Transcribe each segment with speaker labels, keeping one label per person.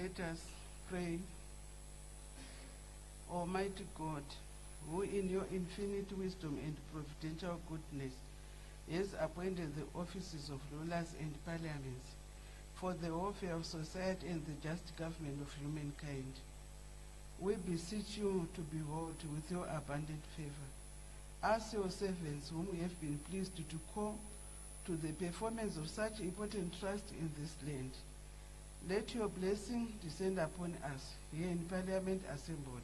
Speaker 1: Let us pray. Almighty God, who in your infinite wisdom and providential goodness has appointed the offices of rulers and parliaments for the welfare of society and the just government of humankind, we beseech you to behold with your abundant favor us, your servants, whom we have been pleased to call to the performance of such important trust in this land. Let your blessing descend upon us here in Parliament assembled,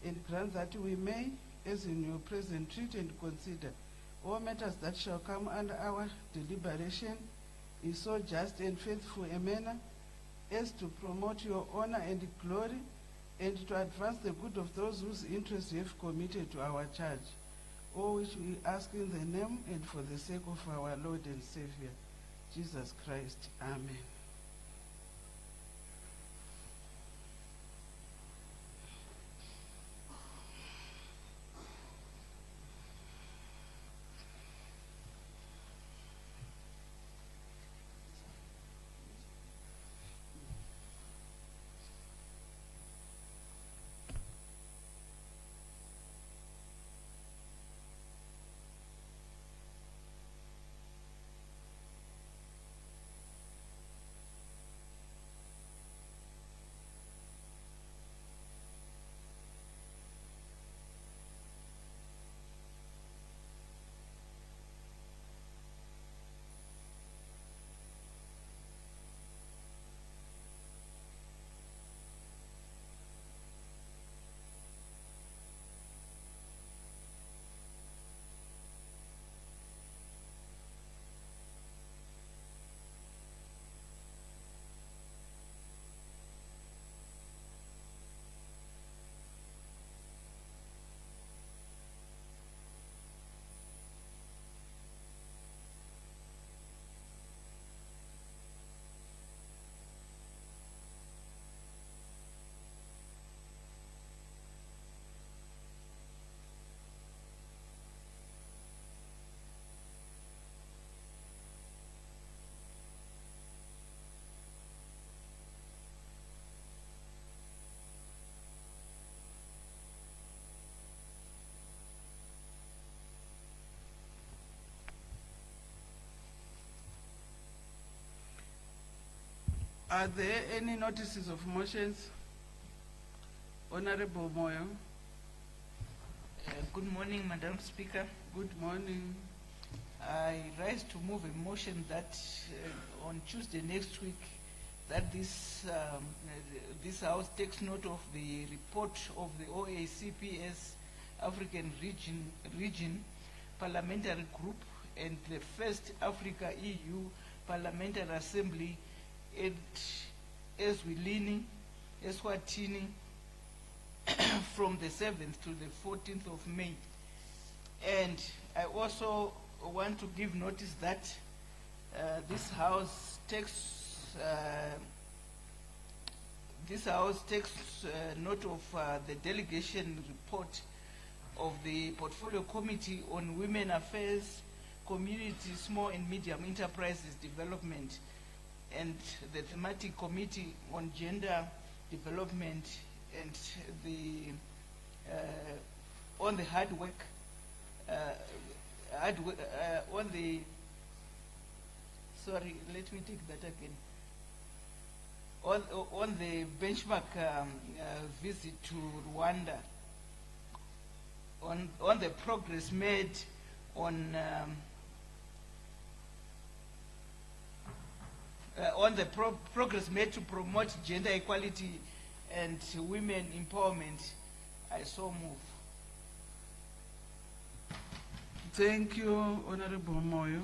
Speaker 1: and grant that we may, as in your presence, treat and consider all matters that shall come under our deliberation in so just and faithful a manner as to promote your honor and glory, and to advance the good of those whose interests you have committed to our charge, all which we ask in the name and for the sake of our Lord and Savior, Jesus Christ. Amen. Are there any notices of motions? Honorable Moyo.
Speaker 2: Good morning, Madam Speaker.
Speaker 1: Good morning.
Speaker 2: I rise to move a motion that on Tuesday next week, that this House takes note of the report of the OACPS African region Parliamentary Group and the first Africa EU Parliamentary Assembly at Eswatini from the 7th to the 14th of May. And I also want to give notice that this House takes note of the delegation report of the Portfolio Committee on Women Affairs, Community, Small and Medium Enterprises Development, and the Thematic Committee on Gender Development, and the on the hard work, on the, sorry, let me take that again. On the benchmark visit to Rwanda, on the progress made on the progress made to promote gender equality and women empowerment, I so move.
Speaker 1: Thank you, Honorable Moyo.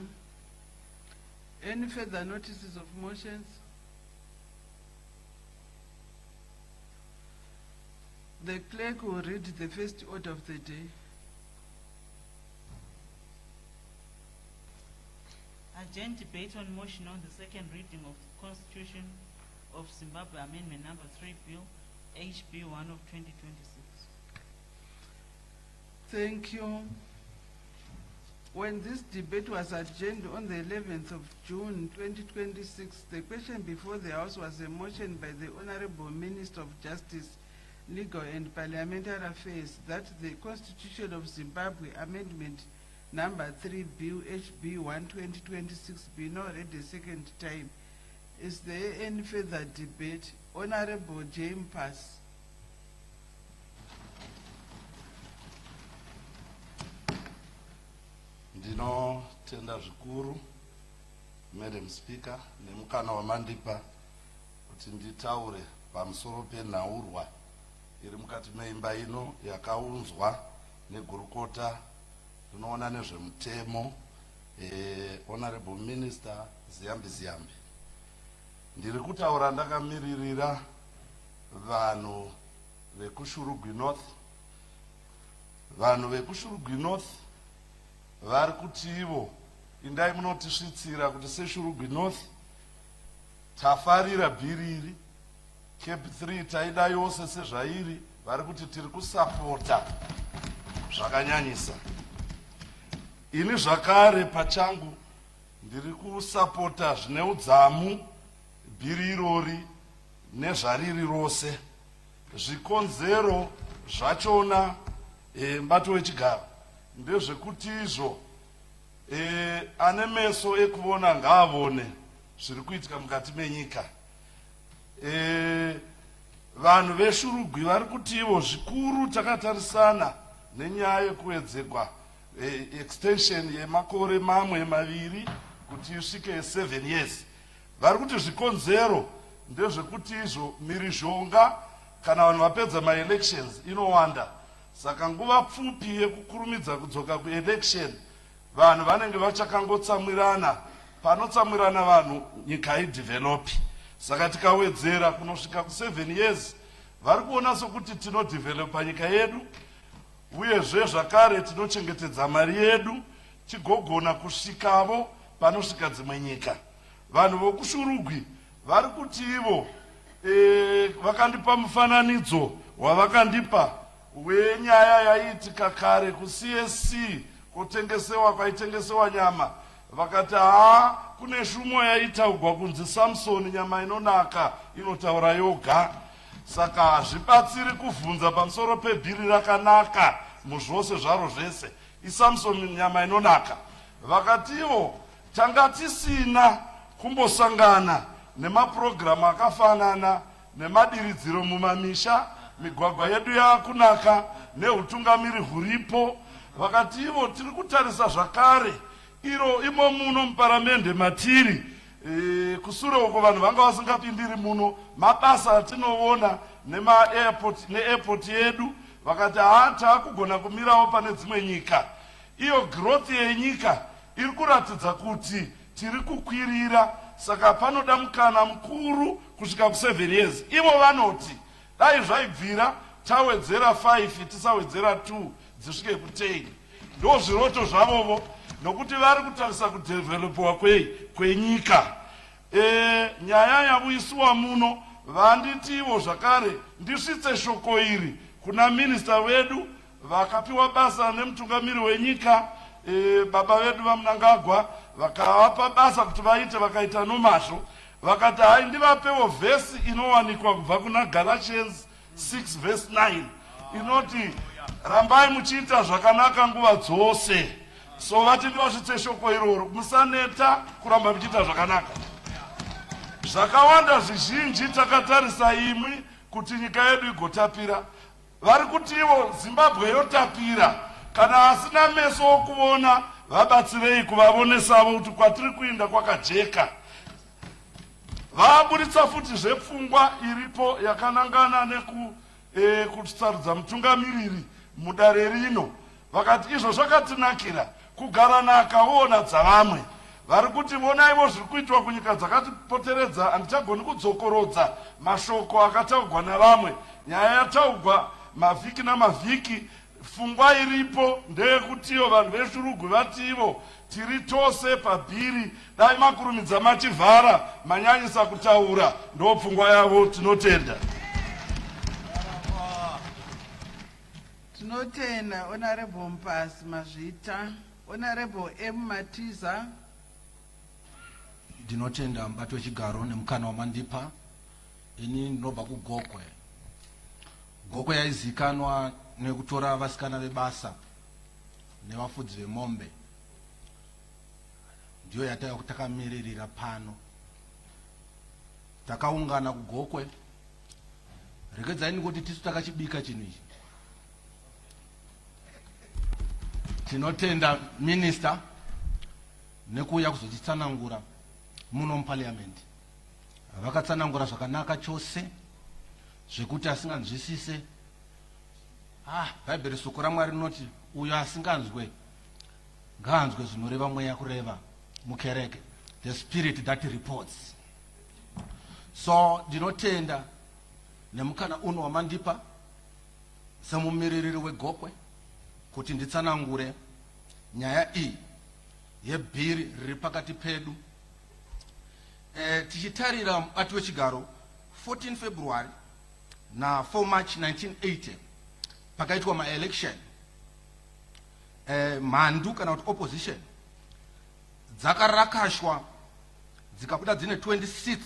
Speaker 1: Any further notices of motions? The clerk will read the first order of the day.
Speaker 3: Urgent debate on motion on the second reading of the Constitution of Zimbabwe Amendment Number 3 Bill, HB1 of 2026.
Speaker 1: Thank you. when this debate was adjourned on the 11th of June 2026, the question before the House was a motion by the Honorable Minister of Justice, Legal and Parliamentary Affairs that the Constitution of Zimbabwe Amendment Number 3 Bill HB 1 2026 be now read a second time. Is there any further debate? Honorable James Pass.
Speaker 4: Ndinotenda zvikuru Madam Speaker nemukana wamandipa kuti nditaure pamusoro penhaurwa iri mukati meimba ino yakaunzwa negurukota rinoona nezvemutemo Honorable Minister Ziyambi. Ndiri kutaura ndakamiririra vanhu vekuShurugwi North. Vanhu vekuShurugwi North vari kuti ivo indai munotisvitsira kuti seShurugwi North tafarira bhiriri CAB3 taida yose sezvairi, vari kuti tiri kusapota zvakanyanyisa. Ini zvakare pachangu ndiri kusapota zvine udzamu bhiri irori nezvariri rose. Zvikonzero zvachona mubato wechigaro ndezvekuti izvo ane meso ekuona ngaavone zviri kuitika mukati menyika. Vanhu veShurugwi vari kuti ivo zvikuru takatarisana nenyaya yekuwedzerwa extension yemakore mamwe maviri kuti isvike 7 years. Vari kuti zvikonzero ndezvekuti izvo mirizhonga kana vanhu vapedza maelections inowanda. Saka nguva pfupi yekukurumidza kudzoka kuelection vanhu vanenge vachakangotsamwirana. Panotsamwirana vanhu nyika idevelopi. Saka tikawedzera kunosvika ku7 years vari kuona sokuti tinodevelopa nyika yedu uyezve zvakare tinochengetedza mari yedu tigogona kusvikavo panosvika dzimwe nyika. Vanhu vokuShurugwi vari kuti ivo vakandipa mufananidzo wavakandipa wenyaya yaiitika kare kuCSC kutengesewa kwaitengesewa nyama. Vakati kune shumo yaitaugwa kunzi Samson nyama inonaka inotaura yoga. Saka hazvibatsiri kubvunza pamusoro pebhiri rakanaka muzvose zvaro zvese iSamson nyama inonaka. Vakati ivo tanga tisina kumbosangana nemapurogiramu akafanana nemadiridziro mumamisha, migwagwa yedu yakunaka neutungamiri huripo. Vakati ivo tiri kutarisa zvakare imo muno muparamende matiri kusure uko vanhu vanga vasingapindiri muno mabasa atinoona neairport yedu. Vakati taakugona kumirawo pane dzimwe nyika. Iyo growth yenyika iri kuratidza kuti tiri kukwirira. Saka panoda mukana mukuru kusvika ku7 years. Ivo vanoti dai zvaibvira tawedzera 5 tisawedzera 2 dzisvike ku10. Ndo zviroto zvavovo nokuti vari kutarisa kudevelopiwa kwenyika. Nyaya yauyisiwa muno vanditi ivo zvakare ndisvitse shoko iri kuna minista wedu vakapiwa basa nemutungamiri wenyika baba vedu vaMnangagwa, vakavapa basa kuti vaite vakaita nomazvo. Vakati ndivapewo vhesi inowanikwa kubva kuna Galatians 6 verse 9 inoti rambai muchiita zvakanaka nguva dzose. So vati ndivasvitse shoko iroro, musaneta kuramba muchiita zvakanaka. Zvakawanda zvizhinji takatarisa imwi kuti nyika yedu igotapira. Vari kuti ivo Zimbabwe yotapira. Kana asina meso okuona vabatsirei kuvavonesavo kuti kwatiri kuinda kwakajeka. Vaburitsa futi zvepfungwa iripo yakanangana nekusarudza mutungamiriri mudare rino. Vakati izvo zvakatinakira kugara nakaona dzavamwe. Vari kuti vonaivo zviri kuitwa kunyika dzakatipoteredza handichagoni kudzokorodza mashoko akataugwa navamwe. Nyaya yataugwa mavhiki namavhiki. Pfungwa iripo ndeyekutiwo vanhu veShurugwi vati ivo tiri tose pabhiri dai makurumidza machivhara manyanyisa kutaura ndo pfungwa yavo. Tinotenda.
Speaker 1: Tinotenda Honorable Mpasi Mazvita. Honorable M. Matiza.
Speaker 5: Ndinotenda mubati wechigaro nemukana wamandipa. Ini ndinobva kuGokwe. Gokwe yaizikanwa nekutora vasikana vebasa nevafudzi vemombe. Ndiyo yatakamiririra pano. Takaungana kuGokwe. Regedzai kuti tisu takachibika chinhu ichi. Tinotenda minister nekuuya kuzotitsanangura muno muparliament. Vakatsanangura zvakanaka chose zvekuti asinganzwisise. Bhaibheri soko raMwari rinoti uyo asinganzwe ngaanzwe zvinoreva mweya kureva mukereke. The spirit that reports. So ndinotenda nemukana uno wamandipa semumiririri weGokwe kuti nditsanangure nyaya iyi yebhiri riri pakati pedu. Tichitarira mubati wechigaro 14 February na 4 March 1980 pakaitwa ma-election, mhandu kana kuti opposition dzakarakashwa dzikabuda dzine 26.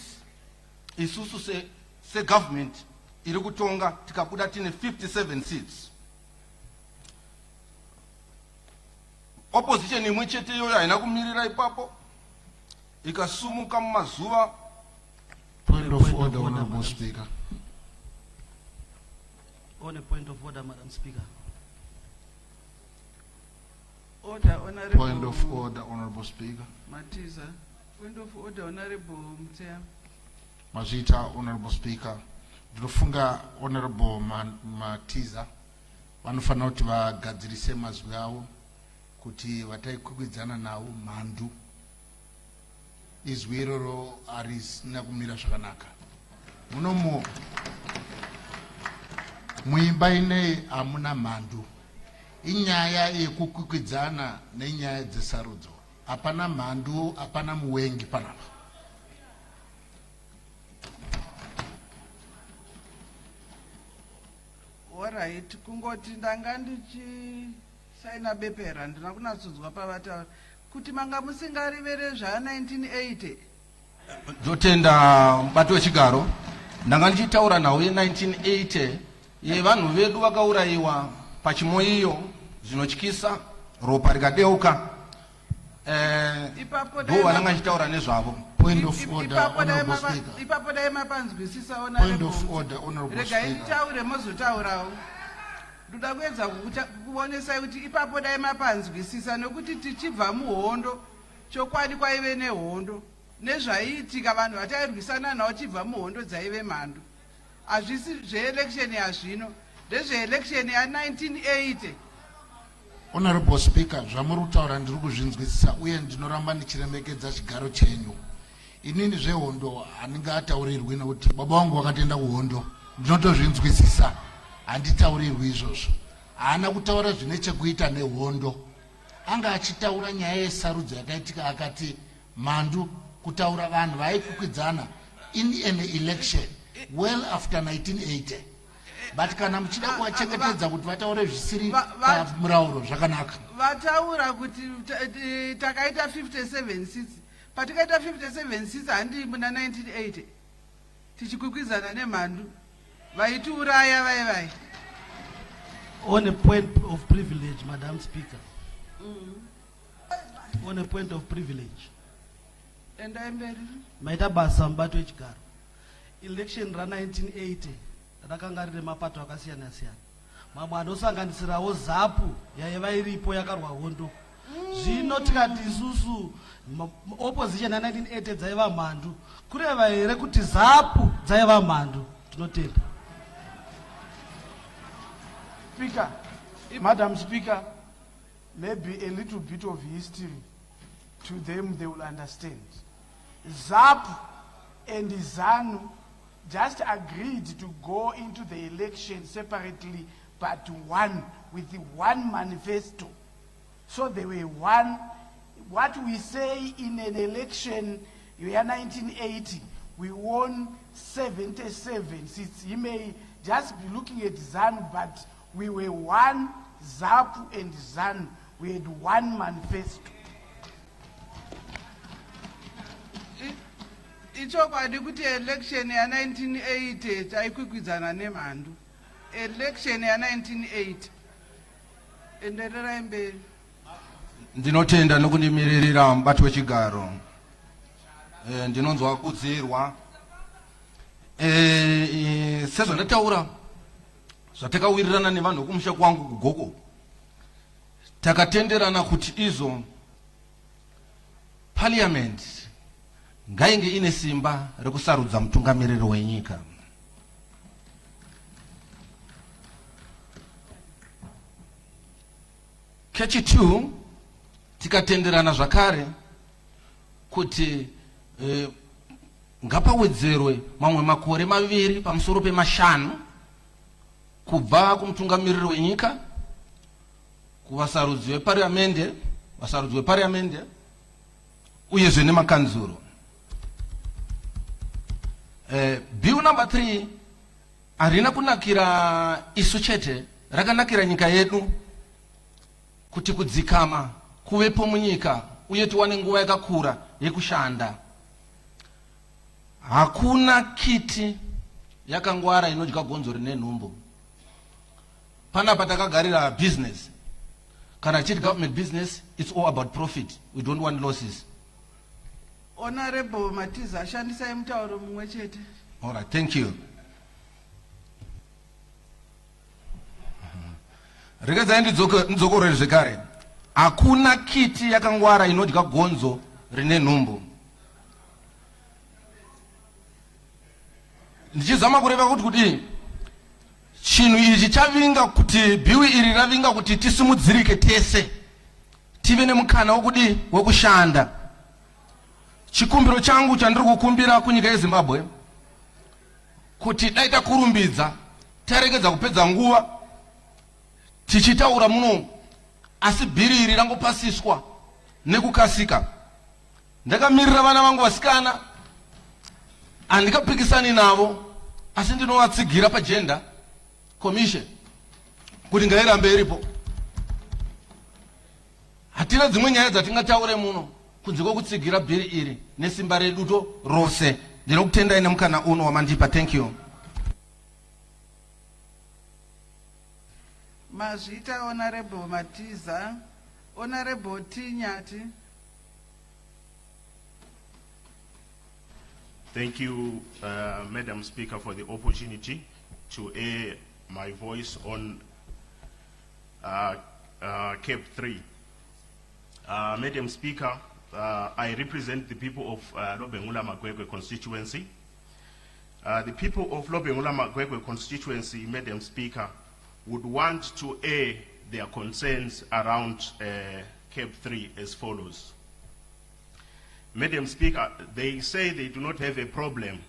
Speaker 5: Isusu se-government iri kutonga tikabuda tine 57 seats. Opposition imwe chete iyoyo haina kumirira ipapo ikasumuka mumazuva.
Speaker 6: Point of order, Honorable Speaker.
Speaker 7: On a point of order, Madam Speaker.
Speaker 1: Order, Honorable.
Speaker 6: Point of order, Honorable Speaker.
Speaker 1: Matiza. Point of order, Honorable Mtea.
Speaker 6: Mazita, Honorable Speaker. Ndinofunga Honorable Matiza vanofanira kuti vagadzirise mazwi avo kuti vataikwikwidzana nawo mhandu. Izwi iroro harisina kumira zvakanaka. Munomo muimba ineyi hamuna mhandu. Inyaya yekukwikwidzana nenyaya dzesarudzo. Hapana mhandu, hapana muwengi panapa.
Speaker 1: Alright, kungoti ndanga ndichisaina bepera ndina kunatsodzwa pavataura kuti manga musingarivere zva 1980.
Speaker 5: Ndotenda mubati wechigaro ndanga ndichitaura nhau ye1980 yevanhu vedu vakaurayiwa pachimoiyo zvinotyisa ropa rikadeuka. Ndo vananga ndichitaura nezvavo.
Speaker 6: Point of order, Honorable Speaker.
Speaker 1: Ipapo dai mapanzwisisa
Speaker 6: Point of order, Honorable
Speaker 1: Speaker.
Speaker 6: Speaker.
Speaker 1: Nditaure mozotaurawo. Ndoda kuedza kuonesai kuti ipapo dai mapanzwisisa nokuti tichibva muhondo chokwadi kwaive nehondo nezvaiitika vanhu vatairwisana nawo chibva muhondo dzaive mhandu. Hazvisi zveelection yazvino ndezveelection ya1980.
Speaker 6: Honorable Speaker, zvamuri kutaura ndiri kuzvinzwisisa uye ndinoramba ndichiremekedza chigaro chenyu. Inini zvehondo handingataurirwi nekuti baba vangu vakatoenda kuhondo. Ndinotozvinzwisisa, handitaurirwi izvozvo. Haana kutaura zvine chekuita nehondo. Anga achitaura nyaya yesarudzo yakaitika akati mhandu kutaura vanhu vaikwikwidzana in an election well after 1980. But kana muchida kuwachengetedza kuti vataure zvisiri pamurauro zvakanaka.
Speaker 1: Vataura kuti takaita 57 seats. Patikaita 57 seats handi muna 1980. Tichikwikwidzana nemhandu. Vaitiuraya vai.
Speaker 7: On a point of privilege, Madam Speaker. On a point of privilege.
Speaker 1: And I'm very.
Speaker 7: Maita basa mubati wechigaro. Election ra 1980 rakanga rine mapato akasiyana siyana. Mamwe anosanganisirawo ZAPU yaiva iripo yakarwa hondo. Zvino tikati isusu opposition ya1980 dzaiva mhandu. Kureva here kuti ZAPU dzaiva mhandu. Tinotenda.
Speaker 8: Speaker, Madam Speaker, maybe a little bit of history to them they will understand. ZAP and ZANU just agreed to go into the election separately, but one with one manifesto. So they were one. What we say in an election year 1980, we won 77 seats. You may just be looking at ZANU, but we were one, ZAPU and ZANU We had one manifesto.
Speaker 1: ichokwadi kuti election ya 1980 taikwikwidzana nemhandu. Election ya 1980 endererai mberi.
Speaker 5: Ndinotenda nokunimirira mubati wechigaro. Ndinonzwa kudzirwa. Sezvo ndataura zvatakawirirana nevanhu kumusha kwangu kugoko, takatenderana kuti izo parliament ngainge ine simba rekusarudza mutungamiriri wenyika. Kechi2 tikatenderana zvakare kuti ngapawedzerwe mamwe makore 2 pamusoro pe5 kubva kumutungamiriri wenyika kuvasarudzi vepariamende uyezve nemakanzuro. Bill number 3 harina kunakira isu chete, rakanakira nyika yedu kuti kudzikama kuvepo munyika uye tiwane nguva yakakura yekushanda. Hakuna kiti yakangwara inodya gonzo rine nhumbu. Panapa takagarira business. Kana chiti government business, it's all about profit. We don't want losses.
Speaker 1: Honorable Matiza, shandisai mutauro mumwe chete.
Speaker 5: All right, thank you. Regedzai ndidzokorere zvekare. Hakuna kiti yakangwara inodya gonzo rine nhumbu. Ndichizama kureva kuti chinhu ichi chavinga kuti biwi iri ravinga kuti tisimudzirike tese tive nemukana wekushanda. Chikumbiro changu chandiri kukumbira kunyika yeZimbabwe kuti dai takurumbidza taregedza kupedza nguva tichitaura muno, asi bhiri iri rangopasiswa nekukasika. Ndakamirira vana vangu vasikana, handikapikisani navo, asi ndinovatsigira pagender commission kuti ngairambe iripo. Hatina dzimwe nyaya dzatingataure muno kunze kwokutsigira bhiri iri nesimba reduto rose. Ndinokutendai nemukana uno wamandipa. Thank you.
Speaker 1: Mazvita Honorable Matiza. Honorable Tinyati.
Speaker 9: Thank you, Madam Speaker, for the opportunity to air my voice on CAB3. Madam Speaker, I represent the people of Lobengula Magwegwe constituency. The people of Lobengula Magwegwe constituency, Madam Speaker, would want to air their concerns around CAB3 as follows. Madam Speaker, they say they do not have a problem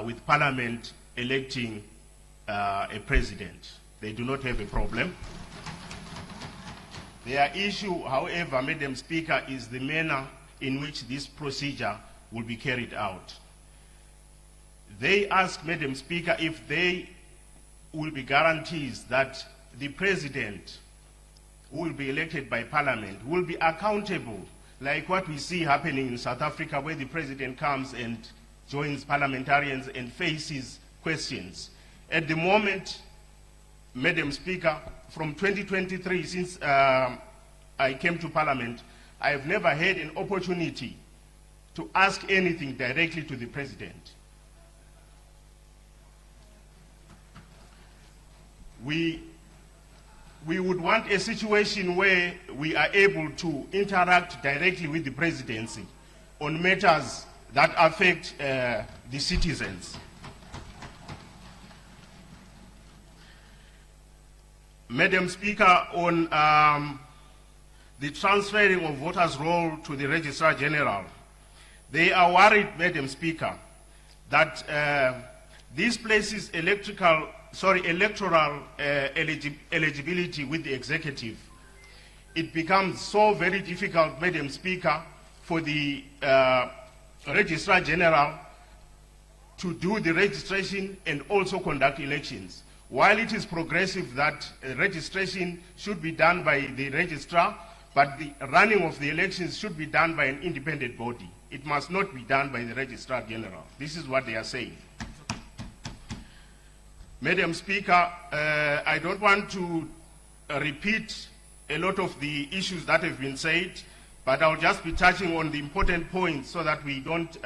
Speaker 9: with Parliament electing a president. They do not have a problem. Their issue, however, Madam Speaker, is the manner in which this procedure will be carried out. They ask, Madam Speaker, if they will be guarantees that the president who will be elected by Parliament will be accountable, like what we see happening in South Africa, where the president comes and joins parliamentarians and faces questions. At the moment, Madam Speaker, from 2023, since I came to Parliament, I have never had an opportunity to ask anything directly to the president. We would want a situation where we are able to interact directly with the presidency on matters that affect the citizens. Madam Speaker, on the transferring of voters' roll to the Registrar General, they are worried, Madam Speaker, that this places electoral eligibility with the executive. It becomes so very difficult, Madam Speaker, for the Registrar General to do the registration and also conduct elections. While it is progressive that registration should be done by the registrar, but the running of the elections should be done by an independent body. It must not be done by the Registrar General. This is what they are saying. Madam Speaker, I don't want to repeat a lot of the issues that have been said, but I'll just be touching on the important points so that we don't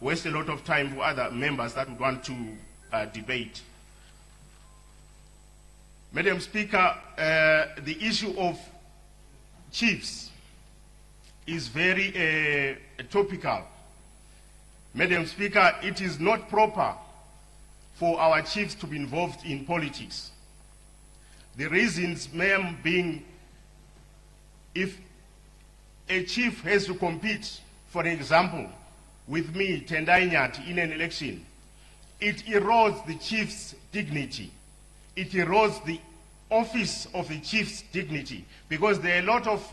Speaker 9: waste a lot of time for other members that would want to debate. Madam Speaker, the issue of chiefs is very topical. Madam Speaker, it is not proper for our chiefs to be involved in politics. The reasons, ma'am, being if a chief has to compete, for example, with me, Tendai Nyati, in an election, it erodes the chief's dignity. It erodes the office of the chief's dignity, because there are a lot of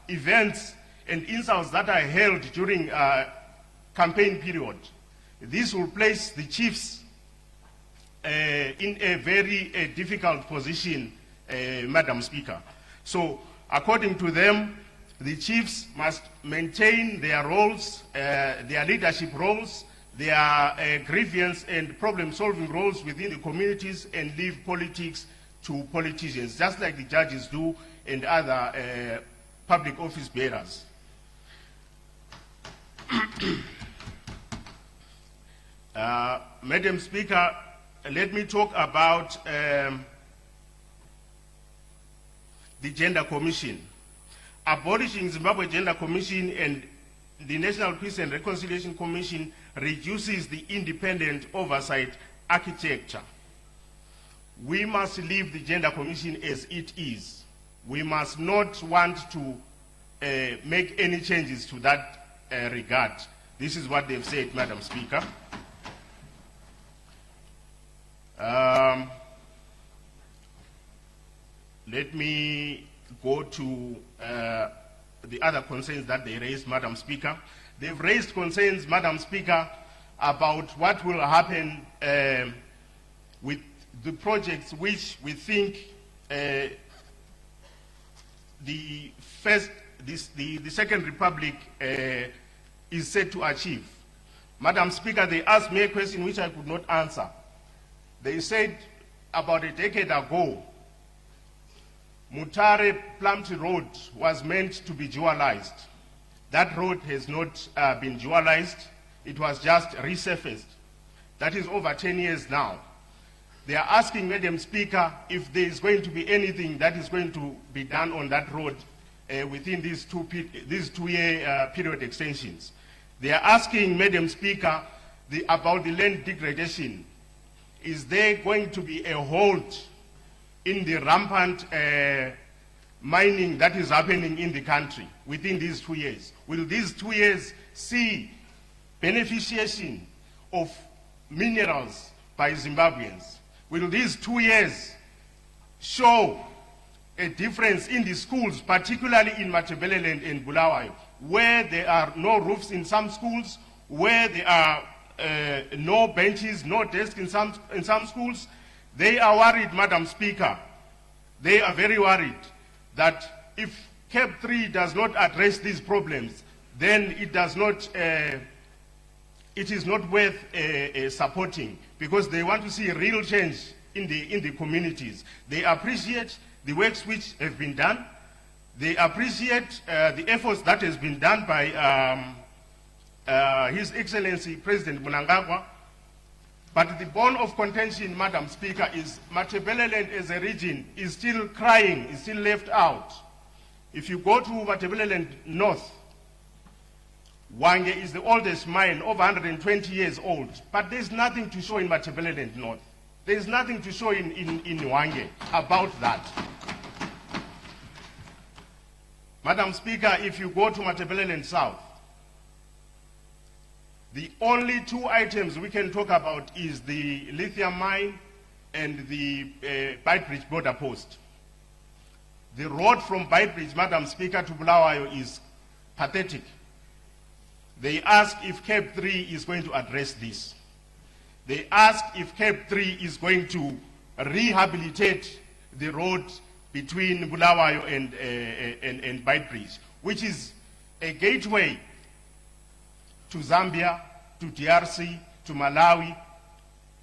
Speaker 9: events and insults that are held during campaign period. This will place the chiefs in a very difficult position, Madam Speaker. So, according to them, the chiefs must maintain their roles, their leadership roles, their grievance and problem-solving roles within the communities, and leave politics to politicians, just like the judges do and other public office bearers. Madam Speaker, let me talk about the Gender Commission. Abolishing Zimbabwe Gender Commission and the National Peace and Reconciliation Commission reduces the independent oversight architecture. We must leave the Gender Commission as it is. We must not want to make any changes to that regard. This is what they've said, Madam Speaker. Let me go to the other concerns that they raised, Madam Speaker. They've raised concerns, Madam Speaker, about what will happen with the projects which we think the Second Republic is set to achieve. Madam Speaker, they asked me a question which I could not answer. They said about a decade ago, Mutare Plumtree Road was meant to be dualized. That road has not been dualized. It was just resurfaced. That is over 10 years now. They are asking, Madam Speaker, if there is going to be anything that is going to be done on that road within these two-year period extensions. They are asking, Madam Speaker, about the land degradation. Is there going to be a hold in the rampant mining that is happening in the country within these 2 years? Will these 2 years see beneficiation of minerals by Zimbabweans? Will these 2 years show a difference in the schools, particularly in Matabeleland and Bulawayo, where there are no roofs in some schools, where there are no benches, no desks in some schools? They are worried, Madam Speaker. They are very worried that if CAB3 does not address these problems, then it is not worth supporting, because they want to see a real change in the communities. They appreciate the works which have been done. They appreciate the efforts that has been done by His Excellency President Mnangagwa. But the bone of contention, Madam Speaker, is Matabeleland as a region is still crying, is still left out. If you go to Matabeleland North, Wange is the oldest mine, over 120 years old. But there's nothing to show in Matabeleland North. There's nothing to show in Wange about that. Madam Speaker, if you go to Matabeleland South, the only two items we can talk about is the lithium mine and the Beitbridge border post. The road from Beitbridge, Madam Speaker, to Bulawayo is pathetic. They ask if CAB3 is going to address this. They ask if CAB3 is going to rehabilitate the road between Bulawayo and Beitbridge, which is a gateway to Zambia, to DRC, to Malawi,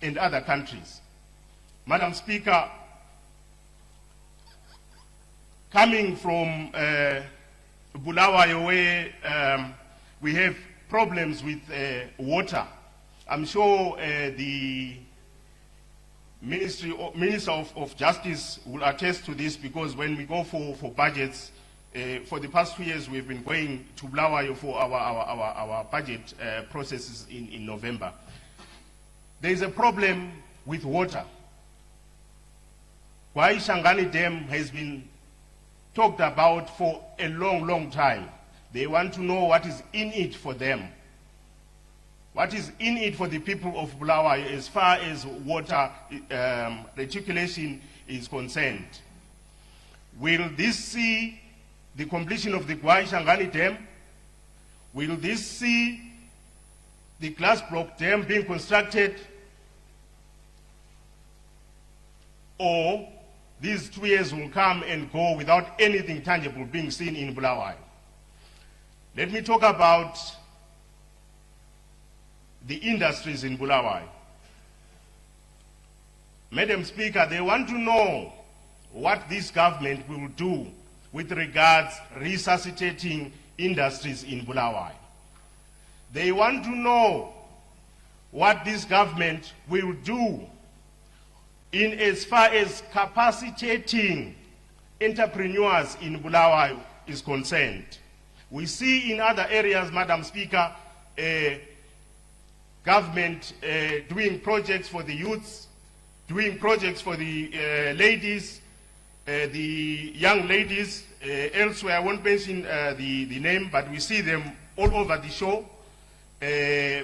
Speaker 9: and other countries. Madam Speaker, coming from Bulawayo, where we have problems with water, I'm sure the Minister of Justice will attest to this, because when we go for budgets, for the past 2 years we've been going to Bulawayo for our budget processes in November. There is a problem with water. Why Shangani Dam has been talked about for a long time. They want to know what is in it for them. What is in it for the people of Bulawayo as far as water reticulation is concerned. Will this see the completion of the Gwai Shangani Dam? Will this see the glass block dam being constructed? Or these 2 years will come and go without anything tangible being seen in Bulawayo? Let me talk about the industries in Bulawayo. Madam Speaker, they want to know what this government will do with regards resuscitating industries in Bulawayo. They want to know what this government will do in as far as capacitating entrepreneurs in Bulawayo is concerned. We see in other areas, Madam Speaker, government doing projects for the youths, doing projects for the ladies, the young ladies. Elsewhere, I won't mention the name, but we see them all over the show.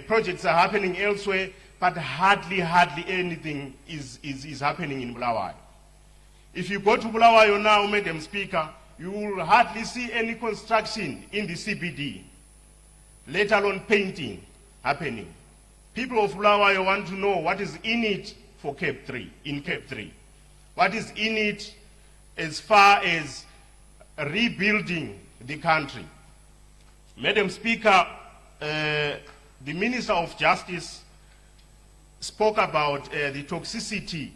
Speaker 9: Projects are happening elsewhere, but hardly anything is happening in Bulawayo. If you go to Bulawayo now, Madam Speaker, you will hardly see any construction in the CBD, let alone painting happening. People of Bulawayo want to know what is in it for CAB3, in CAB3. What is in it as far as rebuilding the country. Madam Speaker, the Minister of Justice spoke about the toxicity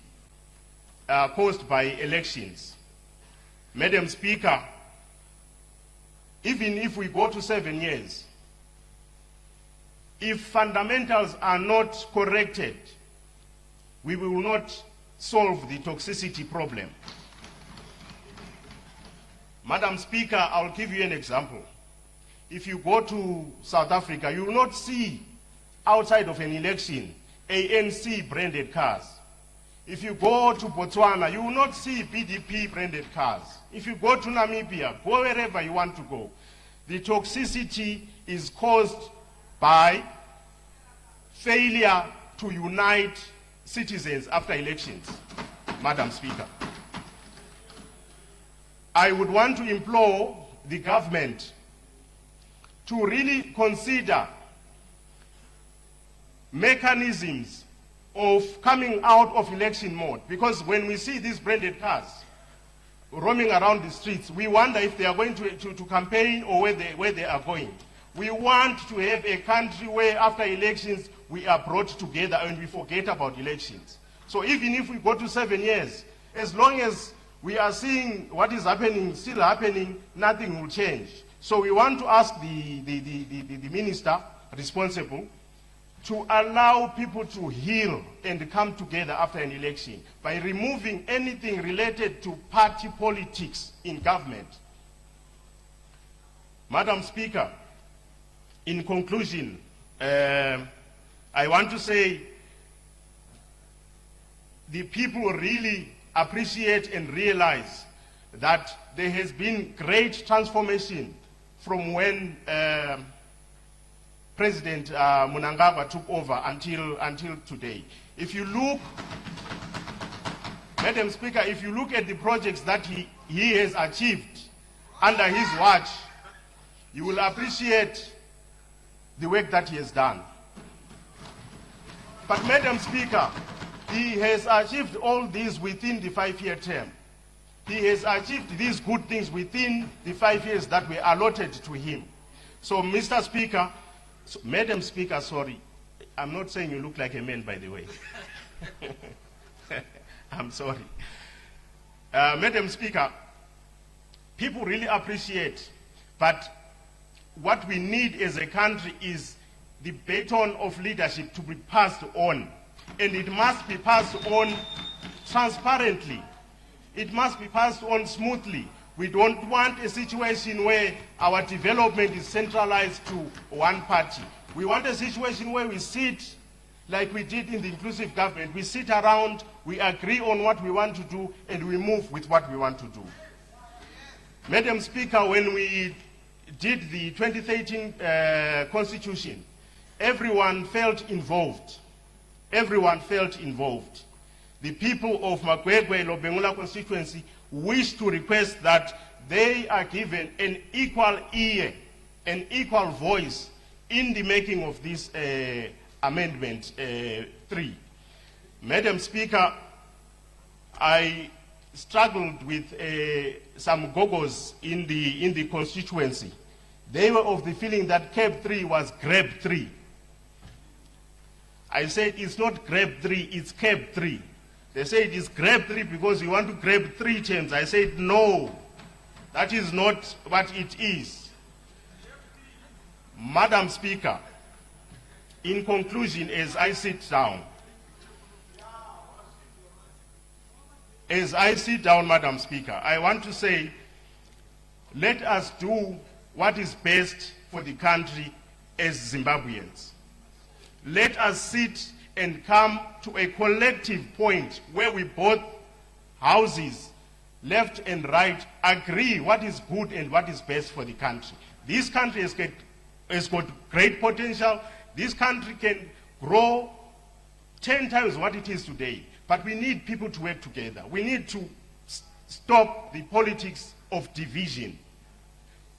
Speaker 9: caused by elections. Madam Speaker, even if we go to 7 years, if fundamentals are not corrected, we will not solve the toxicity problem. Madam Speaker, I'll give you an example. If you go to South Africa, you will not see outside of an election ANC branded cars. If you go to Botswana, you will not see BDP branded cars. If you go to Namibia, go wherever you want to go. The toxicity is caused by failure to unite citizens after elections, Madam Speaker. I would want to implore the government to really consider mechanisms of coming out of election mode, because when we see these branded cars roaming around the streets, we wonder if they are going to campaign or where they are going. We want to have a country where after elections we are brought together and we forget about elections. So even if we go to 7 years, as long as we are seeing what is happening, still happening, nothing will change. So we want to ask the minister responsible to allow people to heal and come together after an election by removing anything related to party politics in government. Madam Speaker, in conclusion, I want to say the people really appreciate and realize that there has been great transformation from when President Mnangagwa took over until today. If you look, Madam Speaker, if you look at the projects that he has achieved under his watch, you will appreciate the work that he has done. But Madam Speaker, He has achieved all these within the 5-year term. He has achieved these good things within the 5 years that were allotted to him. So, Mr. Speaker, Madam Speaker, sorry, I'm not saying you look like a man, by the way. I'm sorry. Madam Speaker, people really appreciate, but what we need as a country is the baton of leadership to be passed on. And it must be passed on transparently. It must be passed on smoothly. We don't want a situation where our development is centralized to one party. We want a situation where we sit like we did in the inclusive government. We sit around, we agree on what we want to do, and we move with what we want to do. Madam Speaker, when we did the 2013 constitution, everyone felt involved. Everyone felt involved. The people of Magwegwe Lobengula constituency wish to request that they are given an equal ear, an equal voice in the making of this amendment 3. Madam Speaker, I struggled with some gogos in the constituency. They were of the feeling that CAB3 was GRAB3. I said it's not GRAB3, it's CAB3. They say it is GRAB3 because you want to grab 3 terms. I said no, that is not what it is. Madam Speaker, in conclusion, as I sit down, Madam Speaker, I want to say, let us do what is best for the country as Zimbabweans. Let us sit and come to a collective point where we both houses, left and right, agree what is good and what is best for the country. This country has got great potential. This country can grow 10 times what it is today. But we need people to work together. We need to stop the politics of division.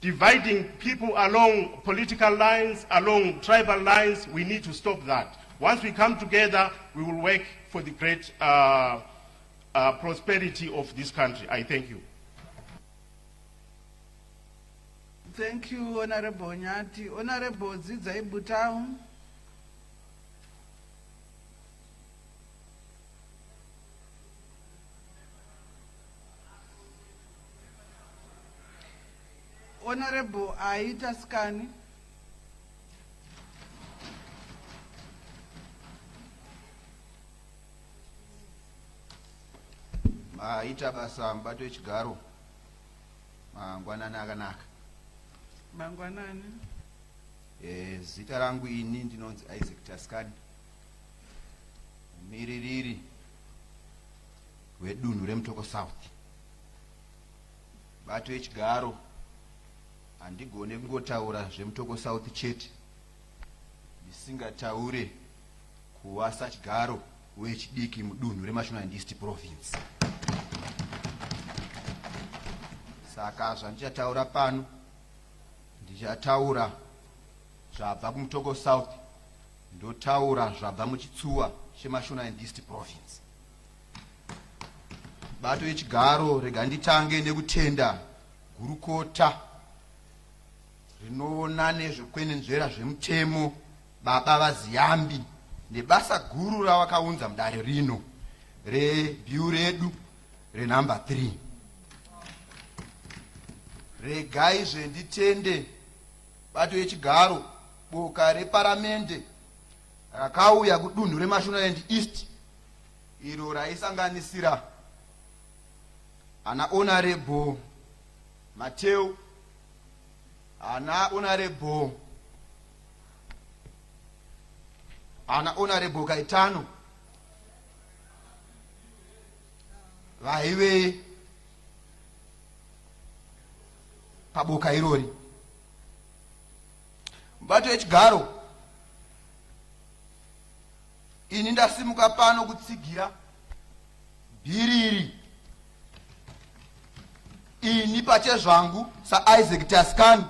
Speaker 9: Dividing people along political lines, along tribal lines, we need to stop that. Once we come together, we will work for the great prosperity of this country. I thank you.
Speaker 1: Thank you, Honorable Nyati. Honorable Zidzai Butau. Honorable Aita Skani.
Speaker 10: Aita basa mbato echigaro mangwanani akanaka.
Speaker 1: Mangwanani.
Speaker 10: Zita rangu ini ndinonzi Isaac Taskani, mumiririri wedunhu reMutoko South. Bato echigaro handigone kungotaura zveMutoko South chete ndisingataure kuwasa chigaro wechidiki mudunhu reMashonaland East Province. Saka zvandichataura pano ndichataura zvabva kuMutoko South, ndotaura zvabva muchitsuwa cheMashonaland East Province. Bato echigaro rega nditange nekutenda gurukota rinoona nezvekwenenzvera zvemutemo baba vaZiyambi nebasa guru ravakaunza mudare rino rebhiu redu renumber 3. Regai zvenditende bato echigaro boka reparamende rakauya kudunhu reMashonaland East iro raisanganisira ana Honorable Mateo, ana Honorable Kaitano, vaive paboka irori. Bato echigaro ini ndasimuka pano kutsigira bhiriri ini pachezvangu saIsaac Taskani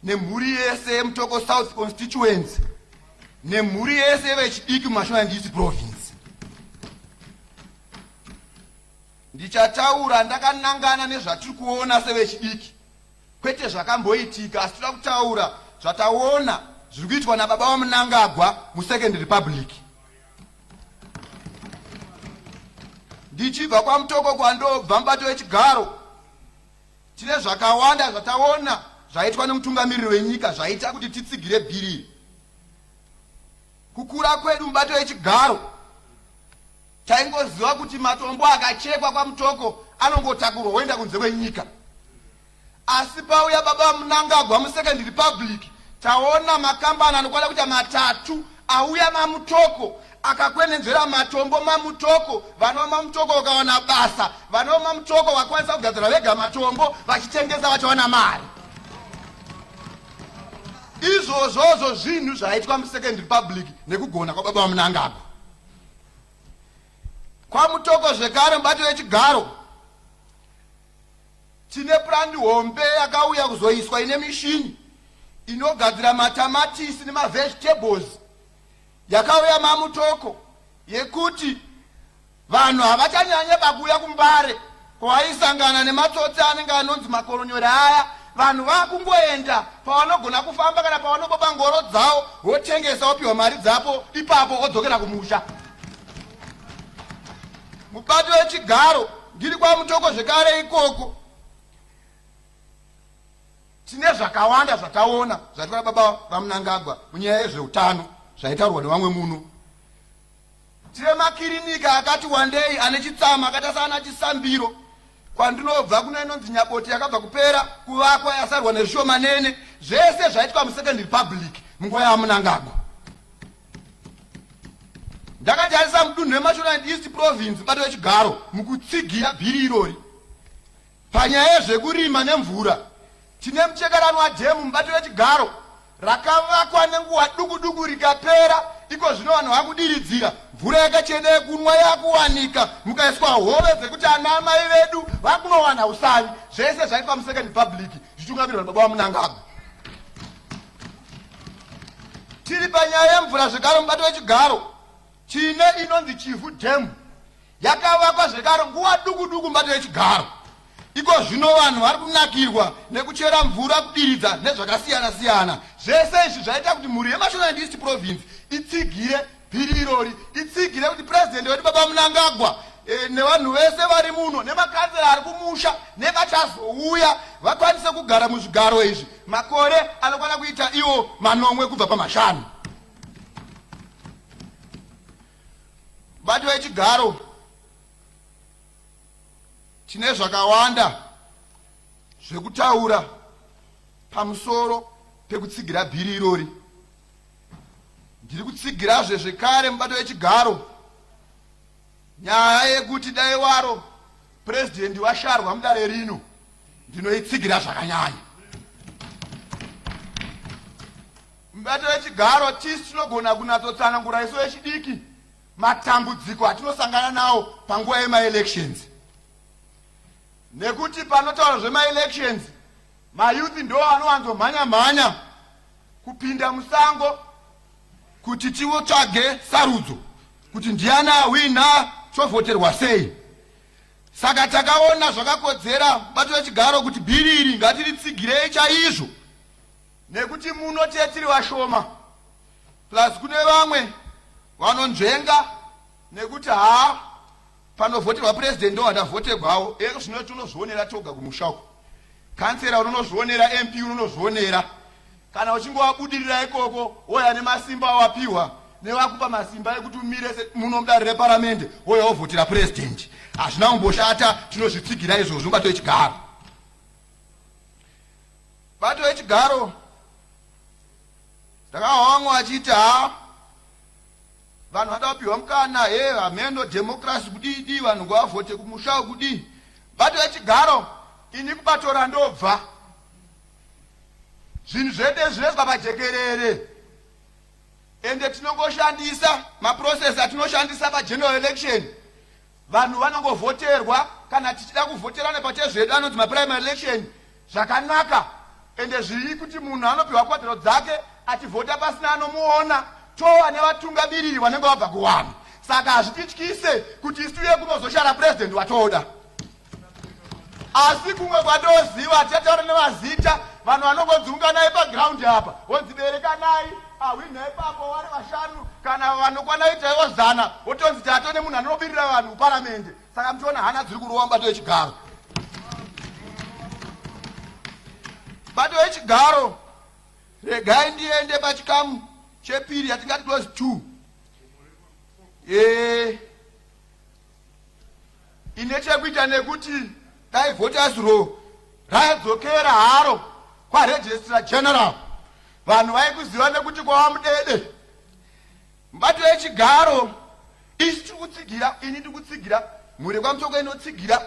Speaker 10: nemhuri yese yeMutoko South constituency nemhuri yese vechidiki muMashonaland East Province. ndichataura ndakanangana nezvatiri kuona sevechidiki, kwete zvakamboitika, asi toda kutaura zvataona zviri kuitwa nababa vaMnangagwa muSecond Republic. Ndichibva kwamutoko kwandobva mubato wechigaro, tine zvakawanda zvataona zvaitwa nemutungamiriri wenyika zvaita kuti titsigire bhiri. Kukura kwedu mubato wechigaro, taingoziva kuti matombo akachekwa kwamutoko anongotakurwa oenda kunze kwenyika. Asi pauya baba vaMnangagwa muSecond Republic, taona makambani anokwana kuita 3 auya mamutoko akakwenenzvera matombo mamutoko. Vanova mamutoko vakawana basa, vanova mamutoko vakwanisa kugadzira vega matombo vachitengesa vachiwana mari. Izvozvozvo zvinhu zvaitwa muSecond Republic nekugona kwababa vaMnangagwa. Kwamutoko zvekare mubato wechigaro, tine plani hombe yakauya kuzoiswa ine mishini inogadzira matamatisi nemavegetables yakauya mamutoko, yekuti vanhu havachanyanye bakuya kumbare kwaisangana nematsotsi anenge anonzi makoronyori aya. Vanhu vakungoenda pavanogona kufamba kana pavanoboba ngoro dzavo votengesa vopiwa mari dzapo, ipapo vodzokera kumusha. Mubato wechigaro ndiri kwamutoko zvekare ikoko, tine zvakawanda zvataona zvaitwa baba vaMnangagwa munyaya yezveutano zvaitaurwa nevamwe muno. Tine makirinika akati wandei ane chitsama akaita sana Chisambiro. Kwandinobva kuna inonzi Nyaboti yakabva kupera kuvakwa yasarwa nezvishomanene. Zvese zvaitwa muSecond Republic munguva yaMnangagwa. Ndakatarisa mudunhu reMashona and East Province mubato wechigaro mukutsigira bhiri irori panyaya yezvekurima nemvura. Tine muchekerano wadhemu mubato wechigaro rakavakwa nenguva duku rikapera, iko zvino vanhu vakudiridzira, mvura yakachena yekunwa yakuwanika, mukaiswa hove dzekuti ana mai vedu vakunowana usavi. Zvese zvaitwa muSecond Republic zvichitungamirirwa nababa vaMnangagwa. Tiri panyaya yemvura zvekare mubato wechigaro, tine inonzi Chivu Dam yakavakwa zvekare nguva duku mubato wechigaro. Iko zvino vanhu vari kunakirwa nekuchera mvura kudiridza nezvakasiyana siyana. Zvese izvi zvaita kuti mhuri yeMashona and East Province itsigire bhiri irori, itsigire kuti president wedu baba Mnangagwa nevanhu vese vari muno nemakansela ari kumusha nevachazouya vakwanise kugara muzvigaro izvi makore anokwana kuita iwo 9 kubva pa5. Mubato wechigaro tine zvakawanda zvekutaura pamusoro pekutsigira bhiri irori. Ndiri kutsigirazve zvekare mubato wechigaro nyaya yekuti dai waro president washarwa mudare rino, ndinoitsigira zvakanyanya. Mubato wechigaro tisi tinogona kunatsotsanangura isu vechidiki matambudziko atinosangana nawo panguva yemaelections. Nekuti panotaura zvemaelections, mayouth ndo anowanzomhanya kupinda musango kuti tiwotsvage sarudzo kuti ndiana awina tovhoterwa sei. Saka takaona zvakakodzera mubato wechigaro kuti bhiri iri ngatiritsigirei chaizvo, nekuti muno tiri vashoma plus kune vamwe vanonzvenga nekuti panovhoterwa president ndo vandavhoterwawo. Zvino tunozvionera toga kumushauko, kansera unonozvionera, MP unonozvionera. Kana uchingowabudirira ikoko woya nemasimba wapiwa nevakupa masimba ekuti umire muno mudare reparamente woya wovhotera president, hazvina kumboshata. Tinozvitsigira izvozvo mubato wechigaro. Mubato wechigaro ndakaona vamwe vachiti vanhu vada kupiwa mukana hamendo democracy kudii, vanhu ngavavhote kumusha kudii. Mubato wechigaro ini kubatora ndobva zvinhu zvede zvinoiswa pajekerere, ende tinongoshandisa maprocess atinoshandisa pageneral election. Vanhu vanongovhoterwa kana tichida kuvhoterana pachezvedu anonzi maprimary election zvakanaka, ende zviri kuti munhu anopiwa kodzero dzake achivhota pasina anomuona, tova nevatungamiriri vanenge vabva kuwanhu. Saka hazvitityise kuti isu tiye kunozoshara president watoda. asi kumwe kwatoziva tichataura nemazita vanhu vanongodzunganai paground apa wonziberekanai awinhai papo vari vashanu kana vanokwana itaiwo 100 wotonzi tato nemunhu anobirira vanhu kuparamende. Saka muchiona hana dziri kurowa mubato wechigaro. Mubato wechigaro, regai ndiende pachikamu chepiri yatingati clause 2 ine chekuita nekuti dai voters row raidzokera haro kwaregistrar general, vanhu vaikuziva nekuti kwava mudede. Mubato wechigaro isi tiri kutsigira, ini ndiri kutsigira, mhuri kwamutsoko inotsigira,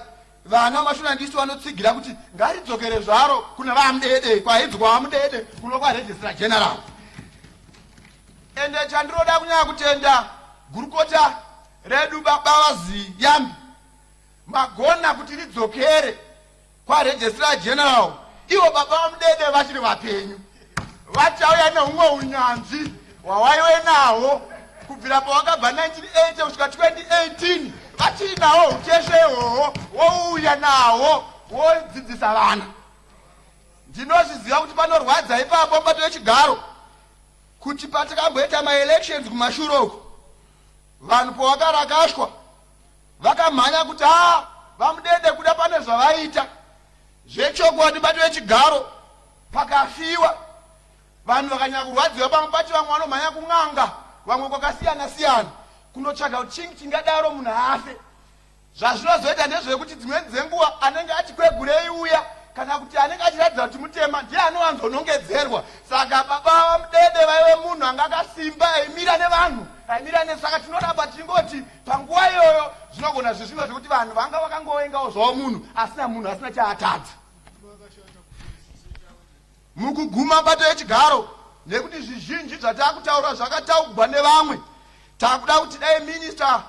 Speaker 10: vana mashonandisi vanotsigira kuti ngaridzokere zvaro kuna vamudede, kwaidzwa kwamudede kuno kwaregistrar general. Ende chandiroda kunyanya kutenda gurukota redu babazi yambi magona kuti ridzokere kwaregistrar general. Ivo baba vamudede vachiri vapenyu, vachauya neumwe unyanzvi hwawaive nahwo kubvira pawakabva 1980 kusvika 2018, vachinawo uteshe ihwohwo wouya nahwo wodzidzisa vana. Ndinozviziva kuti panorwadza ipapo mubato wechigaro kuti patikamboita maelections kumashure uko, vanhu pawakarakashwa vakamhanya kuti vamudede kuda pane zvavaita zvechokwadi. Mubato wechigaro pakafiwa vanhu vakanyanya kurwadziwa, pamwe pacho vamwe vanomhanya kun'anga, vamwe kwakasiyana siyana kunotsvaga kuti chingi chingadaro munhu afe. Zvazvinozoita ndezvekuti dzimweni dzenguva anenge achikwegurei uya kana kuti anenge achiratidza kuti mutema ndiye anowanzonongedzerwa. Saka baba vamudede vaive munhu anga akasimba aimira nevanhu, aimira nesaka tinoramba tichingoti panguva iyoyo zvinogona zvezvimwe zvekuti vanhu vanga vakangovengawo zvavo munhu asina chaatadza. Mukuguma mubato wechigaro nekuti zvizhinji zvatakutaura zvakataurwa nevamwe, takuda kuti dai minista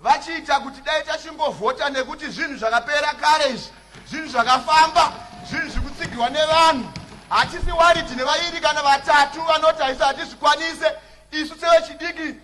Speaker 10: vachiita kuti dai tachimbovhota nekuti zvinhu zvakapera kare izvi, zvinhu zvakafamba, zvinhu zviri kutsigirwa nevanhu. Hatisi wariti nevairi kana vatatu vanoti haisi hatizvikwanise. Isu sevechidiki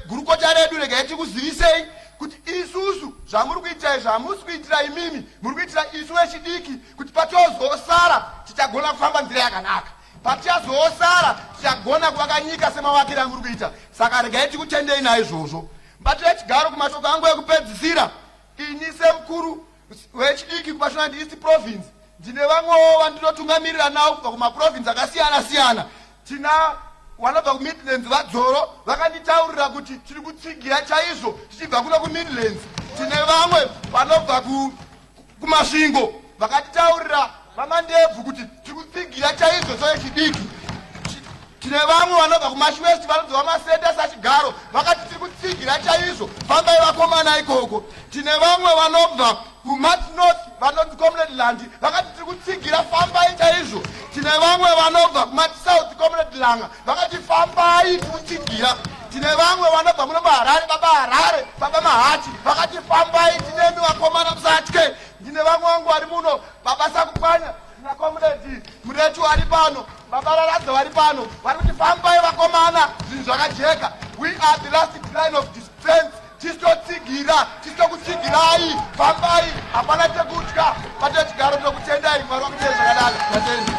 Speaker 10: gurukota redu regai tikuzivisei kuti isusu zvamuri kuita izvi hamusi kuitira imimi, muri kuitira isu vechidiki kuti patozosara tichagona kufamba nzira yakanaka, patichazosara tichagona kuvaka nyika semavakire amuri kuita. Saka regai tikutendei naizvozvo. Mubato wechigaro kumashoko angu ekupedzisira, ini semukuru wechidiki kuMashonaland East Province ndine vamwewo vandinotungamirira navo kubva kumaprovinsi akasiyana siyana. Tina vanobva kuMidlands vadzoro vakanditaurira kuti tiri kutsigira chaizvo tichibva kuno kuMidlands. Tine vamwe vanobva kumasvingo vakatitaurira vamandebvu kuti tiri kutsigira chaizvo sevechidiki. Tine vamwe vanobva kuMashwest vanobva vamasenta sachigaro vakati tiri kutsigira chaizvo, fambai vakomana ikoko. Tine vamwe vanobva kuMat North vanonzi Comrade Land vakati tiri kutsigira, fambai chaizvo. Tine vamwe vanobva kuMat South Comrade Langa vakati fambai tiri kutsigira. Tine vamwe vanobva muno Harare, baba Mahati vakati fambai, tinemi vakomana musatye. Ndine vamwe vangu vari muno baba Sakupwanya na Comrade Muretu vari pano, baba Raradza vari pano, vari kuti fambai vakomana, zvinhu zvakajeka. We are the last line of defense. Tistotsigira, tistokutsigirai, fambai, hapana chekutya. Mubato wechigaro tokutendai, Mwari wakuitei zvakanaka. Matenda.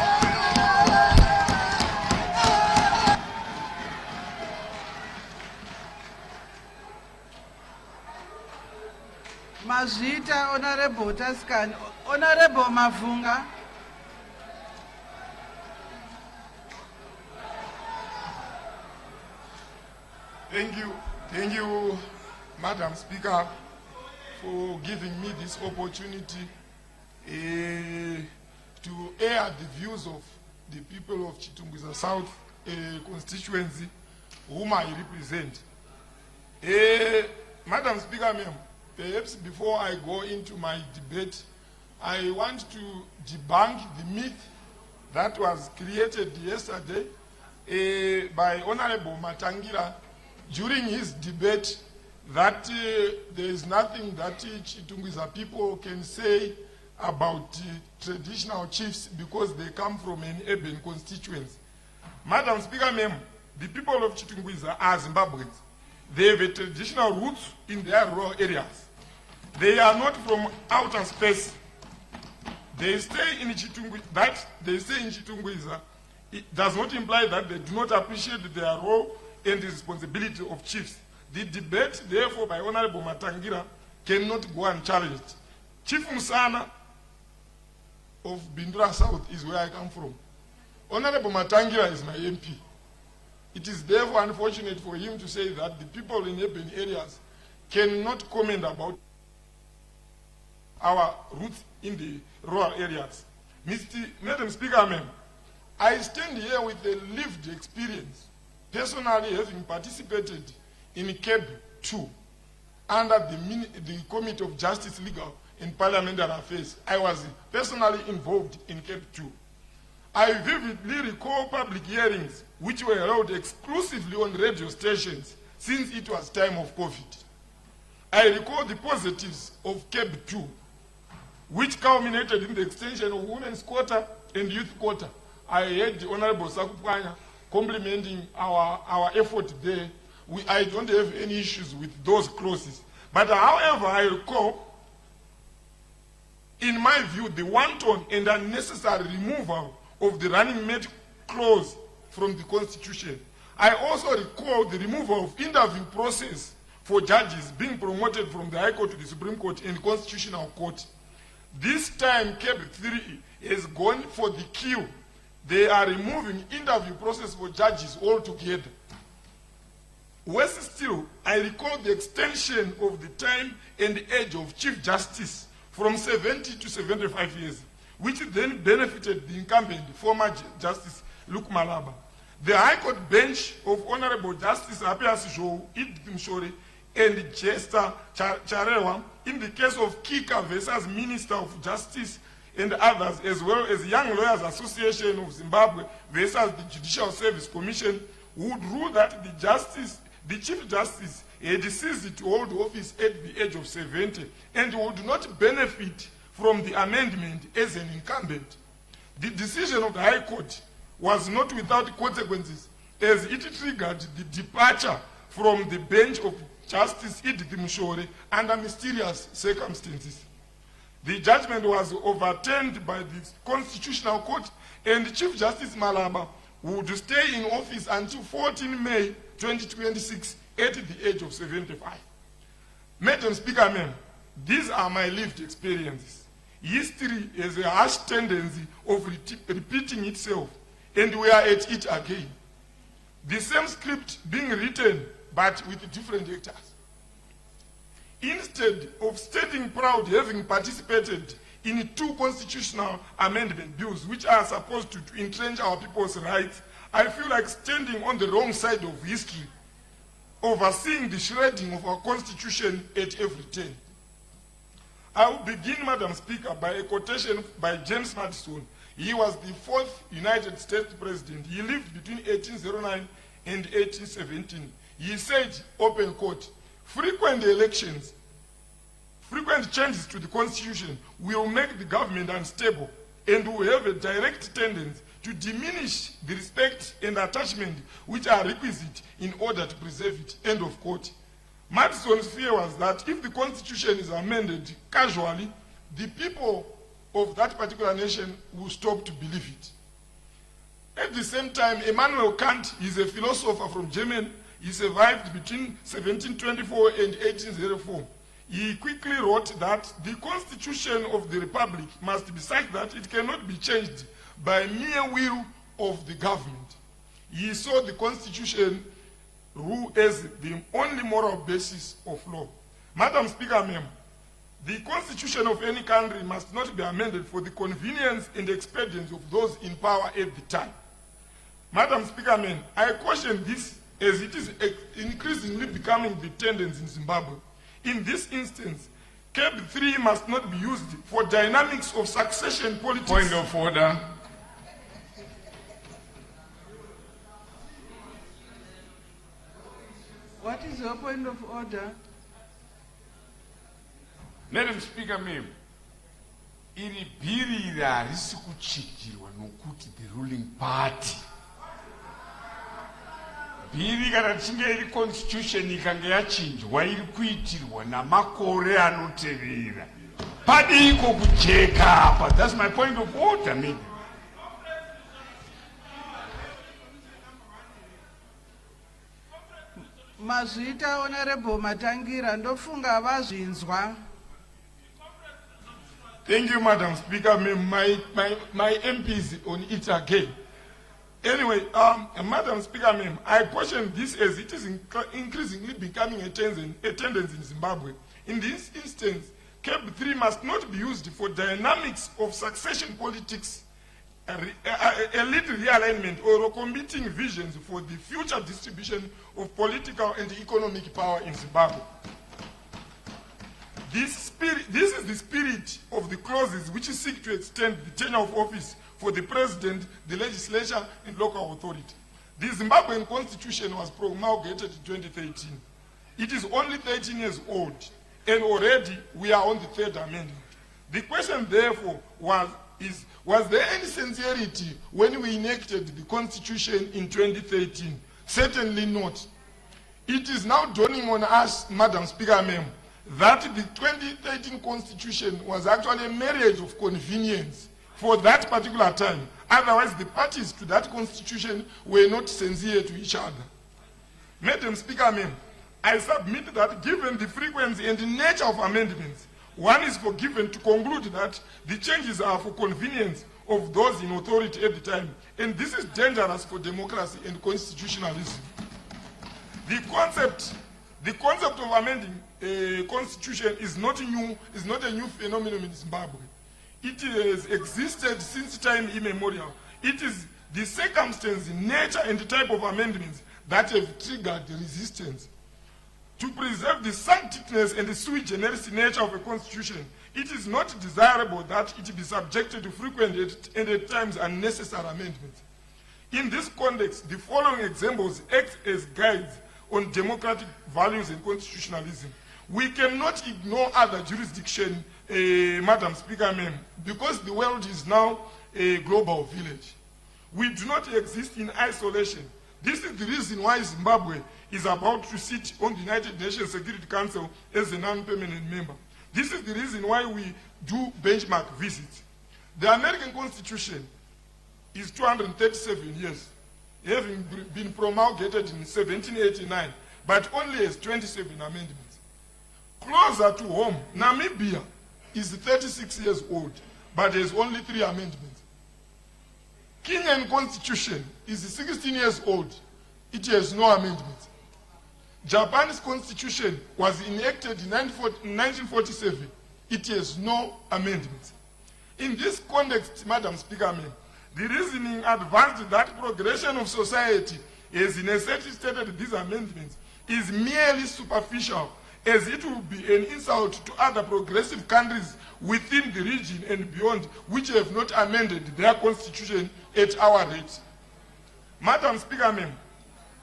Speaker 1: Mazvita Honorable Taskani, Honorable Mavunga.
Speaker 11: Thank you, Madam Speaker, for giving me this opportunity to air the views of the people of Chitungwiza South constituency, whom I represent. Madam Speaker, ma'am, perhaps before I go into my debate, I want to debunk the myth that was created yesterday by Honorable Matangira during his debate that there is nothing that Chitungwiza people can say about traditional chiefs because they come from an urban constituency. Madam Speaker, ma'am, the people of Chitungwiza are Zimbabweans. They have a traditional roots in their rural areas. They are not from outer space. they stay in Chitungwi, that they stay in Chitungwiza, it does not imply that they do not appreciate their role and the responsibility of chiefs. The debate, therefore, by Honorable Matangira cannot go unchallenged. Chief Musana of Bindra South is where I come from. Honorable Matangira is my MP. It is therefore unfortunate for him to say that the people in urban areas cannot comment about our roots in the rural areas. Madam Speaker, ma'am, I stand here with a lived experience, personally having participated in CAB3 under the Committee of Justice, Legal and Parliamentary Affairs. I was personally involved in CAB3. I vividly recall public hearings which were held exclusively on radio stations since it was time of COVID. I recall the positives of CAB3, which culminated in the extension of women's quota and youth quota. I heard the Honorable Sakupanya complimenting our effort there. I don't have any issues with those clauses. But however, I recall, in my view, the wanton and unnecessary removal of the running mate clause from the Constitution. I also recall the removal of interview process for judges being promoted from the High Court to the Supreme Court and Constitutional Court. This time, CAB3 has gone for the queue. They are removing interview process for judges altogether. Worse still, I recall the extension of the time and age of Chief Justice from 70 to 75 years, which then benefited the incumbent former Justice Luke Malaba. The High Court bench of Honorable Justice Apias Joe Idimshore and Chester Charewa in the case of Kika versus Minister of Justice and others, as well as Young Lawyers Association of Zimbabwe versus the Judicial Service Commission, would rule that the Chief Justice had ceased to hold office at the age of 70 and would not benefit from the amendment as an incumbent. The decision of the High Court was not without consequences, as it triggered the departure from the bench of Justice Edith Mshore under mysterious circumstances. The judgment was overturned by the Constitutional Court, and Chief Justice Malaba would stay in office until 14 May 2026 at the age of 75. Madam Speaker, ma'am, these are my lived experiences. History has a harsh tendency of repeating itself, and we are at it again. The same script being written, but with different actors. Instead of stating proud having participated in 2 constitutional amendment bills which are supposed to entrench our people's rights, I feel like standing on the wrong side of history, overseeing the shredding of our constitution at every turn. I will begin, Madam Speaker, by a quotation by James Madison. He was the 4th United States President. He lived between 1809 and 1817. He said, open quote, frequent elections, frequent changes to the Constitution will make the government unstable and will have a direct tendency to diminish the respect and attachment which are requisite in order to preserve it, end of quote. Madison's fear was that if the Constitution is amended casually, the people of that particular nation will stop to believe it. At the same time, Immanuel Kant is a philosopher from Germany. He survived between 1724 and 1804. He quickly wrote that the Constitution of the Republic must be such that it cannot be changed by mere will of the government. He saw the Constitution rule as the only moral basis of law. Madam Speaker, ma'am, the Constitution of any country must not be amended for the convenience and expedience of those in power at the time. Madam Speaker, ma'am, I caution this as it is increasingly becoming the tendency in Zimbabwe. In this instance, CAB3 must not be used for dynamics of succession politics.
Speaker 12: Point of order.
Speaker 1: What is your point of order?
Speaker 12: Madam Speaker, ma'am, iri bhiri harisi kuchikirwa nokuti the ruling party. Bhiri kana tichinge iri constitution ikanga yachinjwa iri kuitirwa namakore anotevera. Padiko kujeka, but that's my point of order, maybe.
Speaker 1: Mazvita Honorable Matangira ndofunga vazvinzwa.
Speaker 11: Thank you, Madam Speaker. My MP is on it again. Anyway, Madam Speaker, I question this as it is increasingly becoming a tendency in Zimbabwe. In this instance, CAB3 must not be used for dynamics of succession politics, elite realignment, or competing visions for the future distribution of political and economic power in Zimbabwe. This is the spirit of the clauses which seek to extend the tenure of office for the president, the legislature, and local authority. The Zimbabwean constitution was promulgated in 2013. It is only 13 years old, and already we are on the third amendment. The question, therefore, was there any sincerity when we enacted the constitution in 2013? Certainly not. It is now dawning on us, Madam Speaker, that the 2013 constitution was actually a marriage of convenience for that particular time. Otherwise, the parties to that constitution were not sincere to each other. Madam Speaker, I submit that given the frequency and the nature of amendments, one is forgiven to conclude that the changes are for convenience of those in authority at the time, and this is dangerous for democracy and constitutionalism. The concept of amending a constitution is not a new phenomenon in Zimbabwe. It has existed since time immemorial. It is the circumstance, nature, and the type of amendments that have triggered resistance. To preserve the sanctity and the sui generis nature of a constitution, it is not desirable that it be subjected to frequent and at times unnecessary amendments. In this context, the following examples act as guides on democratic values and constitutionalism. We cannot ignore other jurisdictions, Madam Speaker, because the world is now a global village. We do not exist in isolation. This is the reason why Zimbabwe is about to sit on the United Nations Security Council as a non-permanent member. This is the reason why we do benchmark visits. The American Constitution is 237 years, having been promulgated in 1789, but only has 27 amendments. Closer to home, Namibia is 36 years old, but has only 3 amendments. Kenyan Constitution is 16 years old. It has no amendments. Japan's Constitution was enacted in 1947. It has no amendments. In this context, Madam Speaker, the reasoning advanced that progression of society as necessitated these amendments is merely superficial, as it will be an insult to other progressive countries within the region and beyond, which have not amended their constitution at our rate. Madam Speaker,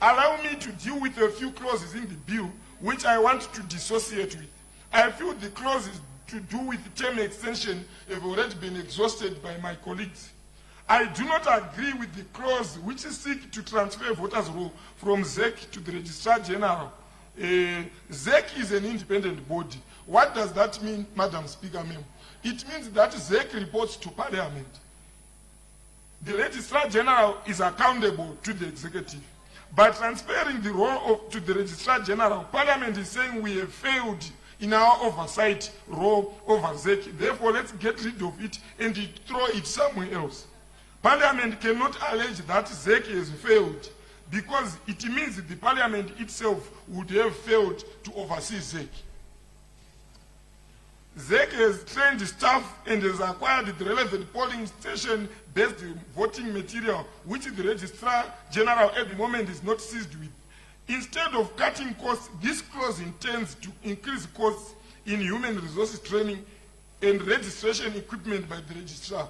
Speaker 11: allow me to deal with a few clauses in the bill which I want to dissociate with. I feel the clauses to do with term extension have already been exhausted by my colleagues. I do not agree with the clause which seeks to transfer voters' roll from ZEC to the Registrar General. ZEC is an independent body. What does that mean, Madam Speaker? It means that ZEC reports to Parliament. The Registrar General is accountable to the executive. By transferring the role to the Registrar General, Parliament is saying we have failed in our oversight role over ZEC. Therefore, let's get rid of it and throw it somewhere else. Parliament cannot allege that ZEC has failed, because it means the Parliament itself would have failed to oversee ZEC. ZEC has trained staff and has acquired the relevant polling station-based voting material, which the Registrar General at the moment is not seized with. Instead of cutting costs, this clause intends to increase costs in human resources training and registration equipment by the Registrar.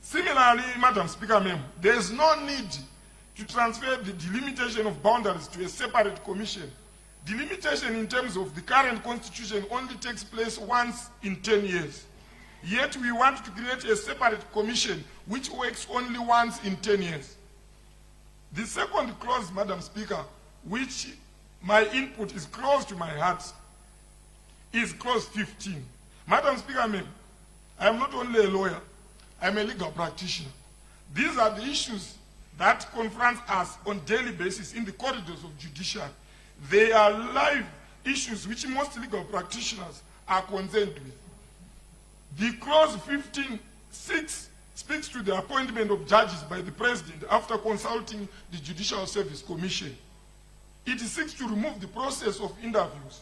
Speaker 11: Similarly, Madam Speaker, there is no need to transfer the delimitation of boundaries to a separate commission. Delimitation in terms of the current constitution only takes place once in 10 years. Yet we want to create a separate commission which works only once in 10 years. The second clause, Madam Speaker, which my input is close to my heart, is clause 15. Madam Speaker, ma'am, I am not only a lawyer, I am a legal practitioner. These are the issues that confront us on a daily basis in the corridors of judiciary. They are live issues which most legal practitioners are concerned with. The clause 15.6 speaks to the appointment of judges by the President after consulting the Judicial Service Commission. It seeks to remove the process of interviews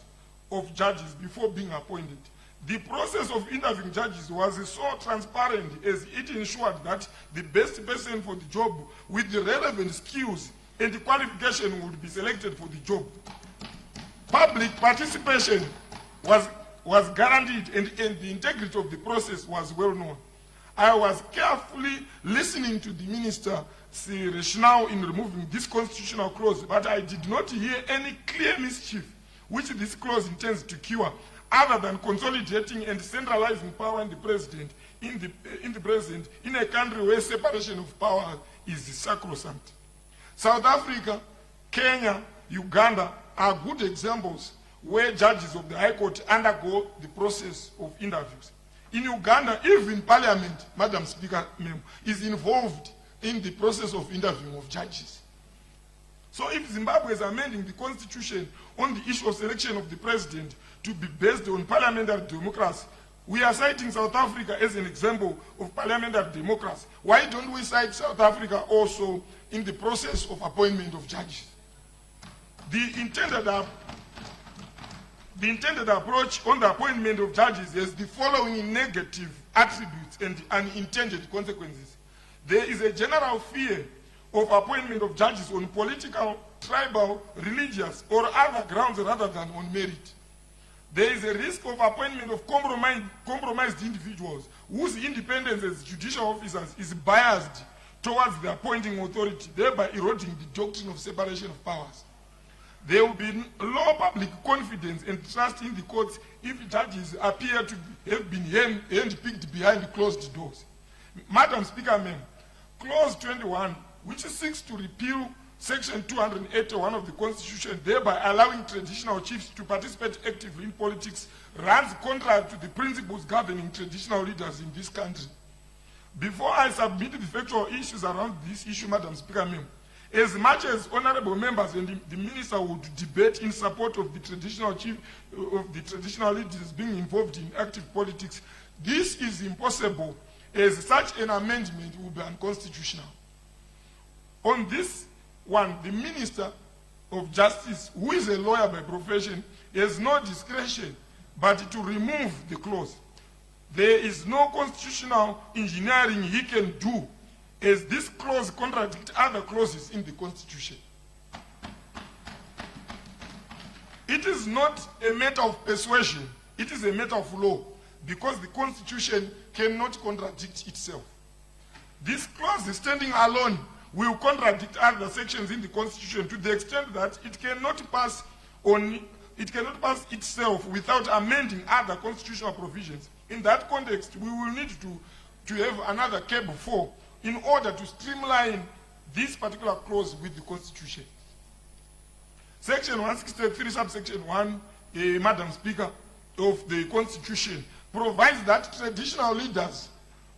Speaker 11: of judges before being appointed. The process of interviewing judges was so transparent as it ensured that the best person for the job with the relevant skills and the qualification would be selected for the job. Public participation was guaranteed and the integrity of the process was well known. I was carefully listening to the minister's rationale in removing this constitutional clause, but I did not hear any clear mischief which this clause intends to cure, other than consolidating and centralizing power in the president in a country where separation of power is sacrosanct. South Africa, Kenya, Uganda are good examples where judges of the High Court undergo the process of interviews. In Uganda, even Parliament, Madam Speaker, is involved in the process of interviewing of judges. So if Zimbabwe is amending the constitution on the issue of selection of the president to be based on parliamentary democracy, we are citing South Africa as an example of parliamentary democracy. Why don't we cite South Africa also in the process of appointment of judges? The intended approach on the appointment of judges has the following negative attributes and unintended consequences. There is a general fear of appointment of judges on political, tribal, religious, or other grounds rather than on merit. There is a risk of appointment of compromised individuals whose independence as judicial officers is biased towards the appointing authority, thereby eroding the doctrine of separation of powers. There will be low public confidence and trust in the courts if judges appear to have been handpicked behind closed doors. Madam Speaker, ma'am, Clause 21, which seeks to repeal Section 281 of the Constitution, thereby allowing traditional chiefs to participate actively in politics, runs contrary to the principles governing traditional leaders in this country. Before I submit the factual issues around this issue, Madam Speaker, ma'am, as much as honorable members and the minister would debate in support of the traditional chief of the traditional leaders being involved in active politics, this is impossible, as such an amendment will be unconstitutional. On this one, the Minister of Justice, who is a lawyer by profession, has no discretion but to remove the clause. There is no constitutional engineering he can do, as this clause contradicts other clauses in the Constitution. It is not a matter of persuasion, it is a matter of law, because the Constitution cannot contradict itself. This clause, standing alone, will contradict other sections in the Constitution to the extent that it cannot pass itself without amending other constitutional provisions. In that context, we will need to have another CAB3 in order to streamline this particular clause with the Constitution. Section 163, subsection 1, Madam Speaker, of the Constitution provides that traditional leaders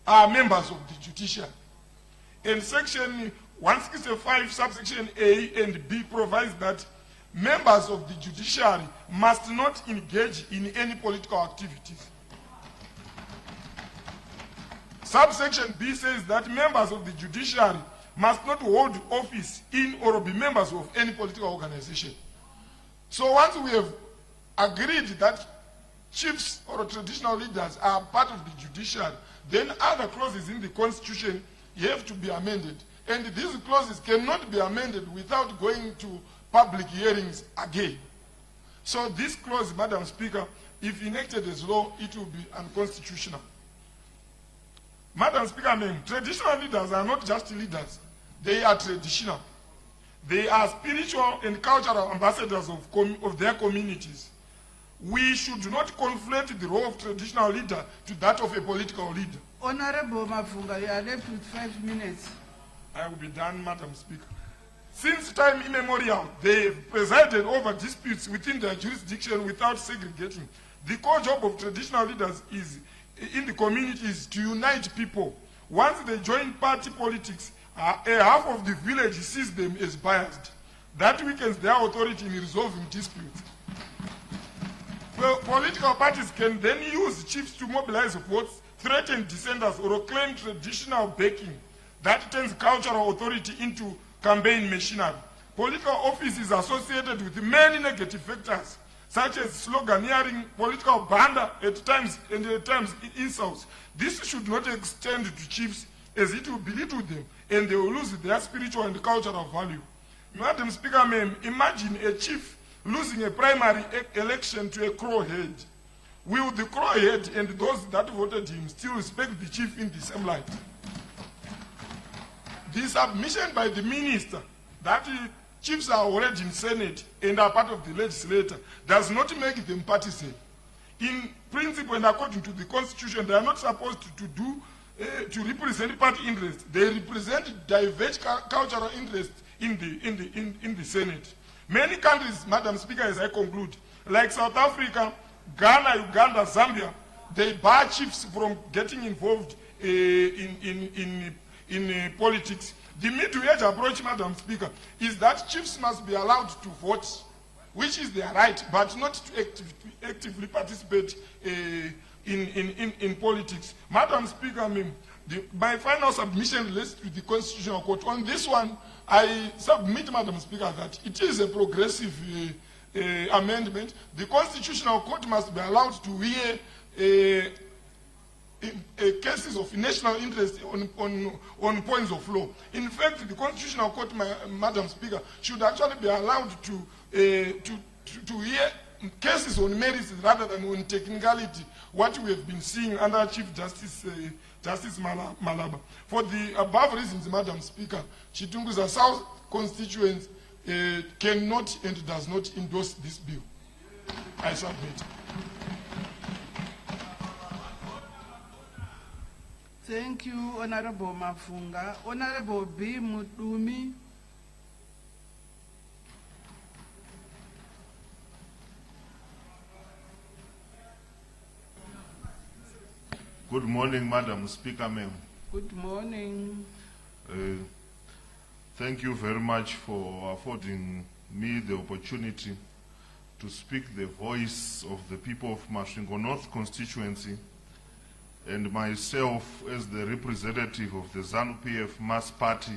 Speaker 11: are members of the judiciary. And Section 165, subsection A and B provides that members of the judiciary must not engage in any political activities. Subsection B says that members of the judiciary must not hold office in or be members of any political organization. So once we have agreed that chiefs or traditional leaders are part of the judiciary, then other clauses in the Constitution have to be amended. And these clauses cannot be amended without going to public hearings again. So this clause, Madam Speaker, if enacted as law, it will be unconstitutional. Madam Speaker, ma'am, traditional leaders are not just leaders. They are traditional. They are spiritual and cultural ambassadors of their communities. We should not conflate the role of traditional leader to that of a political leader.
Speaker 2: Honorable Mafunga, you are left with 5 minutes.
Speaker 11: I will be done, Madam Speaker. Since time immemorial, they have presided over disputes within their jurisdiction without segregating The core job of traditional leaders is in the community is to unite people. Once they join party politics, half of the village sees them as biased. That weakens their authority in resolving disputes. Well, political parties can then use chiefs to mobilize votes, threaten dissenters, or claim traditional backing. That turns cultural authority into campaign machinery. Political office is associated with many negative factors, such as sloganeering, political banda, at times insults. This should not extend to chiefs, as it will belittle them, and they will lose their spiritual and cultural value. Madam Speaker, ma'am, imagine a chief losing a primary election to a crowhead. Will the crowhead and those that voted him still respect the chief in the same light? The submission by the minister that chiefs are already in Senate and are part of the legislature does not make them partisan. In principle and according to the Constitution, they are not supposed to represent party interests. They represent diverse cultural interests in the Senate. Many countries, Madam Speaker, as I conclude, like South Africa, Ghana, Uganda, Zambia, they bar chiefs from getting involved in politics. The mid-age approach, Madam Speaker, is that chiefs must be allowed to vote, which is their right, but not to actively participate in politics. Madam Speaker, my final submission relates to the Constitutional Court. On this one, I submit, Madam Speaker, that it is a progressive amendment. The Constitutional Court must be allowed to hear cases of national interest on points of law. In fact, the Constitutional Court, Madam Speaker, should actually be allowed to hear cases on merits rather than on technicality, what we have been seeing under Chief Justice Malaba. For the above reasons, Madam Speaker, Chitunguza South constituents cannot and does not endorse this bill. I submit.
Speaker 1: Thank you, Honorable Mafunga. Honorable B. Mutumi.
Speaker 4: Good morning, Madam Speaker, ma'am.
Speaker 1: Good morning.
Speaker 4: Thank you very much for affording me the opportunity to speak the voice of the people of Masvingo North constituency and myself as the representative of the ZANU-PF Mass Party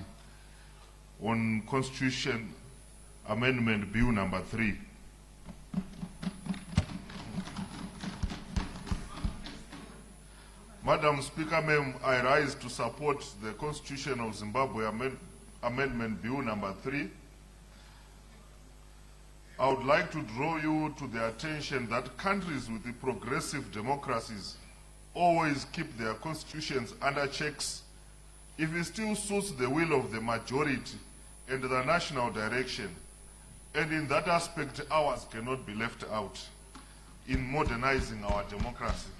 Speaker 4: on Constitution Amendment Bill number 3. Madam Speaker, ma'am, I rise to support the Constitution of Zimbabwe Amendment Bill number 3. I would like to draw you to the attention that countries with the progressive democracies always keep their constitutions under checks if it still suits the will of the majority and the national direction. And in that aspect, ours cannot be left out in modernizing our democracy.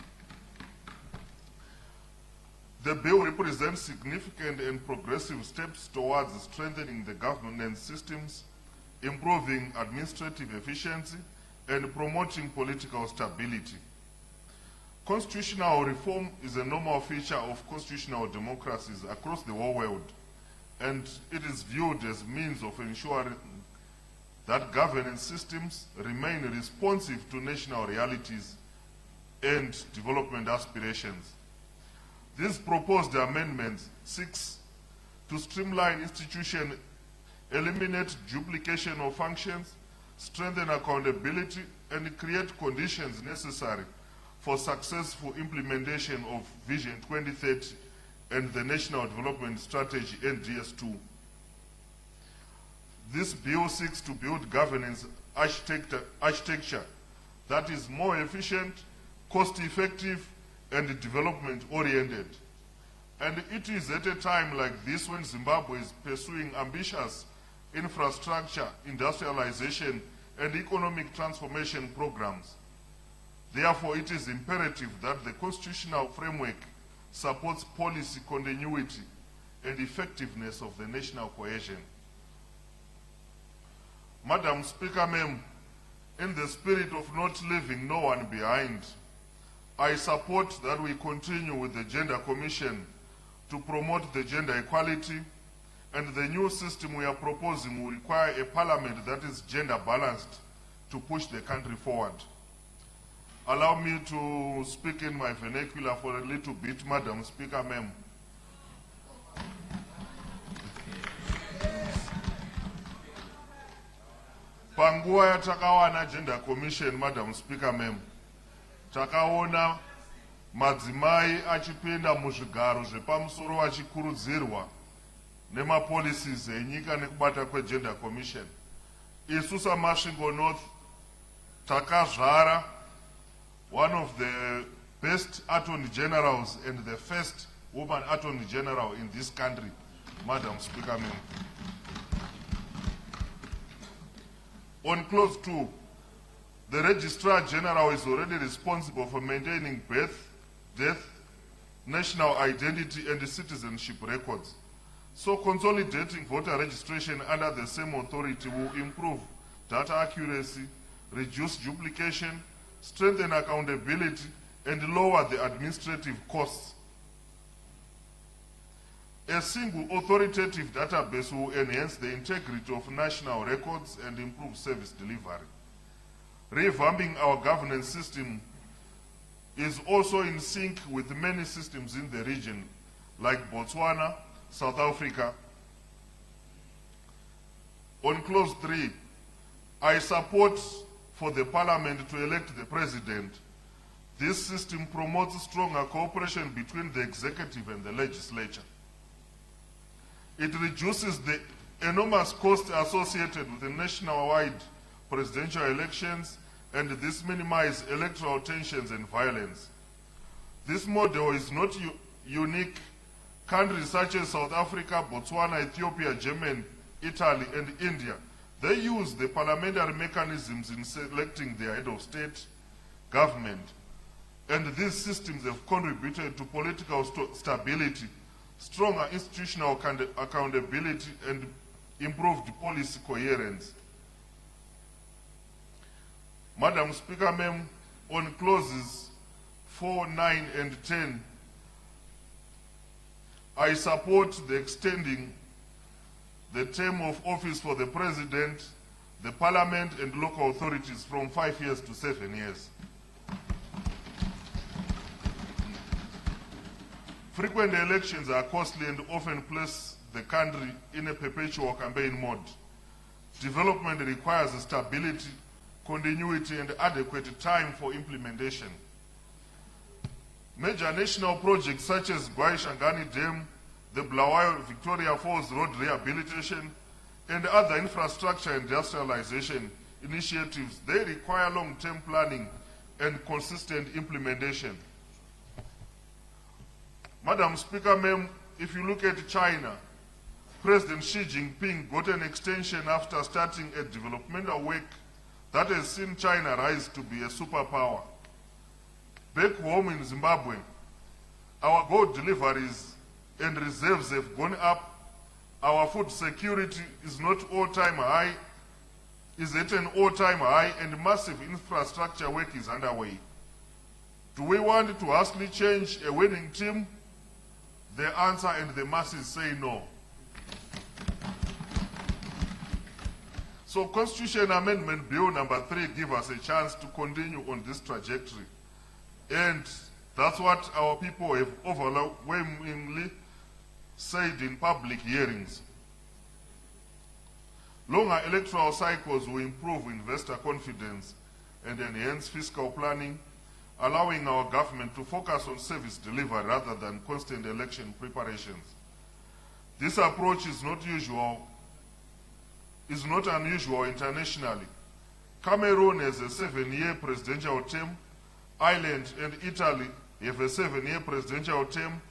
Speaker 4: The bill represents significant and progressive steps towards strengthening the governance systems, improving administrative efficiency, and promoting political stability. Constitutional reform is a normal feature of constitutional democracies across the whole world, and it is viewed as means of ensuring that governance systems remain responsive to national realities and development aspirations. These proposed amendments seek to streamline institutions, eliminate duplication of functions, strengthen accountability, and create conditions necessary for successful implementation of Vision 2030 and the National Development Strategy NDS2. This bill seeks to build governance architecture that is more efficient, cost-effective, and development-oriented. And it is at a time like this when Zimbabwe is pursuing ambitious infrastructure, industrialization, and economic transformation programs. Therefore, it is imperative that the constitutional framework supports policy continuity and effectiveness of the national cohesion. Madam Speaker, ma'am, in the spirit of not leaving no one behind, I support that we continue with the Gender Commission to promote the gender equality, and the new system we are proposing will require a parliament that is gender balanced to push the country forward. Allow me to speak in my vernacular for a little bit, Madam Speaker, ma'am. Panguwa yatakawana Gender Commission, Madam Speaker, ma'am, takaona madzimai achipinda muzvigaro zvepamusoro achikurudzirwa nemapolicies enyika nekubata kweGender Commission. Isu saMasvingo North takazvara one of the best attorney generals and the first woman attorney general in this country, Madam Speaker, ma'am. On clause 2, the Registrar General is already responsible for maintaining birth, death, national identity and citizenship records. So consolidating voter registration under the same authority will improve data accuracy, reduce duplication, strengthen accountability, and lower the administrative costs. A single authoritative database will enhance the integrity of national records and improve service delivery. Revamping our governance system is also in sync with many systems in the region, like Botswana, South Africa. On clause 3, I support for the parliament to elect the president. This system promotes stronger cooperation between the executive and the legislature. It reduces the enormous cost associated with the nationwide presidential elections, and this minimizes electoral tensions and violence. This model is not unique. Countries such as South Africa, Botswana, Ethiopia, Germany, Italy, and India, they use the parliamentary mechanisms in selecting their head of state government. And these systems have contributed to political stability, stronger institutional accountability, and improved policy coherence. Madam Speaker, ma'am, on clauses 4, 9, and 10, I support the extending the term of office for the President, the Parliament, and local authorities from 5 years to 7 years. Frequent elections are costly and often place the country in a perpetual campaign mode. Development requires stability, continuity, and adequate time for implementation. Major national projects such as Gwai-Shangani Dam, the Blawayo Victoria Falls Road Rehabilitation, and other infrastructure industrialization initiatives, they require long-term planning and consistent implementation. Madam Speaker, ma'am, if you look at China, President Xi Jinping got an extension after starting a developmental work that has seen China rise to be a superpower. Back home in Zimbabwe, our gold deliveries and reserves have gone up. Our food security is not all-time high, is at an all-time high, and massive infrastructure work is underway. Do we want to hastily change a winning team? The answer and the masses say no. So Constitution Amendment Bill number 3 gives us a chance to continue on this trajectory. And that's what our people have overwhelmingly said in public hearings. Longer electoral cycles will improve investor confidence and enhance fiscal planning, allowing our government to focus on service delivery rather than constant election preparations. This approach is not unusual internationally. Cameroon has a 7-year presidential term. Ireland and Italy have a 7-year presidential term.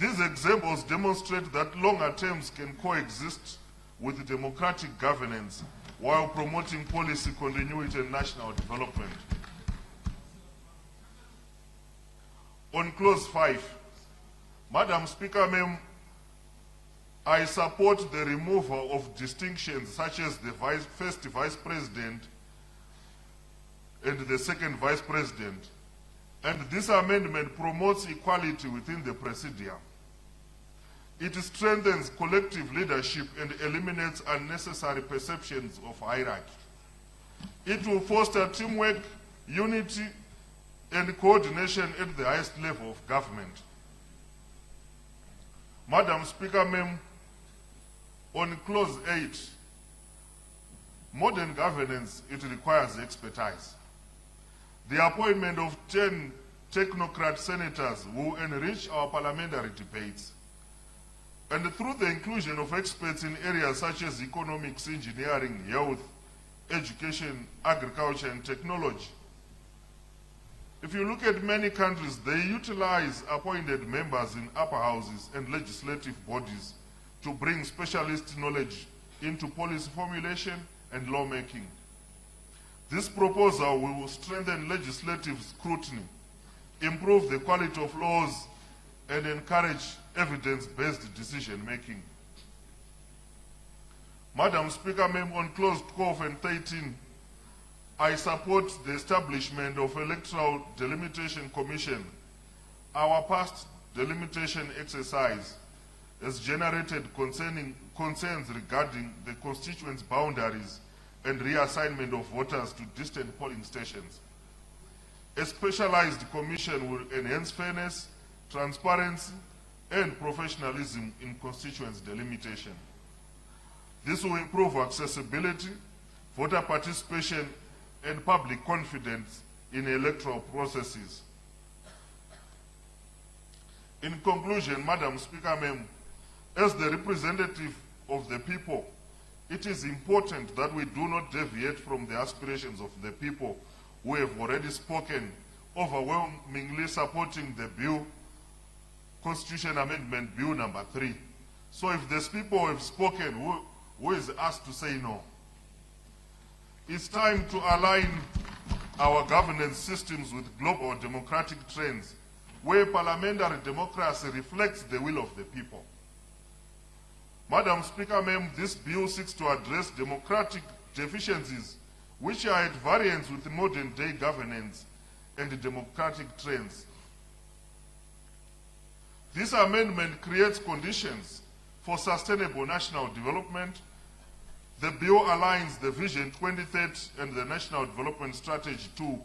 Speaker 4: These examples demonstrate that longer terms can coexist with democratic governance while promoting policy continuity and national development. On clause 5, Madam Speaker, ma'am, I support the removal of distinctions such as the first vice president, and the second vice president, and this amendment promotes equality within the presidium. It strengthens collective leadership and eliminates unnecessary perceptions of hierarchy. It will foster teamwork, unity, and coordination at the highest level of government. Madam Speaker, Ma'am, on Clause 8, modern governance, it requires expertise. The appointment of 10 technocrat senators will enrich our parliamentary debates. And through the inclusion of experts in areas such as economics, engineering, health, education, agriculture, and technology. If you look at many countries, they utilize appointed members in upper houses and legislative bodies to bring specialist knowledge into policy formulation and lawmaking. This proposal will strengthen legislative scrutiny, improve the quality of laws, and encourage evidence-based decision-making. Madam Speaker, Ma'am, on Clause 12 and 13, I support the establishment of Electoral Delimitation Commission. Our past delimitation exercise has generated concerns regarding the constituents' boundaries and reassignment of voters to distant polling stations. A specialized commission will enhance fairness, transparency, and professionalism in constituents' delimitation. This will improve accessibility, voter participation, and public confidence in electoral processes. In conclusion, Madam Speaker, Ma'am, as the representative of the people, it is important that we do not deviate from the aspirations of the people who have already spoken, overwhelmingly supporting the bill, Constitution Amendment Bill number 3. So if these people have spoken, who is asked to say no? It's time to align our governance systems with global democratic trends, where parliamentary democracy reflects the will of the people. Madam Speaker, Ma'am, this bill seeks to address democratic deficiencies which are at variance with modern day governance and democratic trends. This amendment creates conditions for sustainable national development. The bill aligns the Vision 2030 and the National Development Strategy 2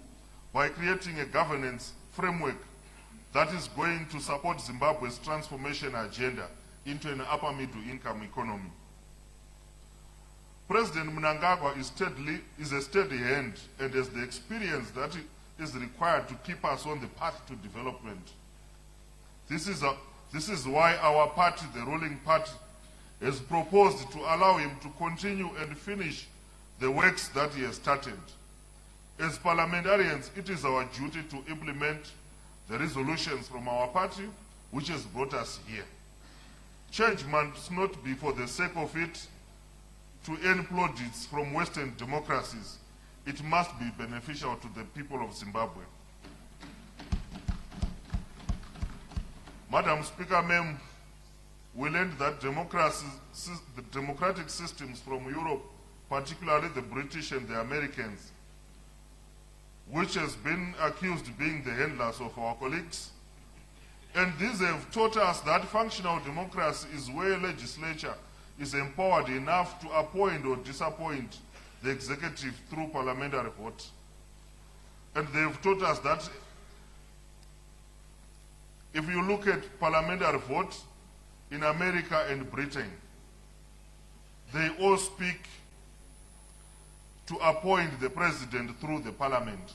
Speaker 4: by creating a governance framework that is going to support Zimbabwe's transformation agenda into an upper-middle income economy. President Mnangagwa is a steady hand and has the experience that is required to keep us on the path to development. This is why our party, the ruling party, has proposed to allow him to continue and finish the works that he has started. As parliamentarians, it is our duty to implement the resolutions from our party, which has brought us here. Change must not be for the sake of it to earn plaudits from Western democracies. It must be beneficial to the people of Zimbabwe. Madam Speaker, Ma'am, we learned that the democratic systems from Europe, particularly the British and the Americans, which has been accused of being the handlers of our colleagues, and these have taught us that functional democracy is where legislature is empowered enough to appoint or disappoint the executive through parliamentary vote. And they have taught us that if you look at parliamentary vote in America and Britain, they all speak to appoint the president through the parliament.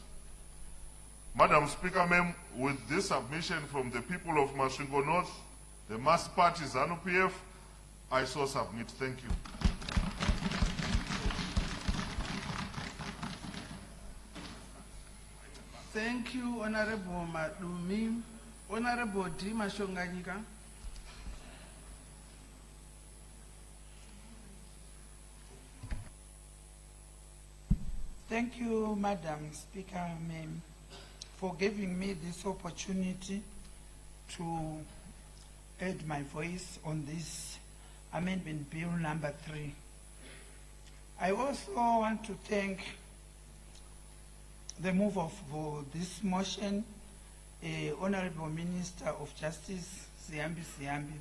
Speaker 4: Madam Speaker, Ma'am, with this submission from the people of Masvingo North, the mass party ZANU-PF, I so submit. Thank you.
Speaker 1: Thank you, Honorable Madumi. Honorable D. Mashonganyika.
Speaker 13: Thank you, Madam Speaker, Ma'am, for giving me this opportunity to add my voice on this Amendment Bill number 3. I also want to thank the move of this motion, Honorable Minister of Justice, Ziambi.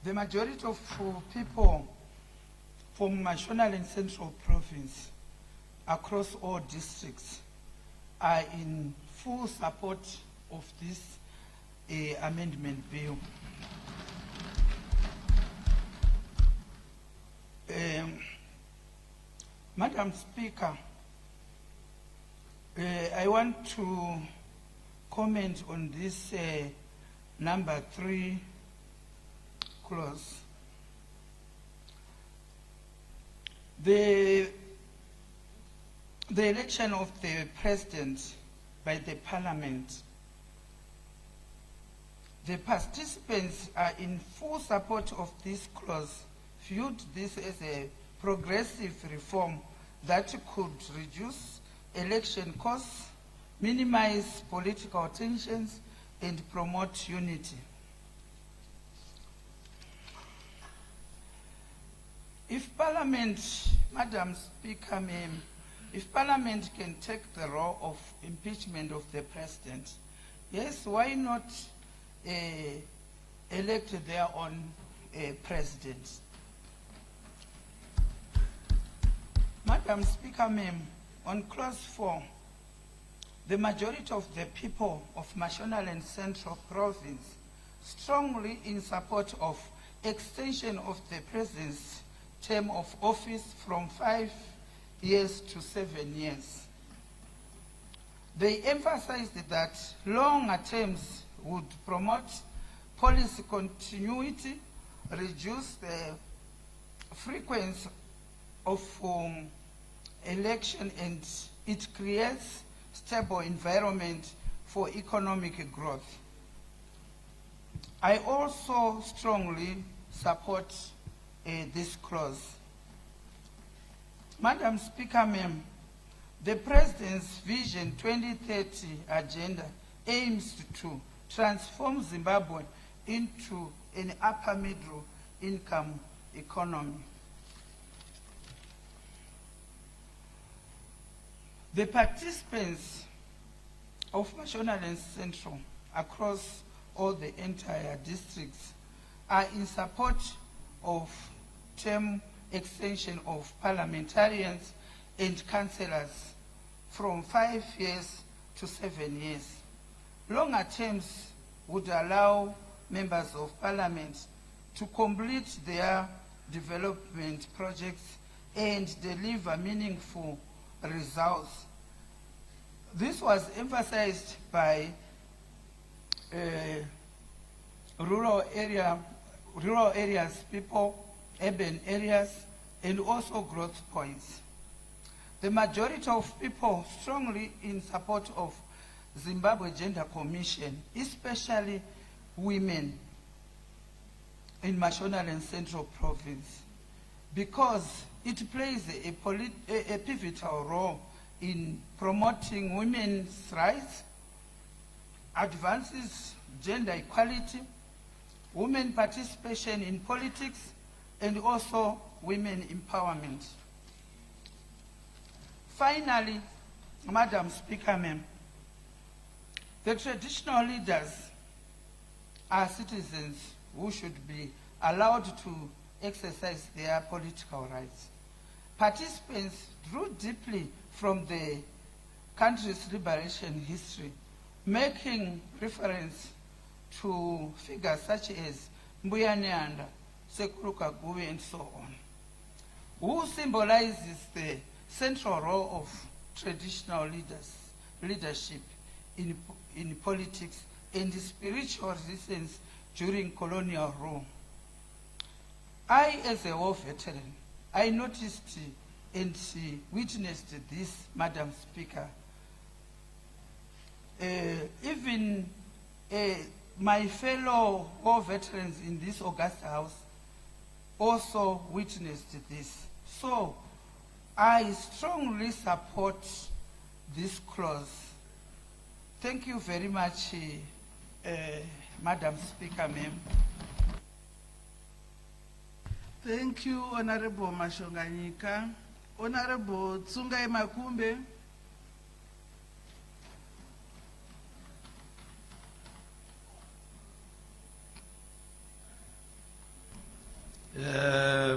Speaker 13: The majority of people from National and Central Province across all districts are in full support of this amendment bill. Madam Speaker, I want to comment on this number 3 clause. The election of the president by the parliament. The participants are in full support of this clause, viewed this as a progressive reform that could reduce election costs, minimize political tensions, and promote unity. If Parliament, Madam Speaker, ma'am, if Parliament can take the role of impeachment of the President, yes, why not elect their own President? Madam Speaker, ma'am, on clause 4, the majority of the people of National and Central Province strongly in support of extension of the President's term of office from 5 years to 7 years. They emphasized that longer terms would promote policy continuity, reduce the frequency of election, and it creates stable environment for economic growth. I also strongly support this clause. Madam Speaker, ma'am, the President's Vision 2030 agenda aims to transform Zimbabwe into an upper middle income economy. The participants of National and Central across all the entire districts are in support of term extension of parliamentarians and councillors from 5 years to 7 years. Longer terms would allow members of parliament to complete their development projects and deliver meaningful results. This was emphasized by rural areas people, urban areas, and also growth points. The majority of people strongly in support of Zimbabwe Gender Commission, especially women in National and Central Province, because it plays a pivotal role in promoting women's rights, advances gender equality, women participation in politics, and also women empowerment. Finally, Madam Speaker, ma'am, the traditional leaders are citizens who should be allowed to exercise their political rights. Participants drew deeply from the country's liberation history, making reference to figures such as Mbuya Nyanda, Sekuru Kaguve, and so on, who symbolizes the central role of traditional leadership in politics and spiritual resistance during colonial rule. I, as a war veteran, I noticed and witnessed this, Madam Speaker. Even my fellow war veterans in this august house also witnessed this. So I strongly support this clause. Thank you very much, Madam Speaker, ma'am.
Speaker 1: Thank you, Honorable Mashonganyika. Honorable Tsungai Makumbe.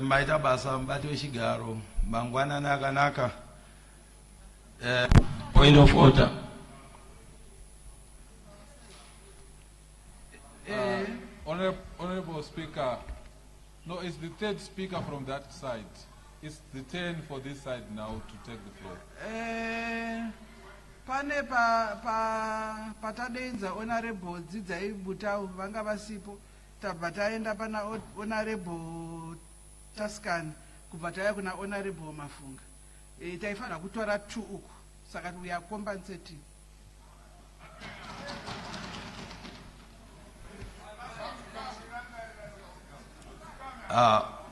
Speaker 5: maita basa mubati wechigaro mangwanani akanaka.
Speaker 14: Point of order.
Speaker 15: Honorable Speaker, no, it's the third speaker from that side. It's the turn for this side now to take the floor.
Speaker 2: Pane patadenza honorable Dzidzai Butau vanga vasipo tabva taenda pana honorable Tuscan kubva tauya kuna honorable Mafunga. Taifanira kutora 2 uku saka we are compensating.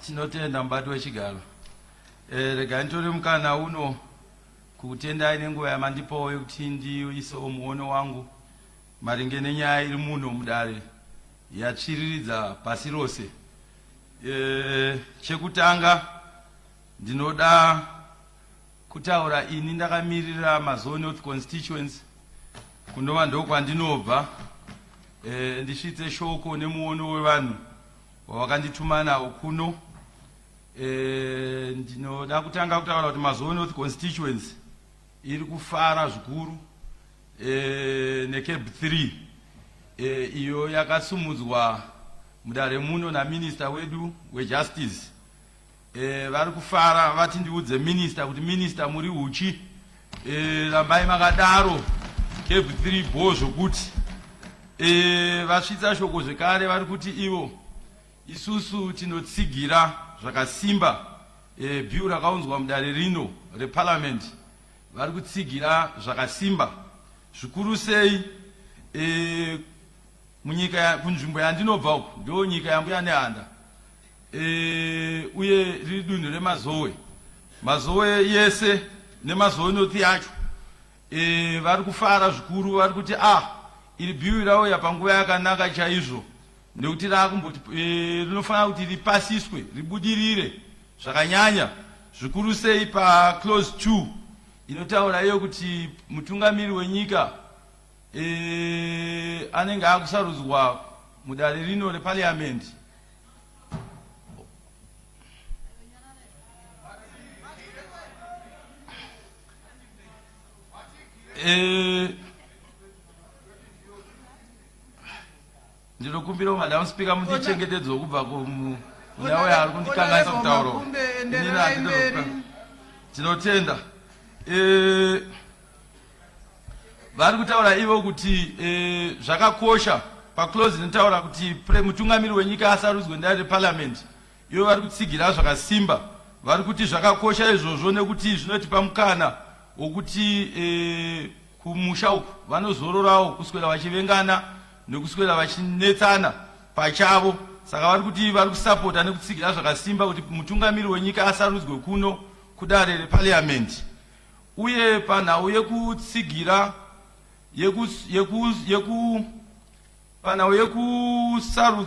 Speaker 5: Tinotenda mubati wechigaro. Regai nditore mukana uno kutendai nenguva yamandipawo yekuti ndiisewo muono wangu maringe nenyaya iri muno mudare yatsviriridza pasi rose. Chekutanga ndinoda kutaura ini ndakamirira maZone North constituency kunova ndokwandinobva. Ndisvitse shoko nemuono wevanhu wavakandituma nawo kuno. Ndinoda kutanga kutaura kuti maZone North constituency iri kufara zvikuru neCAB3 iyo yakasumudzwa mudare muno naminister wedu wejustice. Vari kufara vati ndiudze minister kuti minister muri uchi rambai makadaro CAB3 bho zvokuti vasvitsa shoko zvekare vari kuti ivo isusu tinotsigira zvakasimba bill rakaunzwa mudare rino reparliament vari kutsigira zvakasimba zvikuru sei munyika kunzvimbo yandinobva uku ndo nyika yambuya nehanda uye riri dunhu remazowe yese nemaZone North yacho vari kufara zvikuru vari kuti iri bill rauya panguva yakanaka chaizvo nekuti rakumboti rinofanira kuti ripasiswe ribudirire zvakanyanya zvikuru sei clause 2 inotaura iyo kuti mutungamiri wenyika anenge akusarudzwa mudare rino reparliament. Ndinokumbira Madam Speaker mundichengetedze kubva kunawe ari kundikanganisa kutauro. Tinotenda. Vari kutaura ivo kuti zvakakosha paclose inotaura kuti mutungamiri wenyika asarudzwe ndare reparliament. Ivo vari kutsigira zvakasimba. Vari kuti zvakakosha izvozvo nekuti zvinotipa mukana wokuti kumusha uku vanozororawo kuswera vachivengana nekuswera vachinetsana pachavo. Saka vari kuti vari kusapota nekutsigira zvakasimba kuti mutungamiri wenyika asarudzwe kuno kudare reparliament. Uye panhau yekutsigira panhau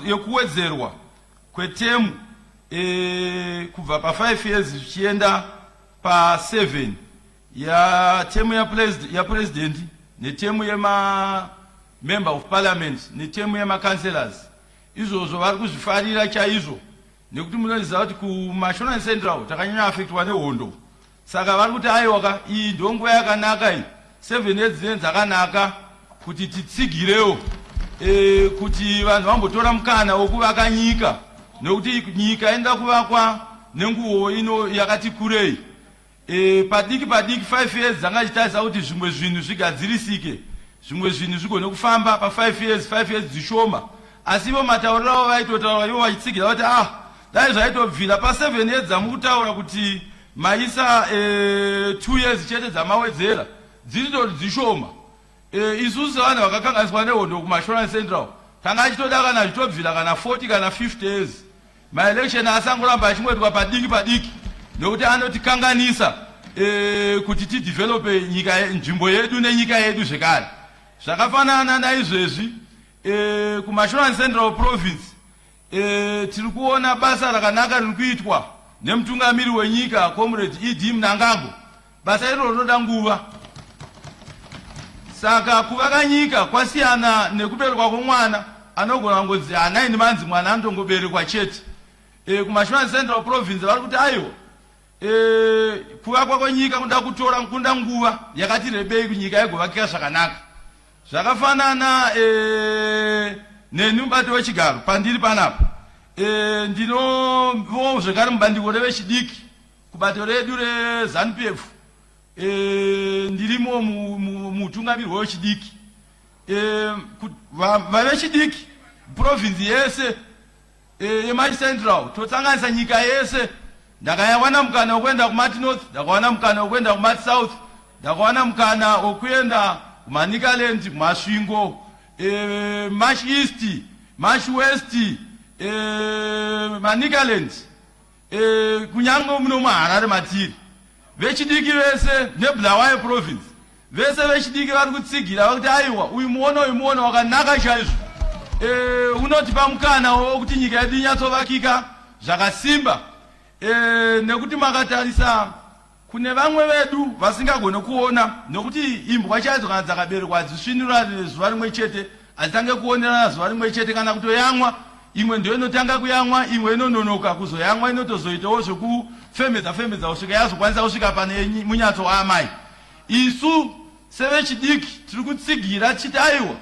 Speaker 5: yekuwedzerwa kwetemu kubva pa5 years zvichienda pa7 temu yapresident netemu member of parliament netemu yemacancelors. Izvozvo vari kuzvifarira chaizvo nekuti munoziva kuti kuMashona Central takanyanya afektwa nehondo. Saka vari kuti aiwaka iyi ndo nguva yakanaka iyi 7 years dzinenge dzakanaka kuti titsigirewo kuti vanhu vambotora mukana wokuvaka nyika nekuti nyika inoda kuvakwa nenguvo ino yakati kurei. Padiki 5 years dzanga chitarisa kuti zvimwe zvinhu zvigadzirisike, zvimwe zvinhu zvigone kufamba pa5 years dzishoma. Asi ivo matauriro avo vaitotaura ivo vachitsigira kuti dai zvaitobvira pa7 years dzamukutaura kuti maisa 2 years chete dzamawedzera dziritori dzishoma. Isusu vanhu vakakanganiswa nehondo kuMashona Central tanga achitoda kana zvitobvira kana 40 kana 50 years maelection asangoramba achimboitwa padiki nekuti anotikanganisa kuti tidevelope nzvimbo yedu nenyika yedu zvekare. Zvakafanana naizvezvi kuMashona Central province tiri kuona basa rakanaka riri kuitwa nemutungamiri wenyika comrade Mnangagwa. Basa iro rinoda nguva. Saka kuvaka nyika kwasiyana nekuberekwa kwomwana anogona kungodzi 9 manzi mwana anotongoberekwa chete. kumashimani central province vari kuti aiwa kuvakwa kwenyika kuda kutora kunda nguva yakati rebei kunyika yegovakika zvakanaka zvakafanana neni mubati wechigaro pandiri panapa ndinovo zvekare mubandiko revechidiki kubato redu reZANU-PF ndirimo mutungamiriri wechidiki vavechidiki province yese yemacentral totsanganisa nyika yese ndakawana mukana wekuenda kumati north ndakawana mukana wekuenda kumati south ndakawana mukana wekuenda kumanikaland kumasvingo march east march west manikaland kunyange muno muHarare matiri vechidiki vese neBulawayo province vese vechidiki vari kutsigira vakuti aiwa uyu muono wakanaka chaizvo unotipa mukana wokuti nyika yedu inyatsovakika zvakasimba nekuti makatarisa kune vamwe vedu vasingagone kuona nokuti imbwa chaidzo kana dzakaberekwa hadzisvinira zuva rimwe chete hadzitange kuonerana zuva rimwe chete kana kutoyamwa imwe ndio inotanga kuyamwa imwe inononoka kuzoyamwa inotozoitawo zvekufemedza kusvika yazokwanisa kusvika pane munyatso waamai isu sevechidiki tiri kutsigira tichiti aiwa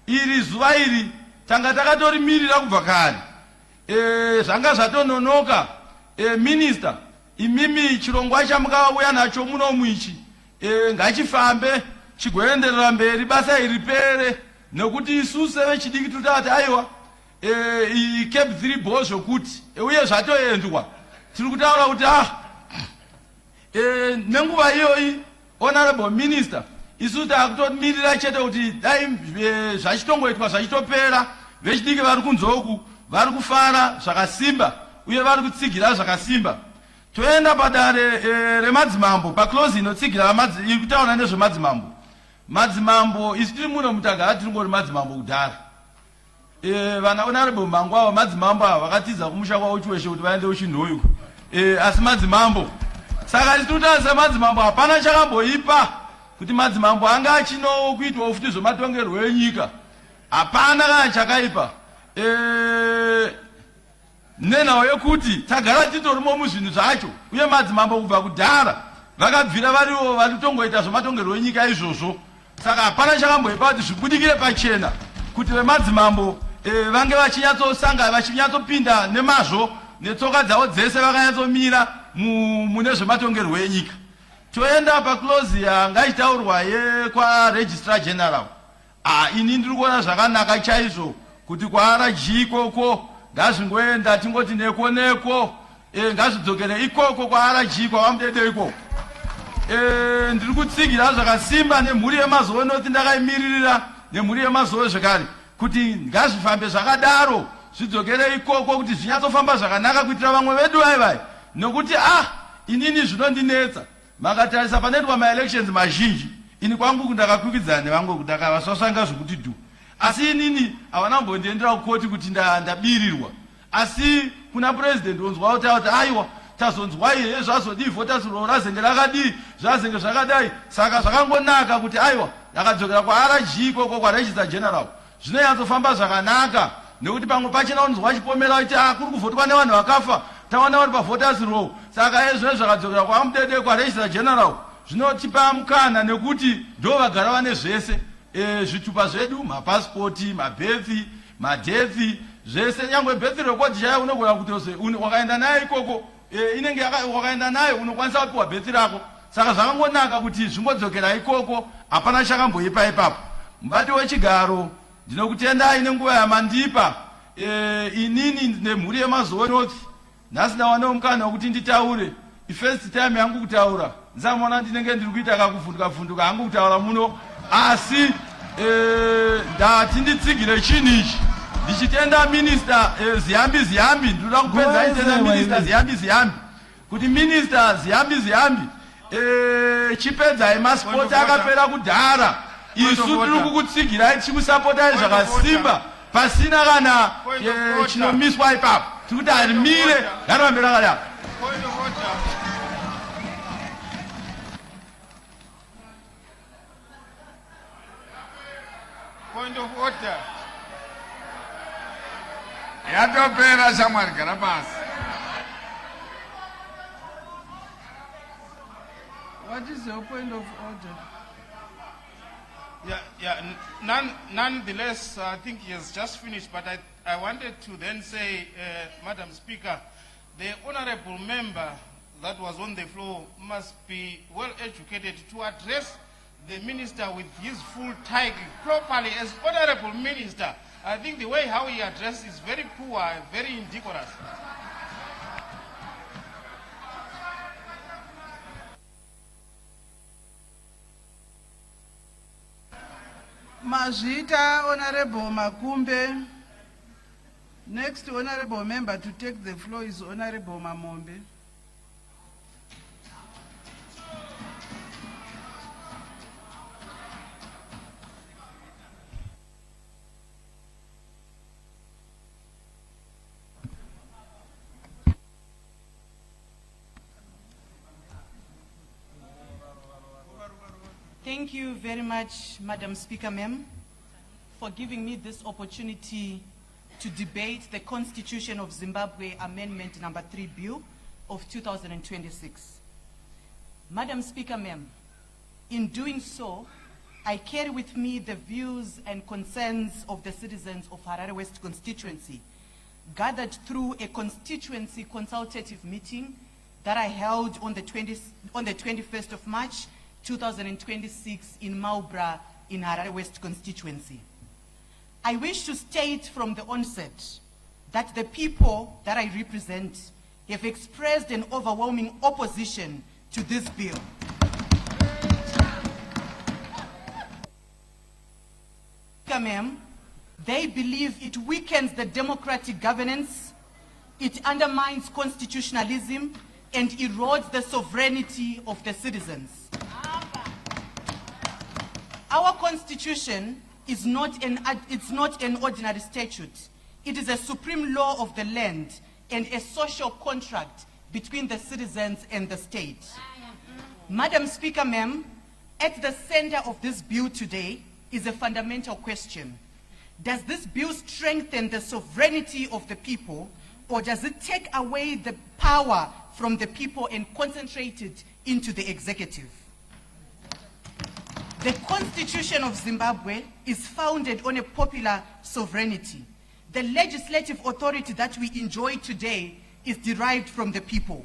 Speaker 5: iri zuva iri tanga takatorimirira kubva kare zvanga zvatononoka minista imimi chirongwa chamukauya nacho munomu ichi ngachifambe chigoenderera mberi basa iri ripere nekuti isu sevechidiki tutati aiwa CAB3 bho zvokuti uye zvatoendwa tiri kutaura kuti nenguva iyoyi honorable minister isu takutomirira chete kuti dai zvachitongoitwa zvachitopera vechidiki vari kunzoku vari kufara zvakasimba uye vari kutsigira zvakasimba toenda padare remadzimambo paclose inotsigira iri kutaura nezvemadzimambo madzimambo isu tiri muno mutagara tiri ngori madzimambo kudhara vana honorable Mangwawa madzimambo ava vakatiza kumusha kwavo chiweshe kuti vaende uchinhoyu asi madzimambo saka tichitotarisa madzimambo hapana chakamboipa kuti madzimambo anga achinowo kuitwawo futi zvematongerwo enyika hapana kana chakaipa nenhau yekuti tagara titorimo muzvinhu zvacho uye madzimambo kubva kudhara vakabvira variwo vari kutongoita zvematongerwo enyika izvozvo saka hapana chakamboipa kuti zvibudikire pachena kuti vemadzimambo vange vachinyatsosanga vachinyatsopinda nemazvo netsoka dzavo dzese vakanyatsomira mune zvematongerwo enyika toenda paclose yanga ichitaurwa yekwaregistrar general ini ndiri kuona zvakanaka chaizvo kuti kwaRG ikoko ngazvingoenda tingoti neko ngazvidzokere ikoko kwaRG kwavamudede ikoko ndiri kutsigira zvakasimba nemhuri yemazowe noti ndakaimiririra nemhuri yemazowe zvekare kuti ngazvifambe zvakadaro zvidzokere ikoko kuti zvinyatsofamba zvakanaka kuitira vamwe vedu vaivai nokuti inini zvinondinetsa makatarisa panoitwa maelections mazhinji ini kwangu ndakakwikwidzana nevamwe kuti ndakavasvasvanga zvokuti dhu asi inini havana kumbondiendera kukoti kuti ndabirirwa asi kuna president onzwa kuti aiwa tazonzwa ihe zvazodii voters roll razenge rakadii zvazenge zvakadai saka zvakangonaka kuti aiwa ndakadzokera kwaRG ikoko kwaregistrar general zvinoyatsofamba zvakanaka nekuti pamwe pachena unonzwa chipomera kuti kuri kuvhotwa nevanhu vakafa taona vari pavoters roll saka ezvo zvakadzokera kwamudede kwaregistrar general zvinotipa mukana nekuti ndo vagara vane zvese zvitupa zvedu mapasipoti mabhethi madethi zvese nyangwe birth record chaiyo unogona kuti wakaenda naye ikoko inenge wakaenda naye unokwanisa kupiwa birth rako saka zvakangonaka kuti zvingodzokera ikoko hapana chakamboipa ipapo mubati wechigaro ndinokutendai nenguva yamandipa inini nemhuri yemazowe north nhasi ndawanewo mukana wekuti nditaure ifirst time yangu kutaura nzamona ndinenge ndiri kuita kakuvhunduka hangu kutaura muno asi ndati nditsigire chinhu ichi ndichitenda minister ziyambi ndinoda kupedza itenda minister ziyambi kuti minister ziyambi chipedzai masipoti akapera kudhara isu tiri kukutsigirai tichikusapotai zvakasimba pasina kana chinomiswa ipapo tiri kuti harimire ngarambe rakadaro
Speaker 12: Point of order. Yatopera shamwari gara pasi.
Speaker 2: What is your point of order?
Speaker 14: Nonetheless, I think he has just finished, but I wanted to then say, Madam Speaker, the honorable member that was on the floor must be well educated to address the minister with his full title properly as honorable minister. I think the way how he addressed is very poor, very indecorous.
Speaker 2: Majita, Honorable Makumbe. Next honorable member to take the floor is Honorable Mamombe.
Speaker 16: Thank you very much, Madam Speaker, ma'am, for giving me this opportunity to debate the Constitution of Zimbabwe Amendment Number 3 Bill of 2026. Madam Speaker, ma'am, in doing so, I carry with me the views and concerns of the citizens of Harare West constituency, gathered through a constituency consultative meeting that I held on the 21st of March 2026 in Maubra in Harare West constituency. I wish to state from the onset that the people that I represent have expressed an overwhelming opposition to this bill. Ma'am, they believe it weakens the democratic governance, it undermines constitutionalism, and erodes the sovereignty of the citizens. Our constitution is not an ordinary statute. It is a supreme law of the land and a social contract between the citizens and the state. Madam Speaker, ma'am, at the center of this bill today is a fundamental question. Does this bill strengthen the sovereignty of the people, or does it take away the power from the people and concentrate it into the executive? The Constitution of Zimbabwe is founded on a popular sovereignty. The legislative authority that we enjoy today is derived from the people.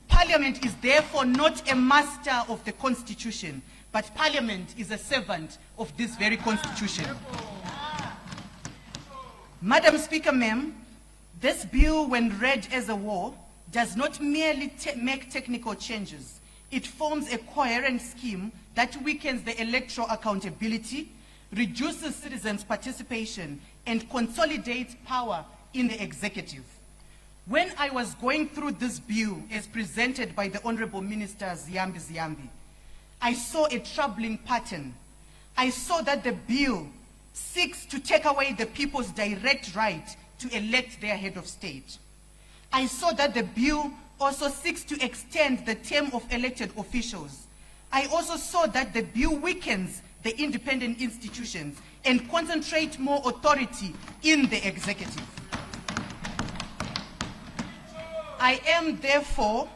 Speaker 16: Parliament is therefore not a master of the Constitution, but Parliament is a servant of this very Constitution. Madam Speaker, ma'am, this bill, when read as a whole, does not merely make technical changes. It forms a coherent scheme that weakens the electoral accountability, reduces citizens' participation, and consolidates power in the executive. When I was going through this bill as presented by the Honorable Minister Ziyambi, I saw a troubling pattern. I saw that the bill seeks to take away the people's direct right to elect their head of state. I saw that the bill also seeks to extend the term of elected officials. I also saw that the bill weakens the independent institutions and concentrates more authority in the executive. I am therefore,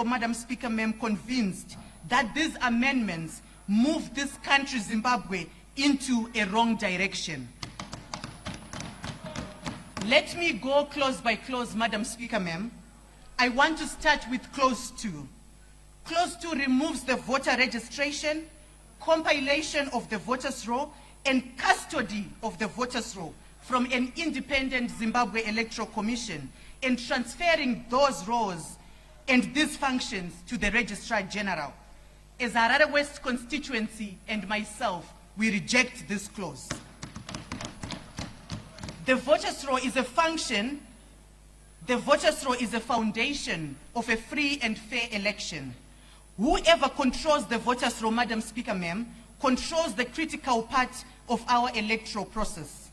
Speaker 16: Madam Speaker, ma'am, convinced that these amendments move this country, Zimbabwe, into a wrong direction. Let me go clause by clause, Madam Speaker, ma'am. I want to start with clause 2. Clause 2 removes the voter registration, compilation of the voters' roll, and custody of the voters' roll from an independent Zimbabwe Electoral Commission and transferring those roles and these functions to the Registrar General. As Harare West constituency and myself, we reject this clause. The voters' roll is a function, the voters' roll is a foundation of a free and fair election. Whoever controls the voters' roll, Madam Speaker, ma'am, controls the critical part of our electoral process.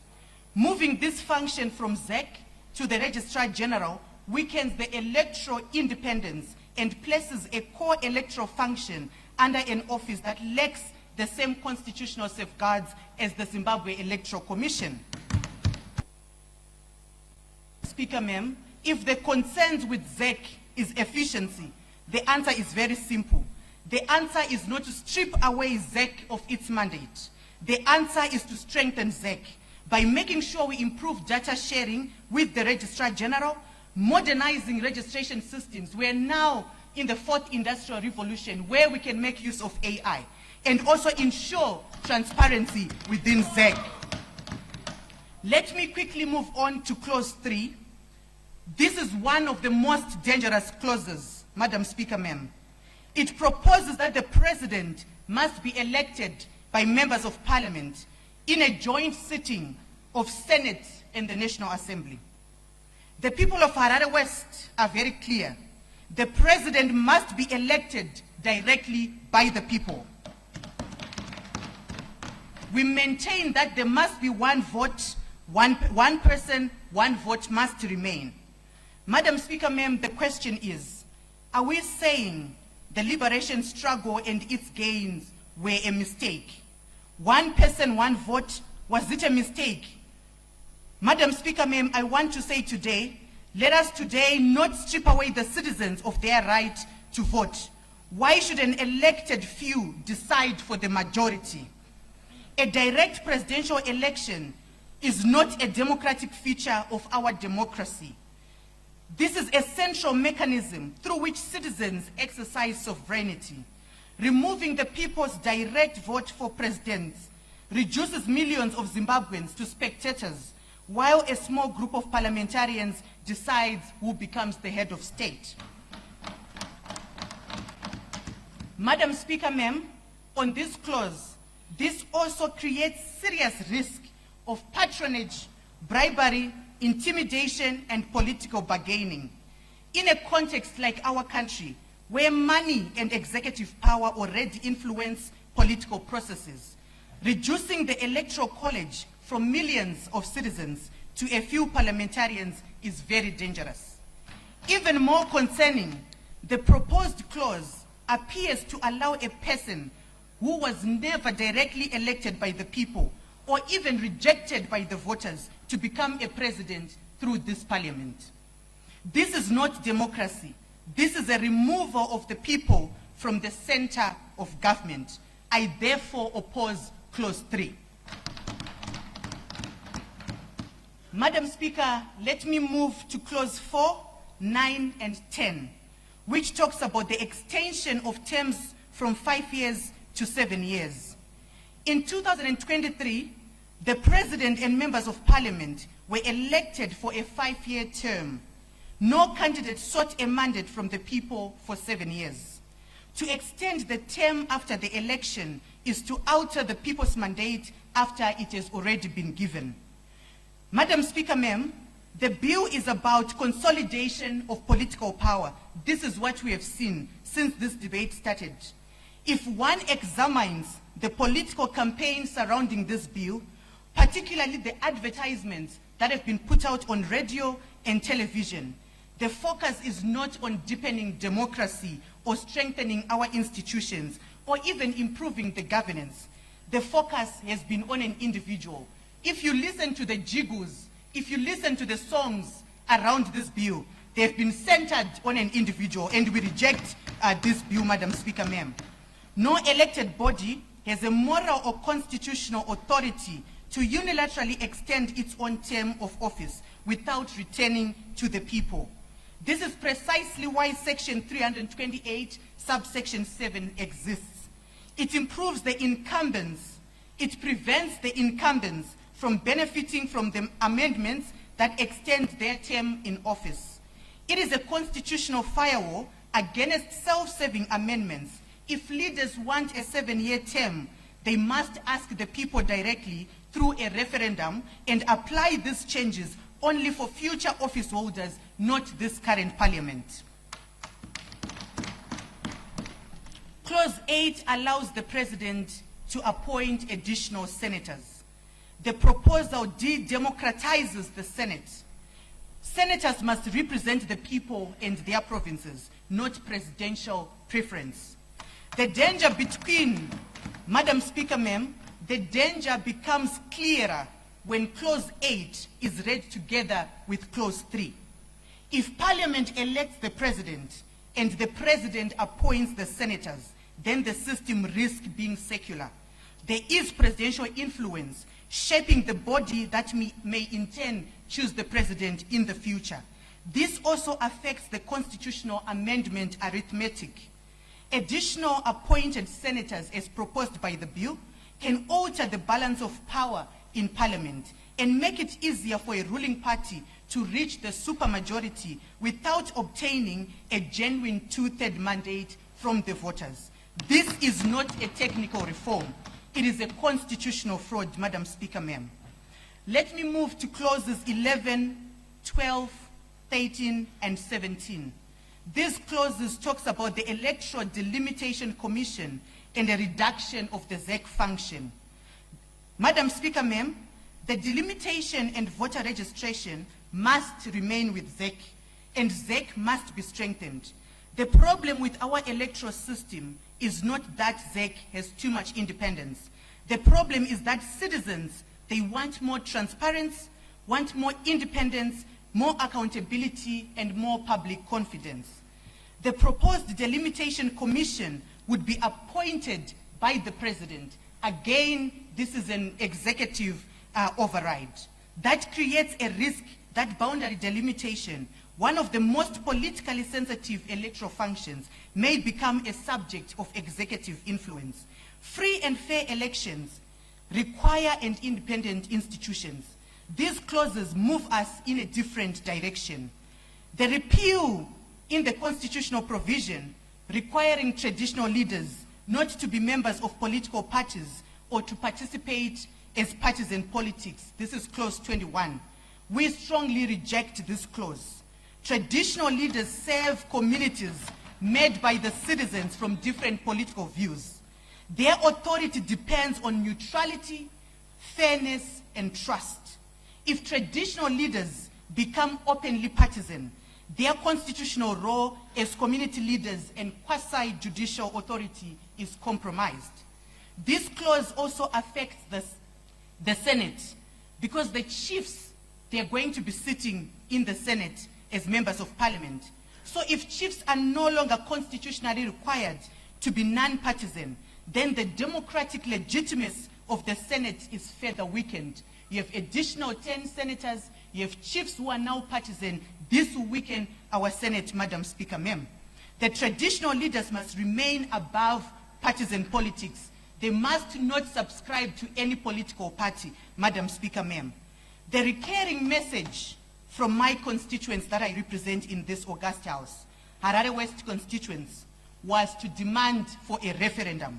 Speaker 16: Moving this function from ZEC to the Registrar General weakens the electoral independence and places a core electoral function under an office that lacks the same constitutional safeguards as the Zimbabwe Electoral Commission. Speaker, ma'am, if the concerns with ZEC is efficiency, the answer is very simple. The answer is not to strip away ZEC of its mandate. The answer is to strengthen ZEC by making sure we improve data sharing with the Registrar General, modernizing registration systems. We're now in the 4th industrial revolution where we can make use of AI and also ensure transparency within ZEC. Let me quickly move on to clause 3. This is one of the most dangerous clauses, Madam Speaker, ma'am. It proposes that the president must be elected by members of parliament in a joint sitting of Senate and the National Assembly. The people of Harare West are very clear. The president must be elected directly by the people. We maintain that there must be one vote, one person, one vote must remain. Madam Speaker, ma'am, the question is, are we saying the liberation struggle and its gains were a mistake? One person, one vote, was it a mistake? Madam Speaker, ma'am, I want to say today, let us today not strip away the citizens of their right to vote. Why should an elected few decide for the majority? A direct presidential election is not a democratic feature of our democracy. This is a central mechanism through which citizens exercise sovereignty. Removing the people's direct vote for presidents reduces millions of Zimbabweans to spectators, while a small group of parliamentarians decides who becomes the head of state. Madam Speaker, ma'am, on this clause, this also creates serious risk of patronage, bribery, intimidation, and political bargaining. In a context like our country, where money and executive power already influence political processes, reducing the electoral college from millions of citizens to a few parliamentarians is very dangerous. Even more concerning, the proposed clause appears to allow a person who was never directly elected by the people or even rejected by the voters to become a president through this parliament. This is not democracy. This is a removal of the people from the center of government. I therefore oppose clause 3. Madam Speaker, let me move to clause 4, 9, and 10, which talks about the extension of terms from 5 years to 7 years. In 2023, the President and members of Parliament were elected for a 5-year term. No candidate sought a mandate from the people for 7 years. To extend the term after the election is to alter the people's mandate after it has already been given. Madam Speaker, ma'am, the bill is about consolidation of political power. This is what we have seen since this debate started. If one examines the political campaign surrounding this bill, particularly the advertisements that have been put out on radio and television, the focus is not on deepening democracy or strengthening our institutions or even improving the governance. The focus has been on an individual. If you listen to the jiggles, if you listen to the songs around this bill, they have been centered on an individual, and we reject this bill, Madam Speaker, ma'am. No elected body has a moral or constitutional authority to unilaterally extend its own term of office without returning to the people. This is precisely why Section 328, subsection 7 exists. It improves the incumbents. It prevents the incumbents from benefiting from the amendments that extend their term in office. It is a constitutional firewall against self-serving amendments. If leaders want a 7-year term, they must ask the people directly through a referendum and apply these changes only for future office holders, not this current parliament. Clause 8 allows the president to appoint additional senators. The proposal de-democratizes the Senate. Senators must represent the people and their provinces, not presidential preference. The danger between, Madam Speaker, ma'am, the danger becomes clearer when clause 8 is read together with clause 3. If Parliament elects the president and the president appoints the senators, then the system risks being secular. There is presidential influence shaping the body that may in turn choose the president in the future. This also affects the constitutional amendment arithmetic. Additional appointed senators, as proposed by the bill, can alter the balance of power in Parliament and make it easier for a ruling party to reach the supermajority without obtaining a genuine two-thirds mandate from the voters. This is not a technical reform. It is a constitutional fraud, Madam Speaker, ma'am. Let me move to clauses 11, 12, 13, and 17. These clauses talks about the Electoral Delimitation Commission and a reduction of the ZEC function. Madam Speaker, ma'am, the delimitation and voter registration must remain with ZEC, and ZEC must be strengthened. The problem with our electoral system is not that ZEC has too much independence. The problem is that citizens, they want more transparency, want more independence, more accountability, and more public confidence. The proposed delimitation commission would be appointed by the president. Again, this is an executive override. That creates a risk that boundary delimitation, one of the most politically sensitive electoral functions, may become a subject of executive influence. Free and fair elections require an independent institutions. These clauses move us in a different direction. The repeal in the constitutional provision requiring traditional leaders not to be members of political parties or to participate as partisan politics. This is clause 21. We strongly reject this clause. Traditional leaders serve communities made by the citizens from different political views. Their authority depends on neutrality, fairness, and trust. If traditional leaders become openly partisan, their constitutional role as community leaders and quasi-judicial authority is compromised. This clause also affects the Senate, because the chiefs, they are going to be sitting in the Senate as members of Parliament. So if chiefs are no longer constitutionally required to be non-partisan, then the democratic legitimacy of the Senate is further weakened. You have additional 10 senators, you have chiefs who are now partisan. This will weaken our Senate, Madam Speaker, ma'am. The traditional leaders must remain above partisan politics. They must not subscribe to any political party, Madam Speaker, ma'am. The recurring message from my constituents that I represent in this August House, Harare West constituents, was to demand for a referendum.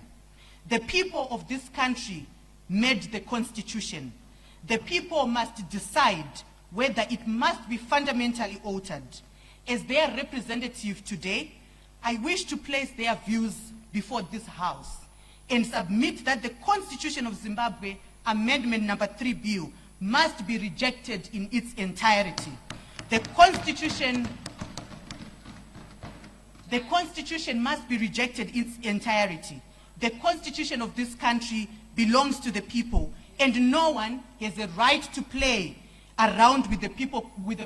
Speaker 16: The people of this country made the constitution. The people must decide whether it must be fundamentally altered. As their representative today, I wish to place their views before this House and submit that the Constitution of Zimbabwe, Amendment number 3 Bill, must be rejected in its entirety. The Constitution must be rejected in its entirety. The Constitution of this country belongs to the people, and no one has a right to play around with the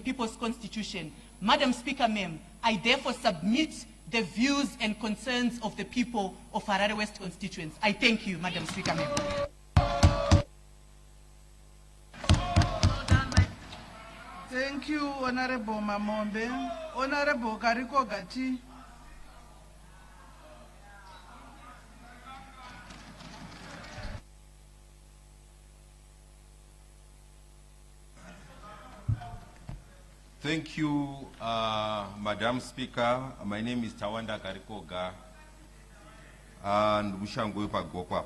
Speaker 16: people's constitution. Madam Speaker, ma'am, I therefore submit the views and concerns of the people of Harare West constituents. I thank you, Madam Speaker, ma'am.
Speaker 2: Thank you, Honorable Mamombe. Honorable Kariko Gati.
Speaker 17: Thank you, Madam Speaker. My name is Tawanda Karikoga, and Mushangoipa Gokwap.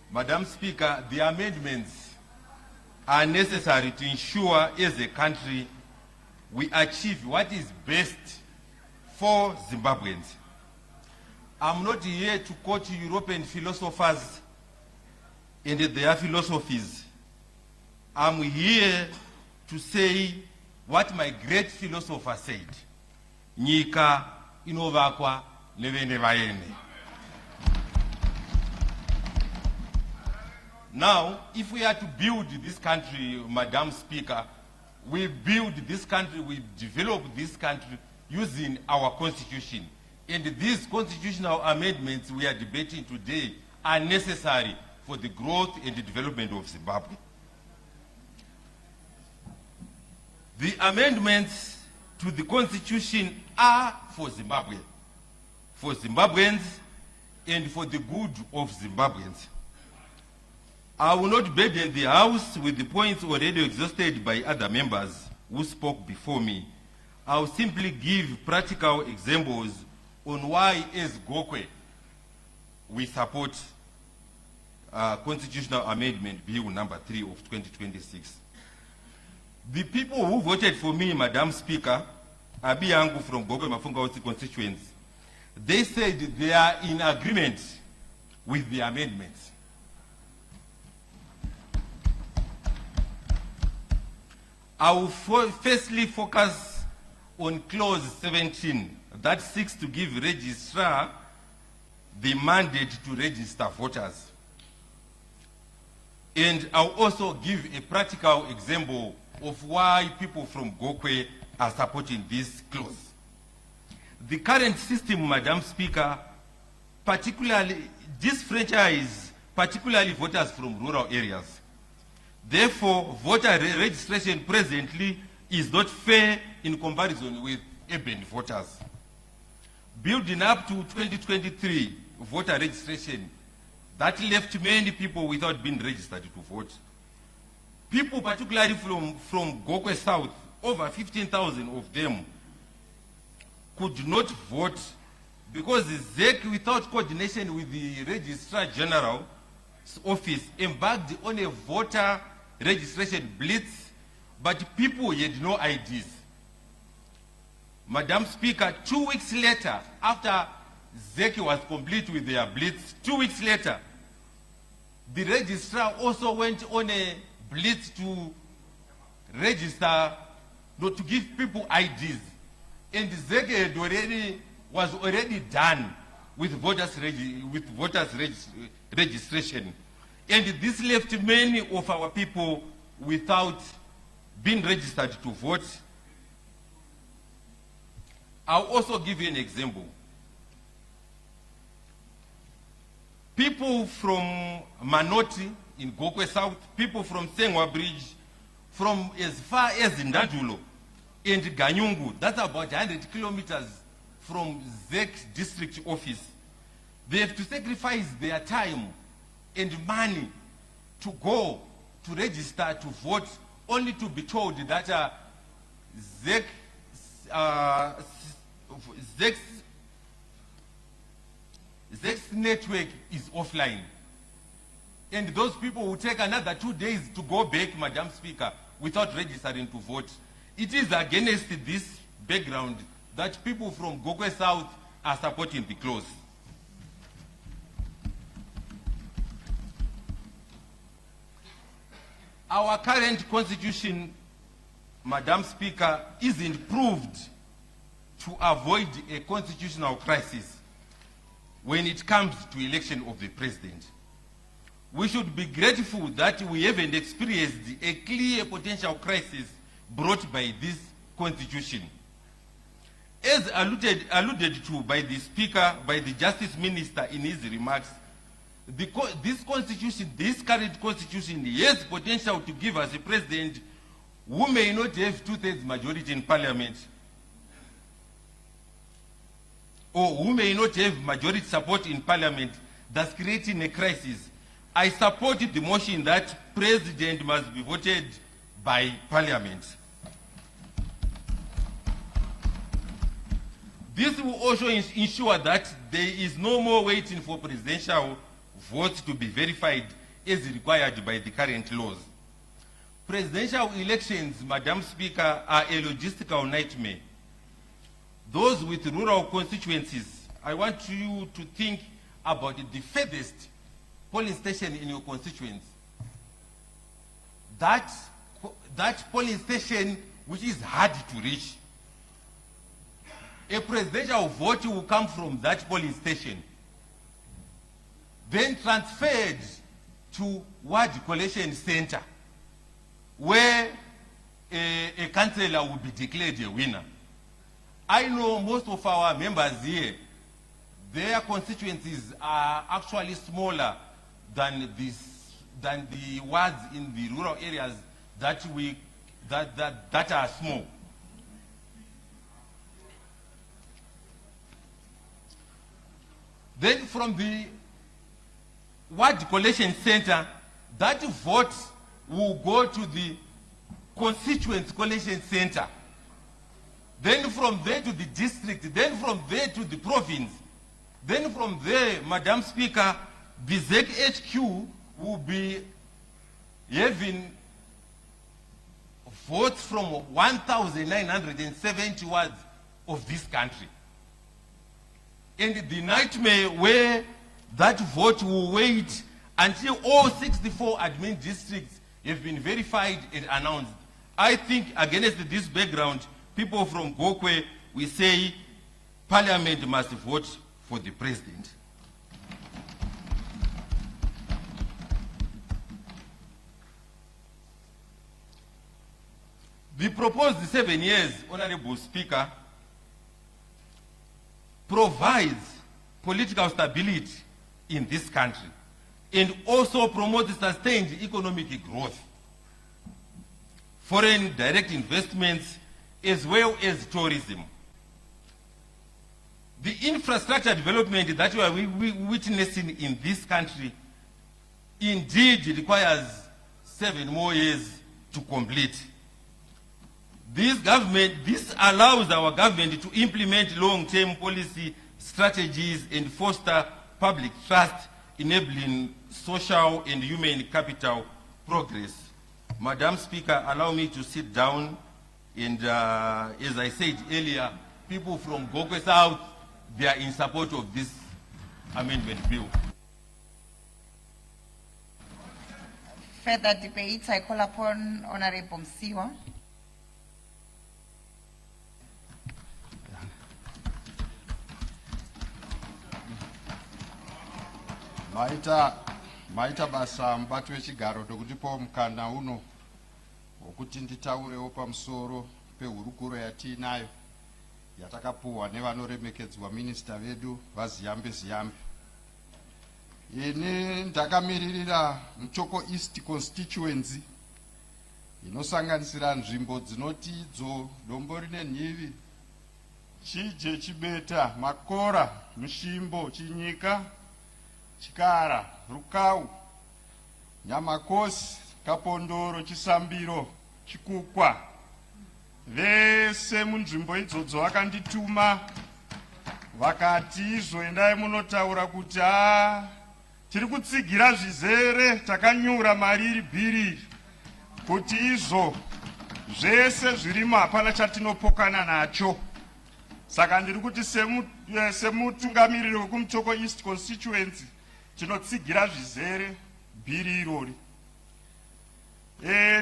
Speaker 17: Madam Speaker, the amendments are necessary to ensure, as a country, we achieve what is best for Zimbabweans. I'm not here to quote European philosophers and their philosophies. I'm here to say what my great philosopher said. Nyika inovakwa nevene vaene. Now, if we are to build this country, Madam Speaker, we build this country, we develop this country using our constitution And these constitutional amendments we are debating today are necessary for the growth and the development of Zimbabwe. The amendments to the constitution are for Zimbabwe, for Zimbabweans, and for the good of Zimbabweans. I will not burden the House with the points already exhausted by other members who spoke before me. I will simply give practical examples on why, as Gokwe, we support Constitutional Amendment Bill number 3 of 2026. The people who voted for me, Madam Speaker, Abiyangu from Gokwe Mafunga constituency, they said they are in agreement with the amendments. I will firstly focus on clause 17 that seeks to give registrar the mandate to register voters. And I'll also give a practical example of why people from Gokwe are supporting this clause. The current system, Madam Speaker, particularly disfranchise particularly voters from rural areas. Therefore, voter registration presently is not fair in comparison with urban voters. Building up to 2023 voter registration, that left many people without being registered to vote. People, particularly from Gokwe South, over 15,000 of them, could not vote because the ZEC, without coordination with the Registrar General's office, embarked on a voter registration blitz, but people had no IDs. Madam Speaker, 2 weeks later, after ZEC was complete with their blitz, 2 weeks later, the registrar also went on a blitz to register, to give people IDs. And ZEC was already done with voters registration. And this left many of our people without being registered to vote. I'll also give you an example. People from Manoti in Gokwe South, people from Sengwa Bridge, from as far as Ndajulo and Ganyungu, that's about 100 kilometers from ZEC district office. They have to sacrifice their time and money to go to register to vote, only to be told that ZEC's network is offline. And those people will take another 2 days to go back, Madam Speaker, without registering to vote. It is against this background that people from Gokwe South are supporting the clause. Our current constitution, Madam Speaker, is improved to avoid a constitutional crisis when it comes to election of the president. We should be grateful that we haven't experienced a clear potential crisis brought by this constitution. As alluded to by the Speaker, by the Justice Minister in his remarks, this current constitution has potential to give us a president who may not have 2/3 majority in parliament, or who may not have majority support in parliament, thus creating a crisis. I support the motion that president must be voted by parliament. This will also ensure that there is no more waiting for presidential votes to be verified as required by the current laws. Presidential elections, Madam Speaker, are a logistical nightmare. Those with rural constituencies, I want you to think about the furthest polling station in your constituency. That polling station which is hard to reach. A presidential vote will come from that polling station, then transferred to ward collation center, where a councillor will be declared a winner. I know most of our members here their constituencies are actually smaller than the wards in the rural areas that are small. Then from the ward collation center, that vote will go to the constituent collation center. Then from there to the district, then from there to the province. Then from there, Madam Speaker, the ZEC HQ will be having votes from 1,970 wards of this country. And the nightmare where that vote will wait until all 64 admin districts have been verified and announced. I think against this background, people from Gokwe, we say Parliament must vote for the President. The proposed 7 years, Honorable Speaker, provides political stability in this country and also promotes sustained economic growth, foreign direct investments, as well as tourism. The infrastructure development that we are witnessing in this country indeed requires 7 more years to complete. This allows our government to implement long-term policy strategies and foster public trust, enabling social and human capital progress. Madam Speaker, allow me to sit down, and as I said earlier, people from Gokwe South, they are in support of this amendment bill.
Speaker 18: Further debate, I call upon Honorable Msiwa.
Speaker 19: maita basa mubato wechigaro tokutipawo mukana uno wokuti nditaurewo pamusoro pehurukuro yatiinayo yatakapuhwa nevanoremekedzwa minista vedu vaziyambe ziyambe. Ini ndakamiririra Mutoko East constituency inosanganisira nzvimbo dzinoti idzo Dombo rine Nhivi, Chije, Chibeta, Makora, Mushimbo, Chinyika, Chikara, Rukau, Nyamakosi, Kapondoro, Chisambiro, Chikukwa. Vese munzvimbo idzodzo vakandituma vakati izvoendai munotaura kuti tiri kutsigira zvizere, takanyura mari iri bhiri kuti izvo zvese zvirimo hapana chatinopokana nacho. Saka ndiri kuti semutungamiriri wekumutoko East constituency tinotsigira zvizere bhiri irori.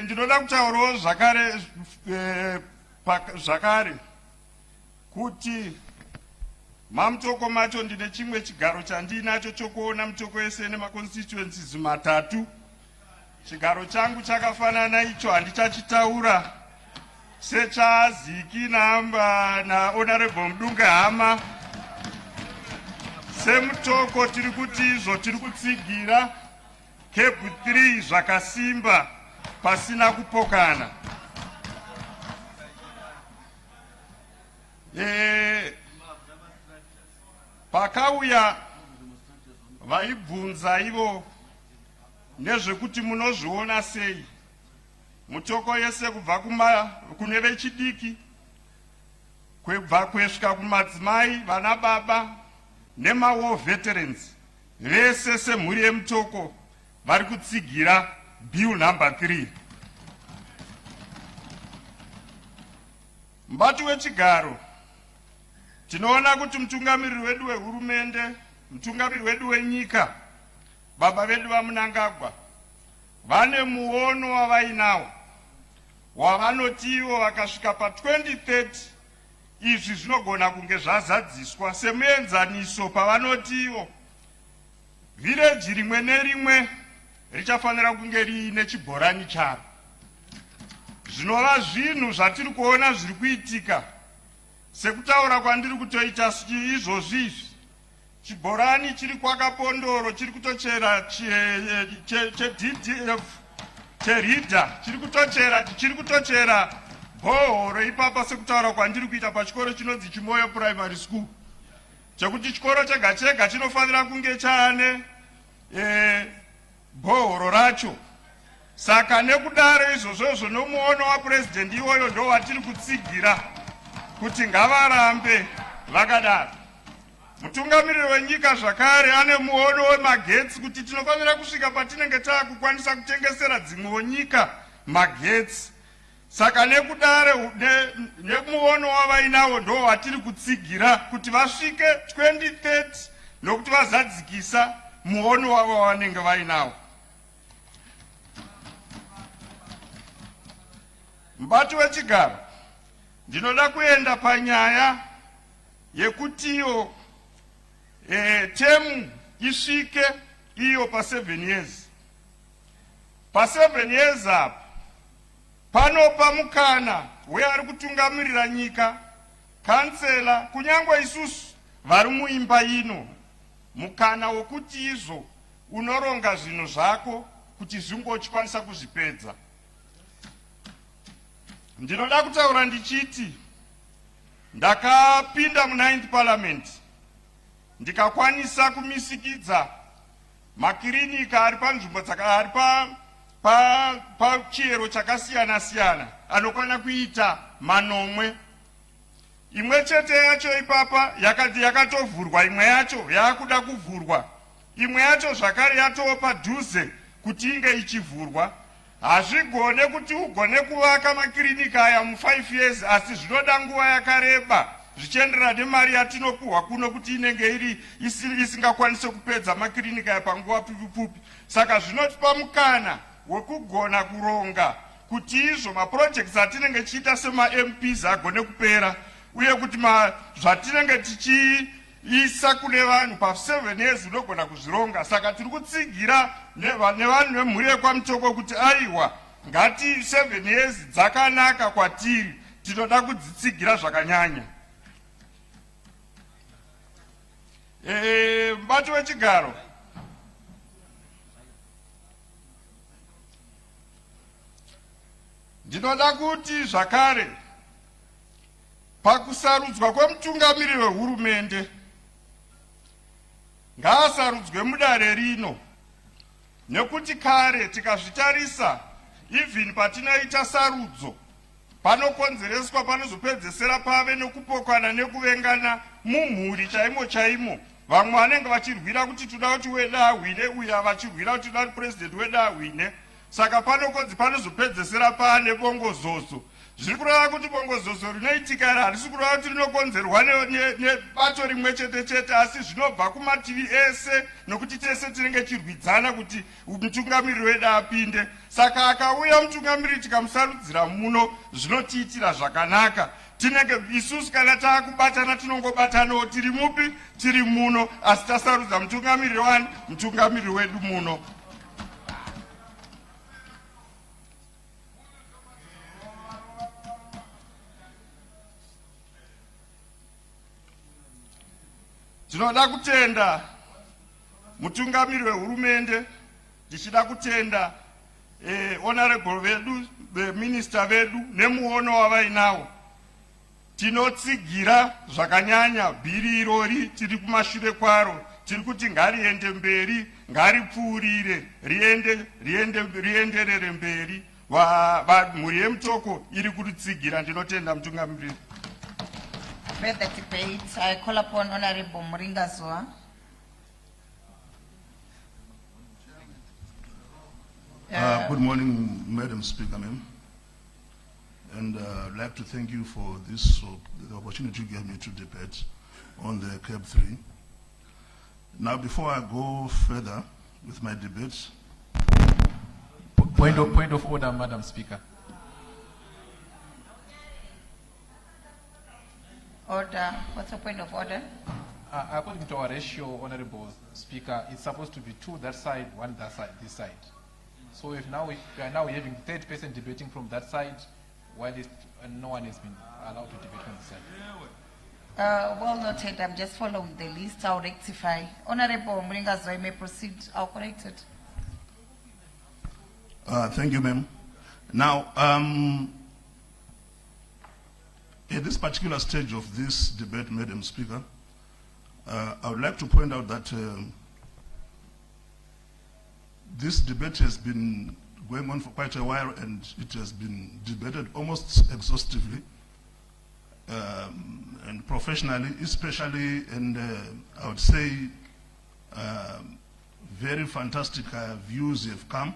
Speaker 19: Ndinoda kutaurawo zvakare kuti mamutoko macho ndine chimwe chigaro chandinacho chokuona mutoko yese nemaconstituencies matatu. Chigaro changu chakafanana icho, handichachitaura sechaziki na Honorable Mdunga Hama. Semutoko tiri kuti izvo tiri kutsigira CAB3 zvakasimba pasina kupokana. Pakauya vaibvunza ivo nezvekuti munozviona sei mutoko yese kubva kune vechidiki kubva kusvika kumadzimai, vana baba nemawo veterans vese semhuri yemutoko vari kutsigira bill number 3. Mubati wechigaro tinoona kuti mutungamiriri wedu wehurumende, mutungamiriri wedu wenyika, baba vedu vaMnangagwa, vane muono wavainawo wavanotiwo vakasvika pa2030 izvi zvinogona kunge zvazadziswa semuenzaniso pavanotiwo village rimwe nerimwe richafanira kunge riine chibhorani charo. Zvinova zvinhu zvatiri kuona zviri kuitika. Sekutaura kwandiri kutoita izvozvi izvi chibhorani chiri kwakapondoro chiri kutochera DDF cherida chiri kutochera bhohoro ipapa sekutaura kwandiri kuita pachikoro chinonzi Chimoyo Primary School, chekuti chikoro chega chega chinofanira kunge chaane bhohoro racho. Saka nekudaro izvozvo nomuono waPresident iwoyo ndo watiri kutsigira kuti ngavarambe vakadaro. Mutungamiriri wenyika zvakare ane muono wemagetsi kuti tinofanira kusvika patinenge taakukwanisa kutengesera dzimwewo nyika magetsi. Saka nekudare nemuono wavainawo ndo watiri kutsigira kuti vasvike 2030 nokuti vazadzikisa muono wavo wavanenge vainawo. Mubati wechigaro, ndinoda kuenda panyaya yekutiyo temu isvike iyo pa7 years. Pa7 years apa panopa mukana weari kutungamirira nyika, kansela, kunyangwe isusu vari muimba ino, mukana wokuti izvo unoronga zvinhu zvako kuti zvingochikwanisa kuzvipedza. Ndinoda kutaura ndichiti ndakapinda mu9th Parliament ndikakwanisa kumisikidza makirinika ari panzvimbo ari pachiyero chakasiyana siyana anokwana kuita manomwe. Imwe chete yacho ipapa yakatovhurwa, imwe yacho yakuda kuvhurwa, imwe yacho zvakare yatova padhuze kuti inge ichivhurwa. Hazvigone kuti ugone kuvaka makirinika aya mu5 years, asi zvinoda nguva yakareba zvichienderana nemari yatinopuhwa kuno kuti inenge isingakwanise kupedza makirinika aya panguva pfupi. Saka zvinotipa mukana wekugona kuronga kuti izvo maprojects atinenge tichiita sema-MPs agone kupera, uye kuti zvatinenge tichiisa kune vanhu pa7 years unogona kuzvironga. Saka tiri kutsigira nevanhu vemhuri yekwamutoko kuti aiwa, ngati 7 years dzakanaka kwatiri, tinoda kudzitsigira zvakanyanya. Mubati wechigaro, ndinoda kuti zvakare pakusarudzwa kwemutungamiriri wehurumende ngaasarudzwe mudare rino, nekuti kare tikazvitarisa even patinoita sarudzo panokonzereswa panozopedzesera pave nekupokana nekuvengana mumhuri chaimo. Vamwe vanenge vachirwira kuti toda kuti weda ahwine, uya vachirwira kuti toda kuti president weda ahwine. Saka panozopedzesera pane bongozozo. Zviri kureva kuti bongozozo rinoitika harisi kureva kuti rinokonzerwa nebato rimwe chete, asi zvinobva kumativi ese, nokuti tese tinenge chirwidzana kuti mutungamiriri wedu apinde. Saka akauya mutungamiriri tikamusarudzira muno, zvinotiitira zvakanaka. Tinenge isusu kana taakubatana tinongobatanawo tiri mupi, tiri muno, asi tasarudza mutungamiriri wani, mutungamiriri wedu muno. Tinoda kutenda mutungamiriri wehurumende, tichida kutenda honorable vedu, minister vedu nemuono wavainawo. Tinotsigira zvakanyanya bhiri irori, tiri kumashure kwaro, tiri kuti ngariende mberi, ngaripfuurire, rienderere mberi. Mhuri yemutoko iri kuritsigira. Ndinotenda mutungamiriri.
Speaker 18: Further debate, I call upon Honorable Mnangagwa.
Speaker 4: Good morning, Madam Speaker, ma'am. And I'd like to thank you for this the opportunity you gave me to debate on the CAB3. Now, before I go further with my debate,
Speaker 15: point of order, Madam Speaker.
Speaker 18: Order. What's the point of order?
Speaker 15: According to our ratio, Honorable Speaker, it's supposed to be 2 that side, 1 that side, this side. So if now we are now having the 3rd person debating from that side, while no one has been allowed to debate from this side.
Speaker 18: Well noted. I'm just following the list. I'll rectify. Honorable Mnangagwa, you may proceed. I'll correct it.
Speaker 4: Thank you, ma'am. Now, at this particular stage of this debate, Madam Speaker, I would like to point out that this debate has been going on for quite a while, and it has been debated almost exhaustively and professionally, especially, and I would say very fantastic views have come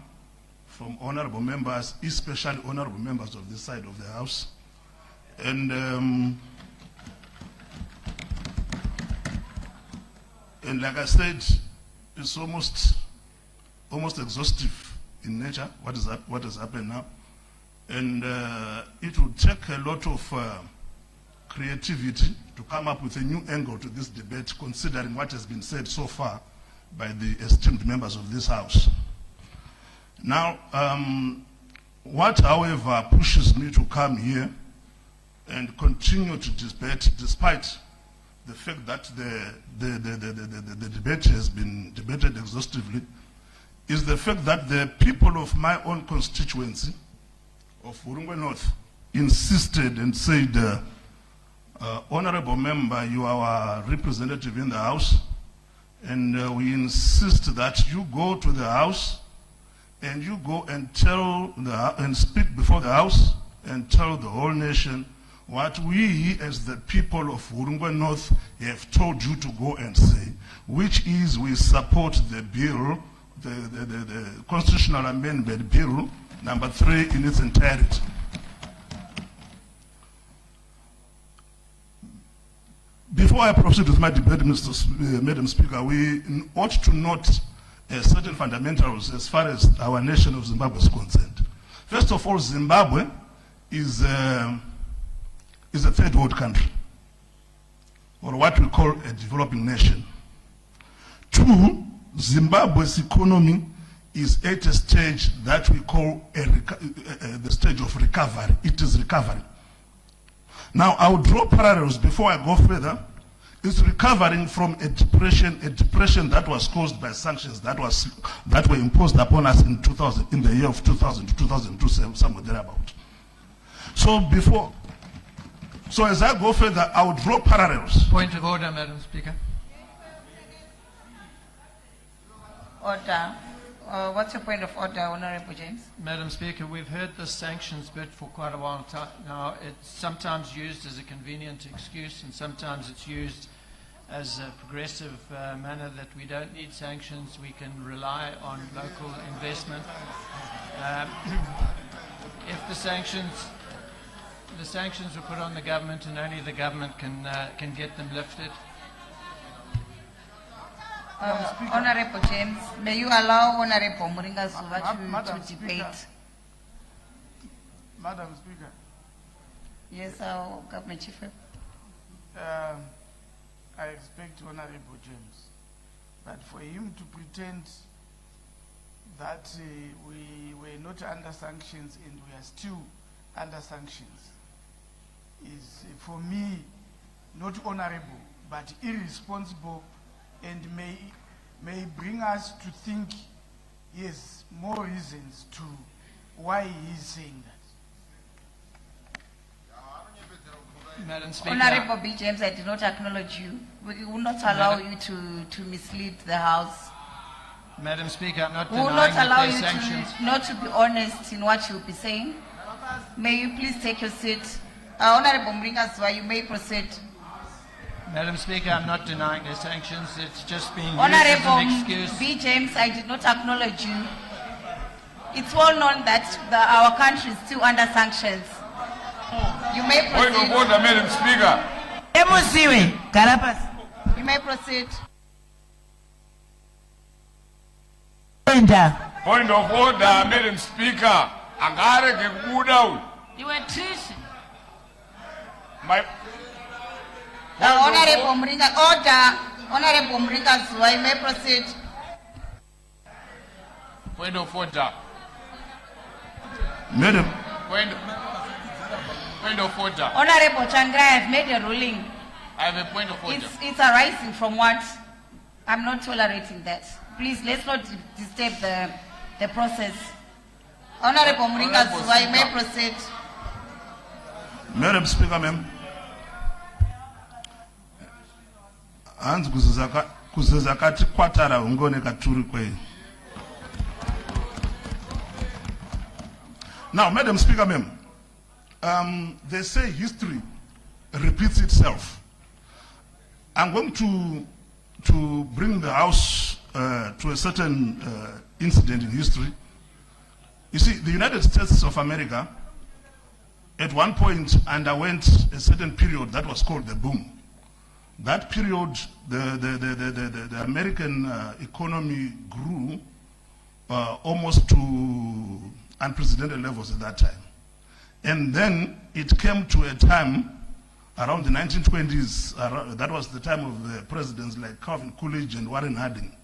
Speaker 4: from honorable members, especially honorable members of this side of the House. And like I said, it's almost exhaustive in nature, what has happened now. And it would take a lot of creativity to come up with a new angle to this debate, considering what has been said so far by the esteemed members of this House. Now, what, however, pushes me to come here and continue to debate, despite the fact that the debate has been debated exhaustively, is the fact that the people of my own constituency of Urungwe North insisted and said, Honorable Member, you are our representative in the House, and we insist that you go to the House and you go and and speak before the House and tell the whole nation what we as the people of Urungwe North have told you to go and say, which is we support the bill, the constitutional amendment bill number 3 in its entirety. Before I proceed with my debate, Madam Speaker, we ought to note certain fundamentals as far as our nation of Zimbabwe is concerned. First of all, Zimbabwe is a third world country, or what we call a developing nation. 2, Zimbabwe's economy is at a stage that we call the stage of recovery. It is recovering. Now, I will draw parallels before I go further. It's recovering from a depression that was caused by sanctions that were imposed upon us in the year of 2000 to 2002, somewhere thereabout. So as I go further, I will draw parallels.
Speaker 20: Point of order, Madam Speaker.
Speaker 18: Order. What's your point of order, Honorable James?
Speaker 20: Madam Speaker, we've heard the sanctions bit for quite a while now. It's sometimes used as a convenient excuse, and sometimes it's used as a progressive manner that we don't need sanctions, we can rely on local investment. If the sanctions were put on the government, and only the government can get them lifted.
Speaker 18: Honorable James, may you allow Honorable Mnangagwa to debate?
Speaker 8: Madam Speaker.
Speaker 18: Yes, our Government Chief Whip.
Speaker 8: I expect Honorable James, but for him to pretend that we were not under sanctions and we are still under sanctions is, for me, not honorable, but irresponsible, and may bring us to think, yes, more reasons to why he is saying that.
Speaker 20: Madam Speaker.
Speaker 18: Honorable B. James, I did not acknowledge you. We will not allow you to mislead the House.
Speaker 20: Madam Speaker, I'm not
Speaker 18: We will
Speaker 20: denying
Speaker 18: not allow
Speaker 20: that
Speaker 18: you
Speaker 20: there's sanctions.
Speaker 18: not to be honest in what you'll be saying. May you please take your seat. Honorable Mnangagwa, you may proceed.
Speaker 20: Madam Speaker, I'm not denying there's sanctions. It's just being used as an
Speaker 18: Honorable
Speaker 20: excuse.
Speaker 18: B. James, I did not acknowledge you. It's well known that our country is still under sanctions. You may proceed.
Speaker 12: Point of order, Madam Speaker.
Speaker 18: You may proceed.
Speaker 12: Point of order, Madam Speaker. Angareke kubuda uyu.
Speaker 3: You were treason.
Speaker 18: Honorable Mnangagwa, order. Honorable Mnangagwa, you may proceed.
Speaker 12: Point of order.
Speaker 4: Madam.
Speaker 12: Point of order.
Speaker 18: Honorable Chandra, I have made a ruling.
Speaker 12: I have a point of order.
Speaker 18: It's arising from what? I'm not tolerating that. Please, let's not disturb the process. Honorable Mnangagwa, you may proceed.
Speaker 4: Madam Speaker, ma'am. Hands kuzakati kwatara ungone katuri kwe. Now, Madam Speaker, ma'am, they say history repeats itself. I'm going to bring the House to a certain incident in history. You see, the United States of America at one point underwent a certain period that was called the boom. That period, the American economy grew almost to unprecedented levels at that time. And then it came to a time around the 1920s, that was the time of the presidents like Calvin Coolidge and Warren Harding.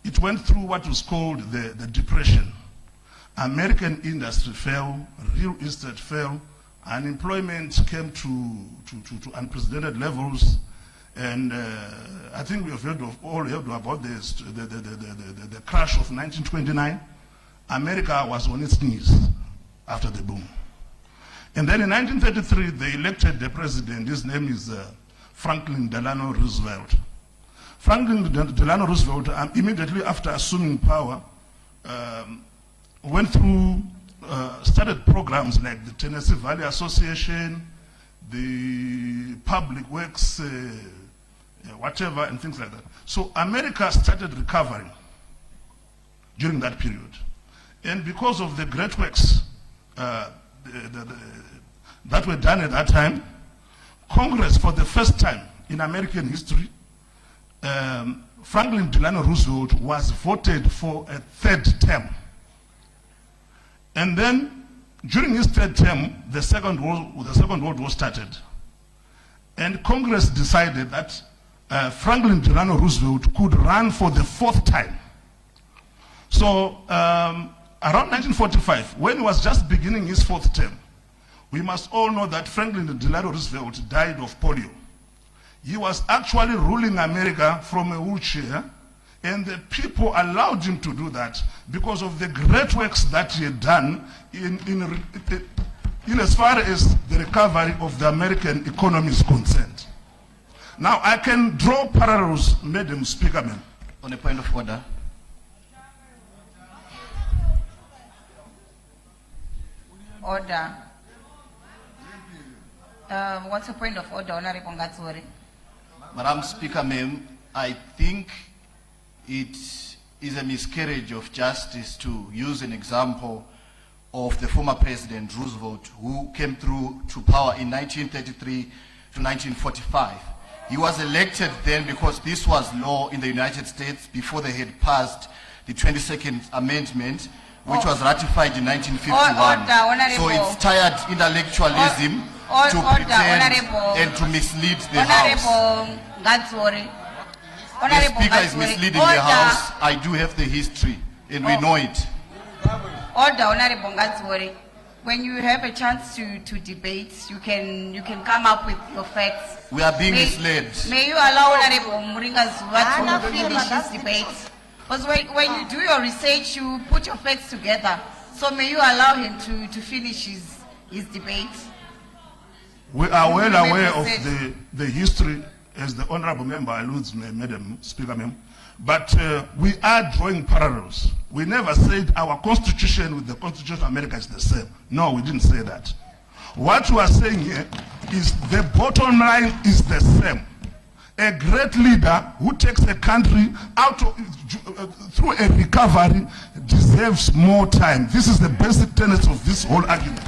Speaker 4: It went through what was called the Depression. American industry fell, real estate fell, unemployment came to unprecedented levels, and I think we have all heard about this, the crash of 1929. America was on its knees after the boom. And then in 1933, they elected the president. His name is Franklin Delano Roosevelt. Franklin Delano Roosevelt, immediately after assuming power, went through, started programs like the Tennessee Valley Association, the Public Works, whatever, and things like that. So America started recovering during that period. And because of the great works that were done at that time, Congress, for the first time in American history, Franklin Delano Roosevelt was voted for a third term. And then, during his third term, the Second World War started. And Congress decided that Franklin Delano Roosevelt could run for the fourth time. So, around 1945, when he was just beginning his fourth term, we must all know that Franklin Delano Roosevelt died of polio. He was actually ruling America from a wheelchair, and the people allowed him to do that because of the great works that he had done in as far as the recovery of the American economy is concerned. Now, I can draw parallels, Madam Speaker, ma'am.
Speaker 5: On a point of order.
Speaker 18: Order. What's the point of order, Honorable Ngatsuri?
Speaker 5: Madam Speaker, ma'am, I think it is a miscarriage of justice to use an example of the former President Roosevelt, who came through to power in 1933 to 1945. He was elected then because this was law in the United States before they had passed the 22nd Amendment, which was ratified in 1951. So it's tired intellectualism to pretend and to mislead the House. The Speaker is misleading the House. I do have the history, and we know it.
Speaker 18: Order, Honorable Ngatsuri. When you have a chance to debate, you can come up with your facts.
Speaker 5: We are being misled.
Speaker 18: May you allow Honorable Mnangagwa to finish his debate? Because when you do your research, you put your facts together. So may you allow him to finish his debate?
Speaker 4: We are well aware of the history, as the Honorable Member alludes, Madam Speaker, ma'am. But we are drawing parallels. We never said our constitution with the Constitution of America is the same. No, we didn't say that. What we are saying here is the bottom line is the same. A great leader who takes a country out of, through a recovery deserves more time. This is the basic tenet of this whole argument.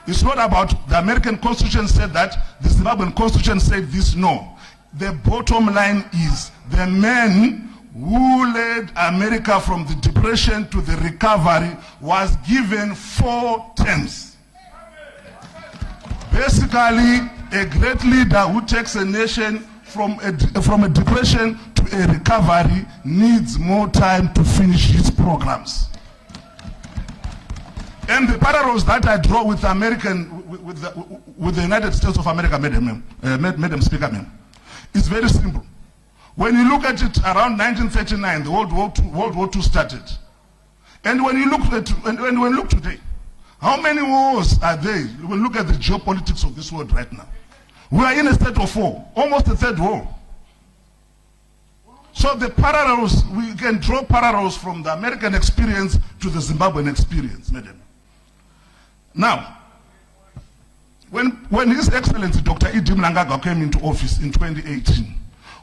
Speaker 4: It's not about the American Constitution said that, the Zimbabwean Constitution said this, no. The bottom line is the man who led America from the Depression to the recovery was given 4 terms. Basically, a great leader who takes a nation from a depression to a recovery needs more time to finish his programs. And the parallels that I draw with American with the United States of America, Madam Speaker, ma'am. It's very simple. When you look at it, around 1939, the World War II started. And when you look at when you look today, how many wars are there? When you look at the geopolitics of this world right now, we are in a state of war, almost a third war. So the parallels, we can draw parallels from the American experience to the Zimbabwean experience, madam. Now, when His Excellency Dr. Mnangagwa came into office in 2018,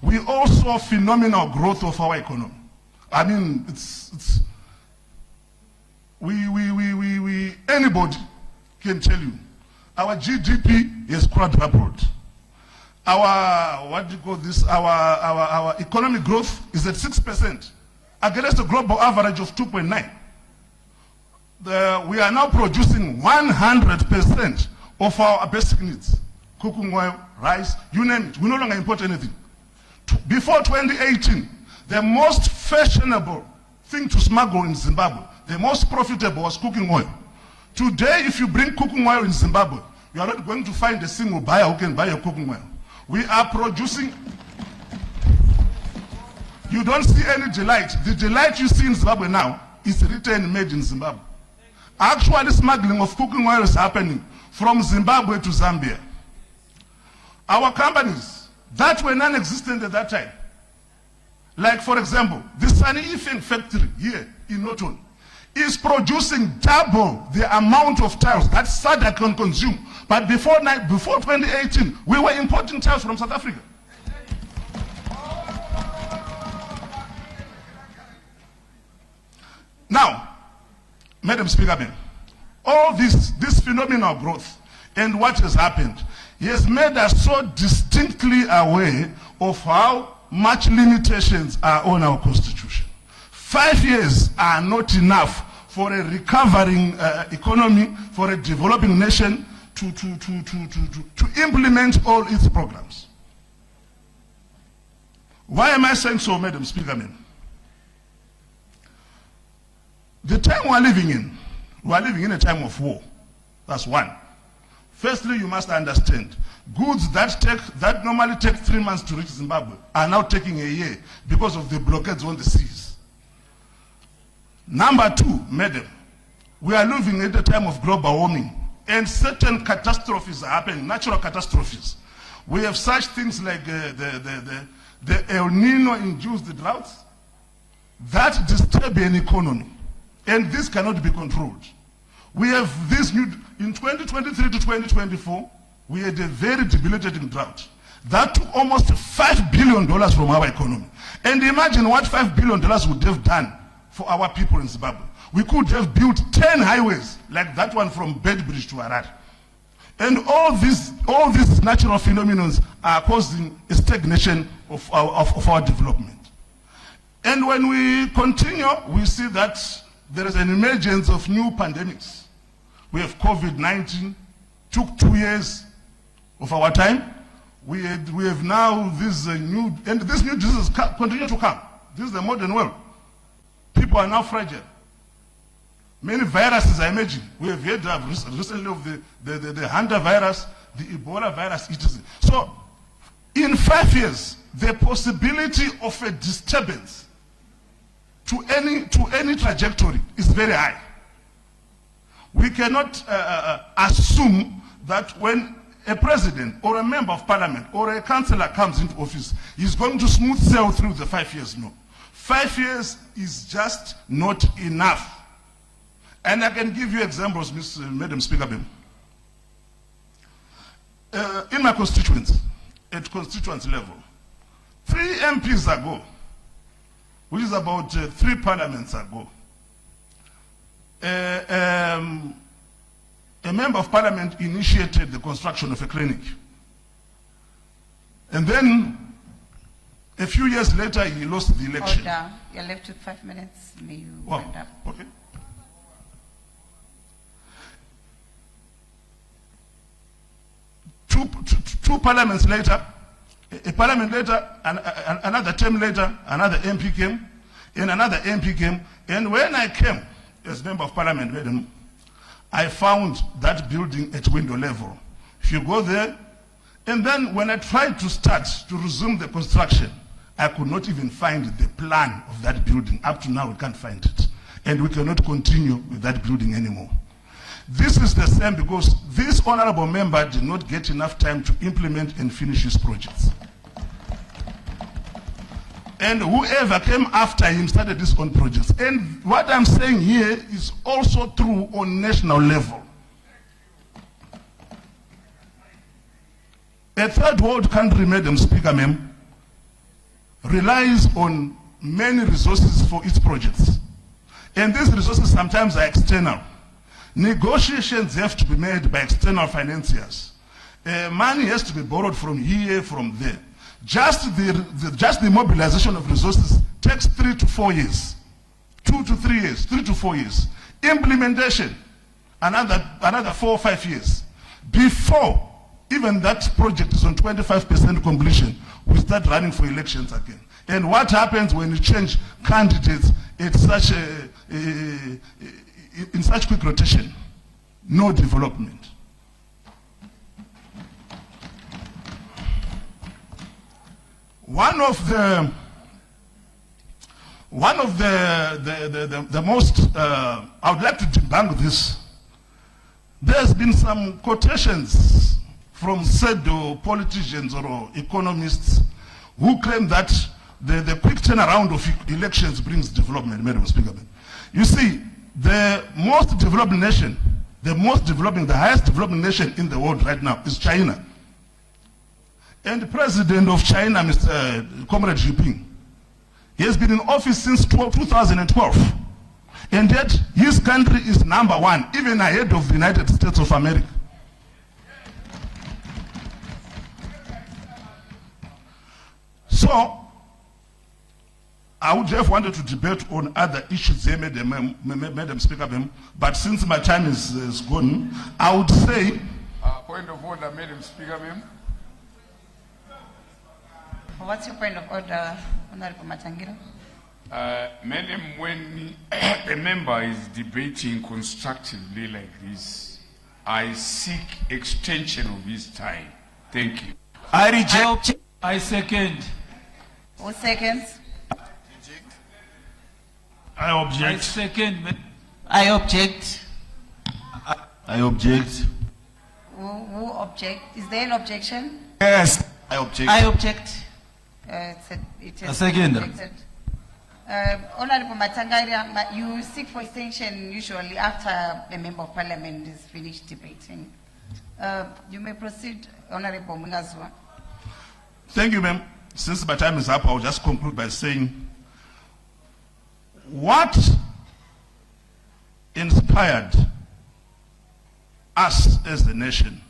Speaker 4: we all saw phenomenal growth of our economy. I mean, anybody can tell you, our GDP is quadrupled. Our, what do you call this, our economic growth is at 6%, against a global average of 2.9. We are now producing 100% of our basic needs. Cooking oil, rice, you name it. We no longer import anything. Before 2018, the most fashionable thing to smuggle in Zimbabwe, the most profitable was cooking oil. Today, if you bring cooking oil in Zimbabwe, you are not going to find a single buyer who can buy your cooking oil. We are producing, you don't see any delight. The delight you see in Zimbabwe now is written made in Zimbabwe. Actually, smuggling of cooking oil is happening from Zimbabwe to Zambia. Our companies that were non-existent at that time, like for example, the Sunny Ifeng factory here in Norton is producing double the amount of tiles that SADC can consume. But before 2018, we were importing tiles from South Africa. Now, Madam Speaker, all this phenomenal growth and what has happened has made us so distinctly aware of how much limitations are on our constitution. 5 years are not enough for a recovering economy, for a developing nation to implement all its programs. Why am I saying so, Madam Speaker? The time we are living in a time of war. That's one. Firstly, you must understand, goods that normally take 3 months to reach Zimbabwe are now taking a year because of the blockades on the seas. Number two, madam, we are living at a time of global warming, and certain catastrophes are happening, natural catastrophes. We have such things like the El Nino-induced droughts that disturb an economy, and this cannot be controlled. We have this new, in 2023 to 2024, we had a very debilitating drought. That took almost $5 billion from our economy. And imagine what $5 billion would have done for our people in Zimbabwe. We could have built 10 highways like that one from Bedbridge to Harare. And all these natural phenomena are causing a stagnation of our development. And when we continue, we see that there is an emergence of new pandemics. We have COVID-19, took 2 years of our time. We have now this new, and these new diseases continue to come. This is the modern world. People are now fragile. Many viruses are emerging. We have heard recently of the Hunter virus, the Ebola virus, etc. So, in 5 years, the possibility of a disturbance to any trajectory is very high. We cannot assume that when a president or a member of parliament or a councillor comes into office, he's going to smooth sail through the 5 years. No. 5 years is just not enough. And I can give you examples, Madam Speaker. In my constituency, at constituency level, 3 MPs ago, which is about 3 parliaments ago, a member of parliament initiated the construction of a clinic. And then, a few years later, he lost the election.
Speaker 18: Order. You're left with 5 minutes. May you wind up.
Speaker 4: Okay. Two parliaments later, a parliament later, another term later, another MP came, and another MP came. And when I came as member of parliament, I found that building at window level. If you go there, and then when I tried to start to resume the construction, I could not even find the plan of that building. Up to now, we can't find it. And we cannot continue with that building anymore. This is the same because this honorable member did not get enough time to implement and finish his projects. And whoever came after him started his own projects. And what I'm saying here is also true on national level. A third world country, Madam Speaker, ma'am, relies on many resources for its projects. And these resources sometimes are external. Negotiations have to be made by external financiers. Money has to be borrowed from here, from there. Just the mobilization of resources takes 3 to 4 years. 2 to 3 years, 3 to 4 years. Implementation, another 4 or 5 years. Before even that project is on 25% completion, we start running for elections again. And what happens when you change candidates in such quick rotation? No development. One of the most, I would like to debunk this. There's been some quotations from pseudo politicians or economists who claim that the quick turnaround of elections brings development, Madam Speaker. You see, the most developed nation, the highest developing nation in the world right now is China. And the president of China, Mr. Comrade Xi Jinping, he has been in office since 2012. And yet, his country is #1, even ahead of the United States of America. So, I would have wanted to debate on other issues here, Madam Speaker, but since my time is gone, I would say...
Speaker 12: Point of order, Madam Speaker, ma'am.
Speaker 18: What's your point of order, Honorable Matangira?
Speaker 12: Madam, when a member is debating constructively like this, I seek extension of his time. Thank you.
Speaker 21: I reject. I second.
Speaker 18: Who seconds?
Speaker 21: I object. I second.
Speaker 18: I object.
Speaker 21: I object.
Speaker 18: Who object? Is there an objection?
Speaker 21: Yes. I object.
Speaker 18: I object. It is
Speaker 21: second.
Speaker 18: Objected. Honorable Matangaira, you seek for extension usually after a member of parliament is finished debating. You may proceed, Honorable Mnangagwa.
Speaker 4: Thank you, ma'am. Since my time is up, I'll just conclude by saying what inspired us as a nation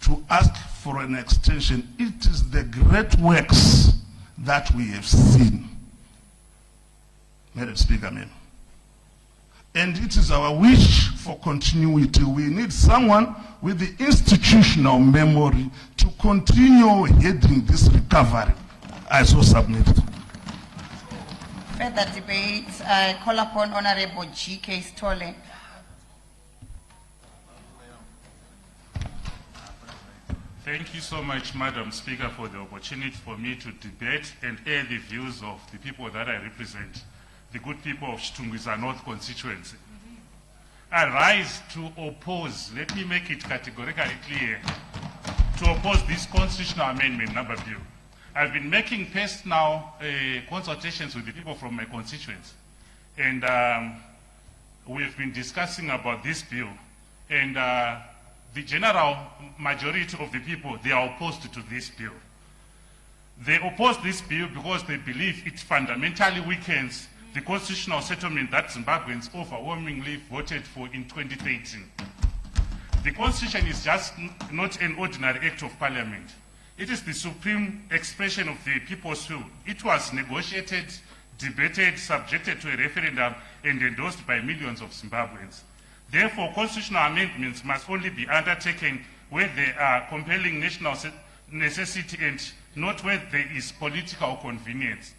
Speaker 4: to ask for an extension. It is the great works that we have seen, Madam Speaker, ma'am. And it is our wish for continuity. We need someone with the institutional memory to continue heading this recovery. I so submit.
Speaker 18: Further debate, I call upon Honorable G.K. Stole.
Speaker 22: Thank you so much, Madam Speaker, for the opportunity for me to debate and air the views of the people that I represent, the good people of Chitungwiza North constituency. I rise to oppose, let me make it categorically clear, to oppose this constitutional amendment number bill. I've been making personal consultations with the people from my constituency, and we've been discussing about this bill, and the general majority of the people, they are opposed to this bill. They oppose this bill because they believe it fundamentally weakens the constitutional settlement that Zimbabweans overwhelmingly voted for in 2013. The constitution is just not an ordinary act of parliament. It is the supreme expression of the people's will. It was negotiated, debated, subjected to a referendum, and endorsed by millions of Zimbabweans. Therefore, constitutional amendments must only be undertaken where they are compelling national necessity and not where there is political convenience.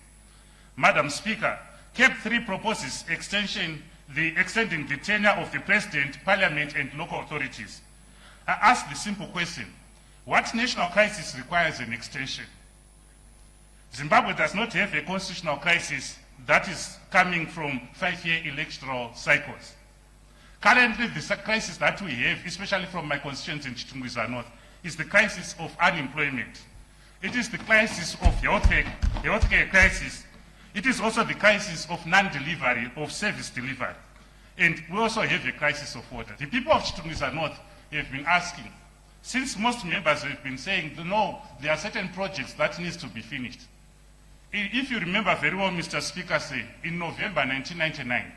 Speaker 22: Madam Speaker, CAB3 proposes extending the tenure of the President, Parliament, and local authorities. I ask the simple question: what national crisis requires an extension? Zimbabwe does not have a constitutional crisis that is coming from 5-year electoral cycles. Currently, the crisis that we have, especially from my constituency in Chitungwiza North, is the crisis of unemployment. It is the crisis of healthcare crisis. It is also the crisis of non-delivery, of service delivery. And we also have a crisis of water. The people of Chitungwiza North have been asking, since most members have been saying, no, there are certain projects that needs to be finished. If you remember very well, Mr. Speaker said, in November 1999,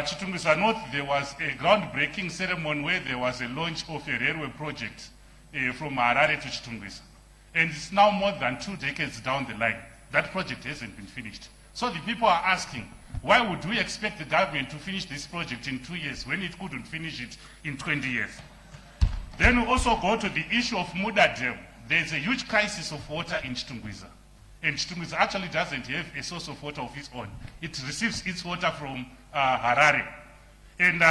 Speaker 22: Chitungwiza North, there was a groundbreaking ceremony where there was a launch of a railway project from Harare to Chitungwiza. And it's now more than 2 decades down the line. That project hasn't been finished. So the people are asking, why would we expect the government to finish this project in 2 years when it couldn't finish it in 20 years? Then we also go to the issue of Muda Dam. There's a huge crisis of water in Chitungwiza. And Chitungwiza actually doesn't have a source of water of its own. It receives its water from Harare. And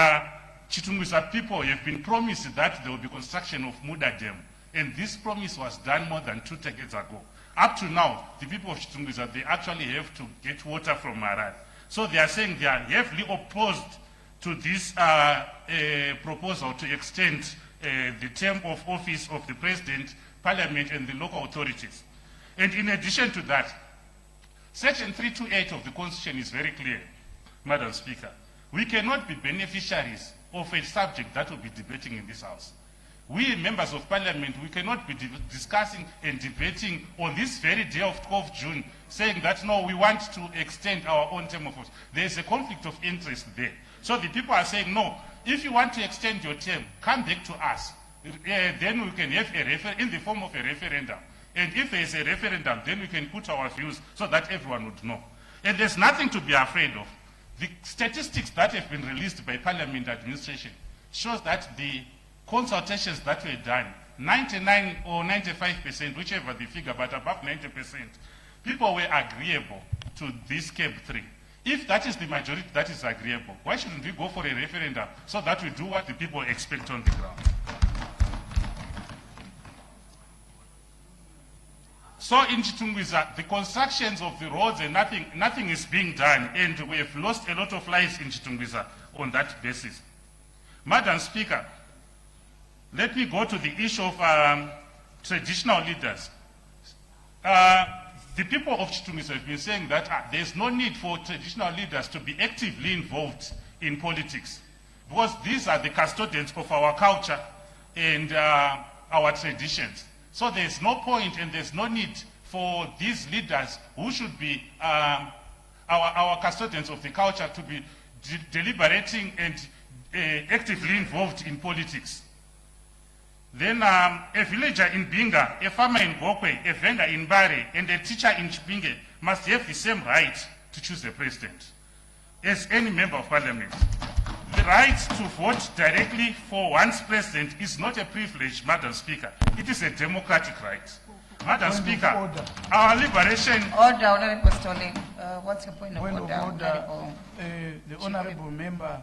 Speaker 22: Chitungwiza people have been promised that there will be construction of Muda Dam. And this promise was done more than 2 decades ago. Up to now, the people of Chitungwiza, they actually have to get water from Harare. So they are saying they are heavily opposed to this proposal to extend the term of office of the President, Parliament, and the local authorities. And in addition to that, Section 328 of the Constitution is very clear, Madam Speaker. We cannot be beneficiaries of a subject that will be debating in this House. We, members of Parliament, we cannot be discussing and debating on this very day of 12th June, saying that, no, we want to extend our own term of office. There is a conflict of interest there. So the people are saying, no, if you want to extend your term, come back to us. Then we can have in the form of a referendum. And if there is a referendum, then we can put our views so that everyone would know. And there's nothing to be afraid of. The statistics that have been released by Parliament administration shows that the consultations that were done, 99 or 95%, whichever the figure, but above 90%, people were agreeable to this CAB3. If that is the majority that is agreeable, why shouldn't we go for a referendum so that we do what the people expect on the ground? So in Chitungwiza, the constructions of the roads and nothing is being done, and we have lost a lot of lives in Chitungwiza on that basis. Madam Speaker, let me go to the issue of traditional leaders. The people of Chitungwiza have been saying that there's no need for traditional leaders to be actively involved in politics, because these are the custodians of our culture and our traditions. So there's no point and there's no need for these leaders who should be our custodians of the culture to be deliberating and actively involved in politics. Then a villager in Binga, a farmer in Gokwe, a vendor in Bari, and a teacher in Chipinge must have the same right to choose a president as any member of Parliament. The right to vote directly for one's president is not a privilege, Madam Speaker. It is a democratic right. Madam Speaker, our liberation...
Speaker 18: Order, Honorable Stole. What's your point of order?
Speaker 8: The Honorable Member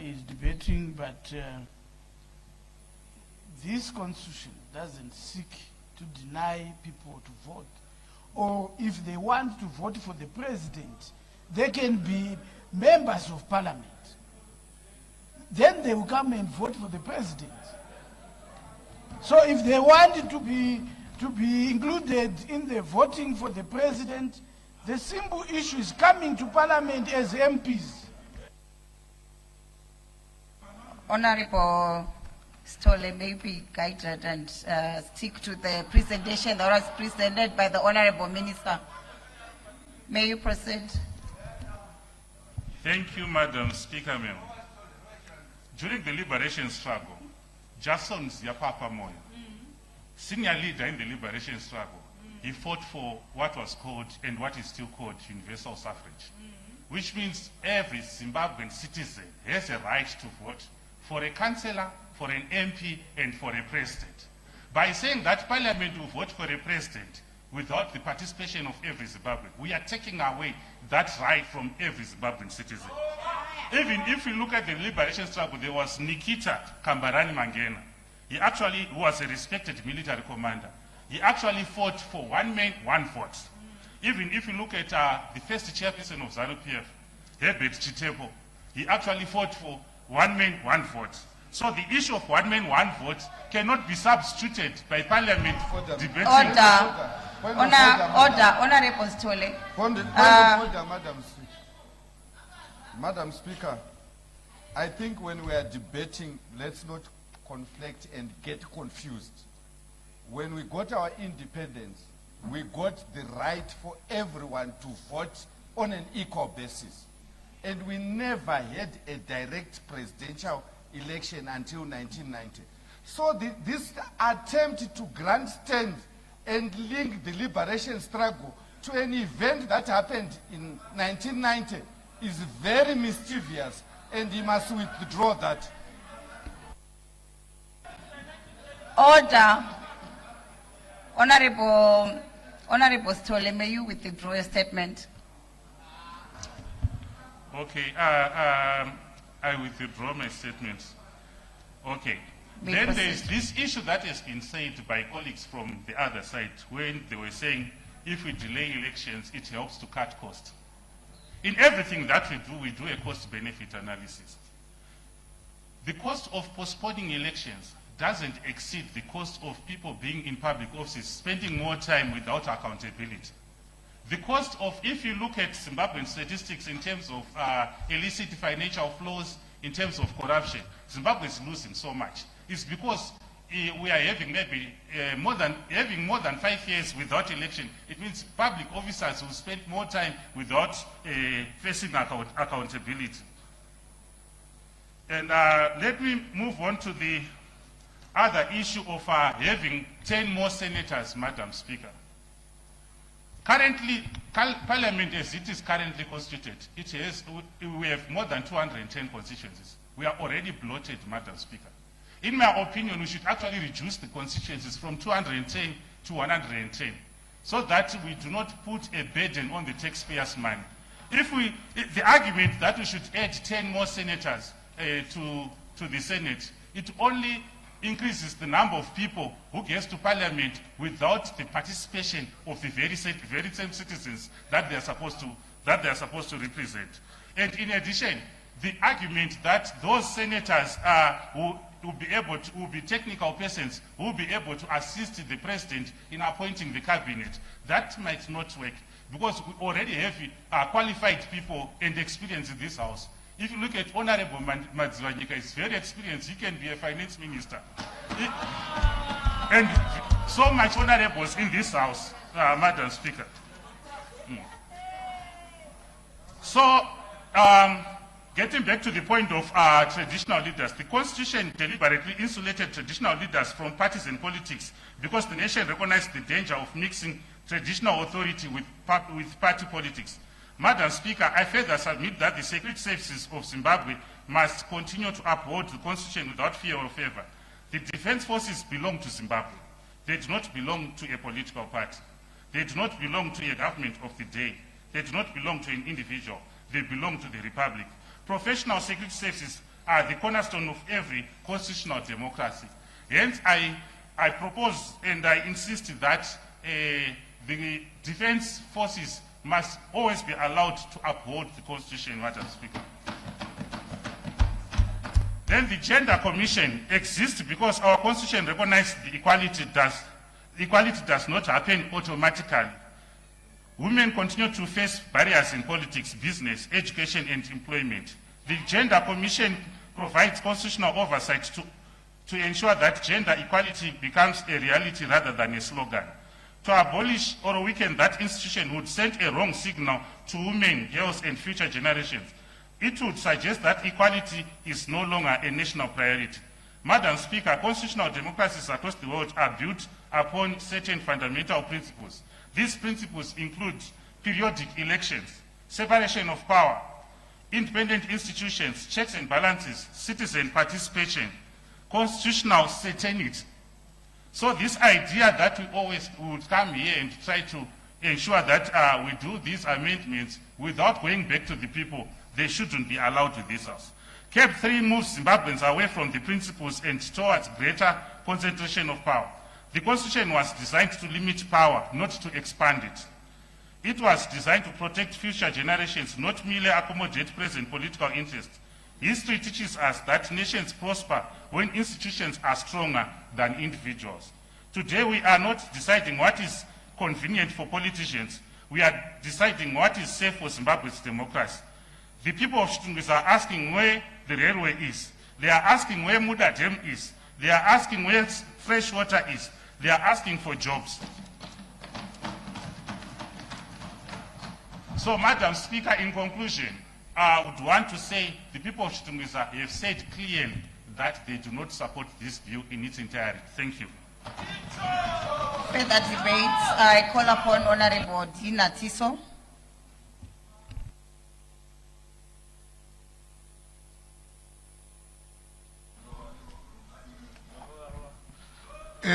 Speaker 8: is debating, but this Constitution doesn't seek to deny people to vote. Or if they want to vote for the President, they can be members of Parliament. Then they will come and vote for the President. So if they want to be included in the voting for the President, the simple issue is coming to Parliament as MPs.
Speaker 18: Honorable Stole may be guided and stick to the presentation that was presented by the Honorable Minister. May you proceed?
Speaker 22: Thank you, Madam Speaker, ma'am. During the liberation struggle, Jason Ziapapa Moyo, senior leader in the liberation struggle, he fought for what was called and what is still called universal suffrage, which means every Zimbabwean citizen has a right to vote for a councillor, for an MP, and for a president. By saying that Parliament will vote for a president, without the participation of every Zimbabwean. We are taking away that right from every Zimbabwean citizen. Even if you look at the liberation struggle, there was Nikita Kambarani Mangena. He actually was a respected military commander. He actually fought for one man, one vote. Even if you look at the first chairperson of ZANU-PF, Herbert Chitepo, he actually fought for one man, one vote. So the issue of one man, one vote cannot be substituted by Parliament debating.
Speaker 18: Honorable Stole.
Speaker 10: Madam Speaker, I think when we are debating, let's not conflict and get confused. When we got our independence, we got the right for everyone to vote on an equal basis. And we never had a direct presidential election until 1990. So this attempt to grandstand and link the liberation struggle to an event that happened in 1990 is very mischievous, and he must withdraw that.
Speaker 18: Order. Honorable Stole, may you withdraw your statement?
Speaker 22: Okay, I withdraw my statement. Okay. Then there's this issue that has been said by colleagues from the other side when they were saying if we delay elections, it helps to cut costs. In everything that we do a cost-benefit analysis. The cost of postponing elections doesn't exceed the cost of people being in public offices, spending more time without accountability. The cost of, if you look at Zimbabwean statistics in terms of illicit financial flows, in terms of corruption, Zimbabwe is losing so much. It's because we are having maybe more than 5 years without election. It means public officers will spend more time without facing accountability. And let me move on to the other issue of having 10 more senators, Madam Speaker. Currently, Parliament as it is currently constituted, we have more than 210 constituencies. We are already bloated, Madam Speaker. In my opinion, we should actually reduce the constituencies from 210 to 110, so that we do not put a burden on the taxpayers' money. The argument that we should add 10 more senators to the Senate, it only increases the number of people who gets to Parliament without the participation of the very same citizens that they are supposed to represent. And in addition, the argument that those senators will be technical persons who will be able to assist the president in appointing the cabinet, that might not work because we already have qualified people and experience in this house. If you look at Honorable Madziwanyika, he's very experienced. He can be a finance minister. And so much honorables in this house, Madam Speaker. So, getting back to the point of traditional leaders, the Constitution deliberately insulated traditional leaders from partisan politics because the nation recognized the danger of mixing traditional authority with party politics. Madam Speaker, I further submit that the security services of Zimbabwe must continue to uphold the Constitution without fear or favor. The defense forces belong to Zimbabwe. They do not belong to a political party. They do not belong to a government of the day. They do not belong to an individual. They belong to the Republic. Professional security services are the cornerstone of every constitutional democracy. Hence, I propose and I insist that the defense forces must always be allowed to uphold the Constitution, Madam Speaker. Then the Gender Commission exists because our Constitution recognizes the equality does not happen automatically. Women continue to face barriers in politics, business, education, and employment. The Gender Commission provides constitutional oversight to ensure that gender equality becomes a reality rather than a slogan. To abolish or weaken that institution would send a wrong signal to women, girls, and future generations. It would suggest that equality is no longer a national priority. Madam Speaker, constitutional democracies across the world are built upon certain fundamental principles. These principles include periodic elections, separation of power, independent institutions, checks and balances, citizen participation, constitutional certainty, So this idea that we always would come here and try to ensure that we do these amendments without going back to the people, they shouldn't be allowed to this house. CAB3 moves Zimbabweans away from the principles and towards greater concentration of power. The Constitution was designed to limit power, not to expand it. It was designed to protect future generations, not merely accommodate present political interests. History teaches us that nations prosper when institutions are stronger than individuals. Today we are not deciding what is convenient for politicians, we are deciding what is safe for Zimbabwe's democracy. The people of Chitungwiza are asking where the railway is. They are asking where Muda Dam is. They are asking where fresh water is. They are asking for jobs. So, Madam Speaker, in conclusion, I would want to say the people of Chitungwiza have said clearly that they do not support this bill in its entirety. Thank you.
Speaker 18: Further debate, I call upon Honorable Dina Tiso.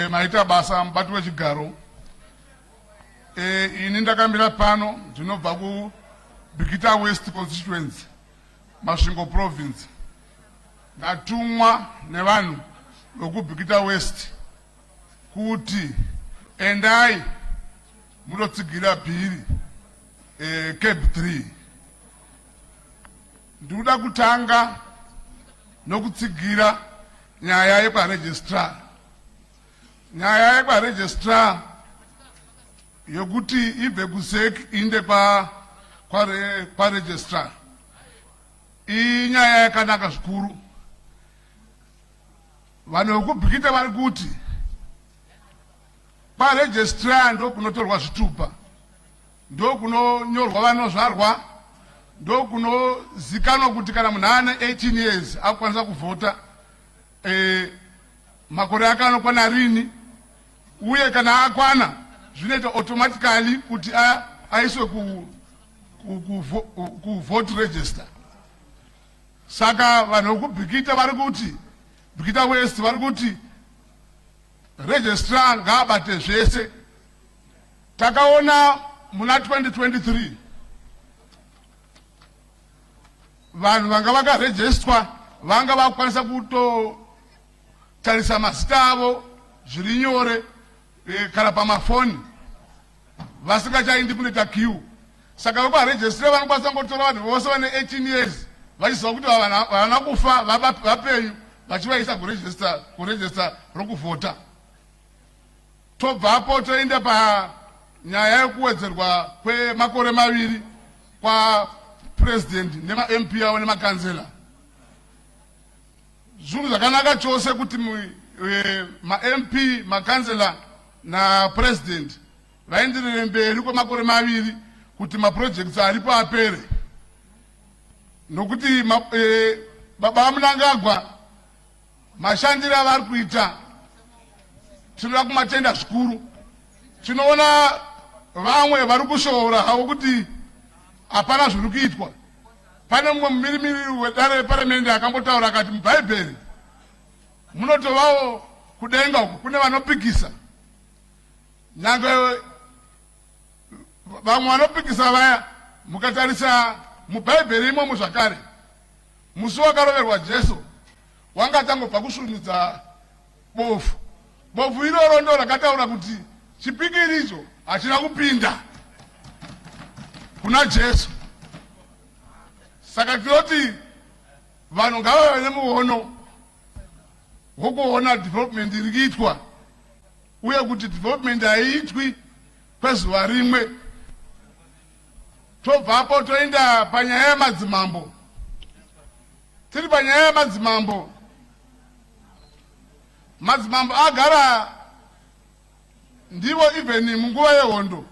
Speaker 11: Maita basa mbatu wechigaro. Ini ndakamira pano ndinobva ku Bikita West constituency, Masvingo province. Ndatumwa nevanhu voku Bikita West kuti endai munotsigira bhiri CAB3. Ndikuda kutanga nokutsigira nyaya yekwaregistrar. Nyaya yekwaregistrar yokuti ibve kuSEC inde kwa registrar. Inyaya yakanaka zvikuru. Vanhu vekubhikita vari kuti paregistrar ndokunotorwa zvitupa, ndokunonyorwa vanozvarwa, ndokunozikanwa kuti kana munhu ane 18 years akukwanisa kuvhota, makore ake anokwana rini, uye kana akwana zvinoita automatically kuti aiswe ku vote register. Saka vanhu vekubhikita vari kuti Bikita West vari kuti registrar ngaabate zvese. Takaona muna 2023 vanhu vanga vakarejistwa vanga vakwanisa kutotarisa mazita avo zviri nyore kana pamafoni vasingachaindi kunoita queue. Saka vekwarejistra vanokwanisa kungotora vanhu vose vane 18 years vachiziva kuti havana kufa vapenyu vachivaisa kuregista rokuvhota. Tobvapo toenda panyaya yekuwedzerwa kwemakore 2 kwa president nema-MP avo nemakansela. Zvinhu zvakanaka chose kuti ma-MP, makansela na-president vaenderere mberi kwemakore 2 kuti maprojects aripo apere. Nokuti baba Mnangagwa mashandiro avari kuita tinoda kumatenda zvikuru. Tinoona vamwe vari kushoora havo kuti hapana zviri kuitwa. Pane mumwe mumirimiri wedare reparamende akambotaura akati mubhaibheri munotovawo kudenga uku kune vanopikisa. Nyange vamwe vanopikisa vaya mukatarisa mubhaibheri imomo zvakare, musi wakaroverwa Jesu wanga tangobva kusvinudza bofu. Bofu iroro ndo rakataura kuti chipikiri icho hachina kupinda kuna Jesu. Saka tinoti vanhu ngavave nemuono wokuona development iri kuitwa, uye kuti development haiitwi kwezuva rimwe. Tobvapo toenda panyaya yamadzimambo. Tiri panyaya yamadzimambo, madzimambo agara ndivo even munguva yehondo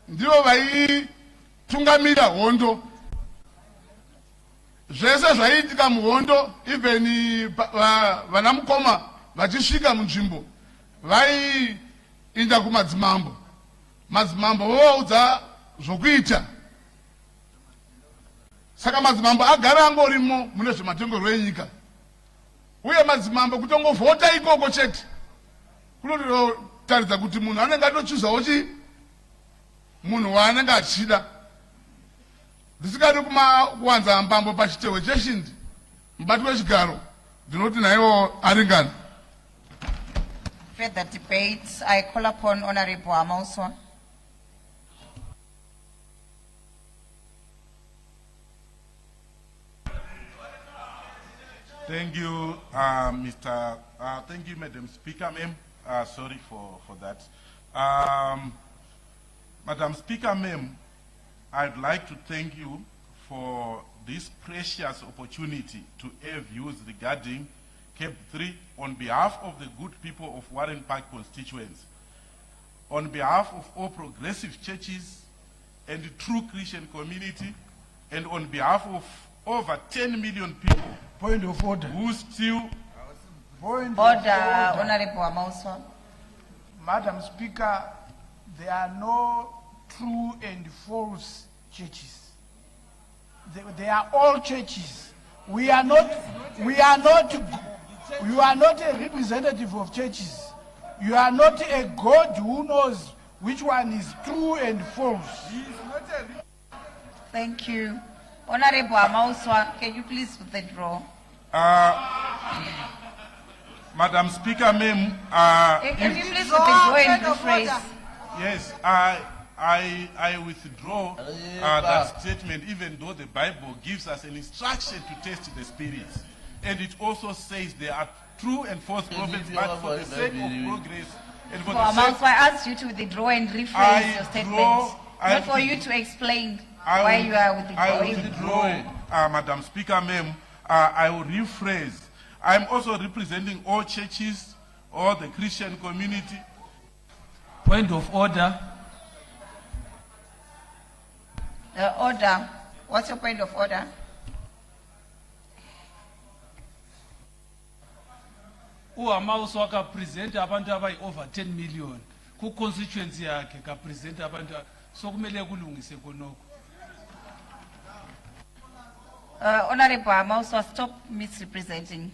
Speaker 11: ndivo vaitungamira hondo. Zvese zvaiitika muhondo, even vana mukoma vachisvika munzvimbo vaiinda kumadzimambo. Madzimambo vovaudza zvokuita. Saka madzimambo agara angorimo mune zvematongerwo enyika. Uye madzimambo kutongovhota ikoko chete kunotaridza kuti munhu anenge atochuzawo munhu waanenge achida ndisikadi kuwanza mbambo pachitewe cheshindi mubati wechigaro ndinoti naiwo aringana.
Speaker 18: Further debate. I call upon Honorable Amauswa.
Speaker 4: Thank you, thank you, Madam Speaker, ma'am. Sorry for that. Madam Speaker, ma'am, I'd like to thank you for this precious opportunity to air views regarding CAB3 on behalf of the good people of Warren Park constituents, on behalf of all progressive churches and the true Christian community, and on behalf of over 10 million people.
Speaker 8: Point of order.
Speaker 4: Who still...
Speaker 18: Point order, Honorable Amauswa.
Speaker 8: Madam Speaker, there are no true and false churches. They are all churches. You are not a representative of churches. You are not a God who knows which one is true and false.
Speaker 18: Thank you. Honorable Amauswa, can you please withdraw?
Speaker 4: Madam Speaker, ma'am,
Speaker 18: can you please withdraw and rephrase?
Speaker 4: Yes, I withdraw that statement, even though the Bible gives us an instruction to test the spirits. And it also says there are true and false prophets, but for the sake of progress and for the sake...
Speaker 18: I asked you to withdraw and rephrase your statement, not for you to explain why you are withdrawing.
Speaker 4: I withdraw, Madam Speaker, ma'am. I will rephrase. I'm also representing all churches, all the Christian community.
Speaker 20: Point of order.
Speaker 18: Order. What's your point of order?
Speaker 20: uHamauswa akapresenta abantu abayi over 10 million ku constituency yakhe kapresenta abantu so kumele kulungise konoko.
Speaker 18: Honorable Amauswa, stop misrepresenting.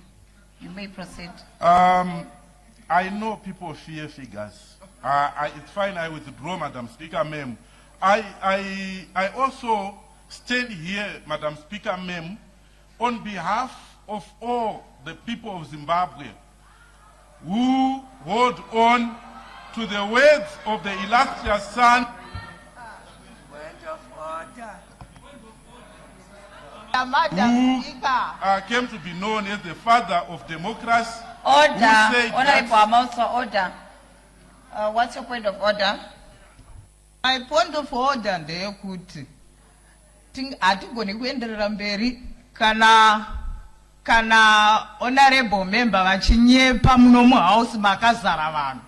Speaker 18: You may proceed.
Speaker 4: I know people fear figures. It's fine, I withdraw, Madam Speaker, ma'am. I also stand here, Madam Speaker, ma'am, on behalf of all the people of Zimbabwe who hold on to the words of the illustrious son who came to be known as the father of democracy.
Speaker 18: Order. Honorable Amauswa, order. What's your point of order?
Speaker 2: My point of order ndeyekuti hatigoni kuenderera mberi kana honorable member vachinyepa muno muhouse makazara vanhu.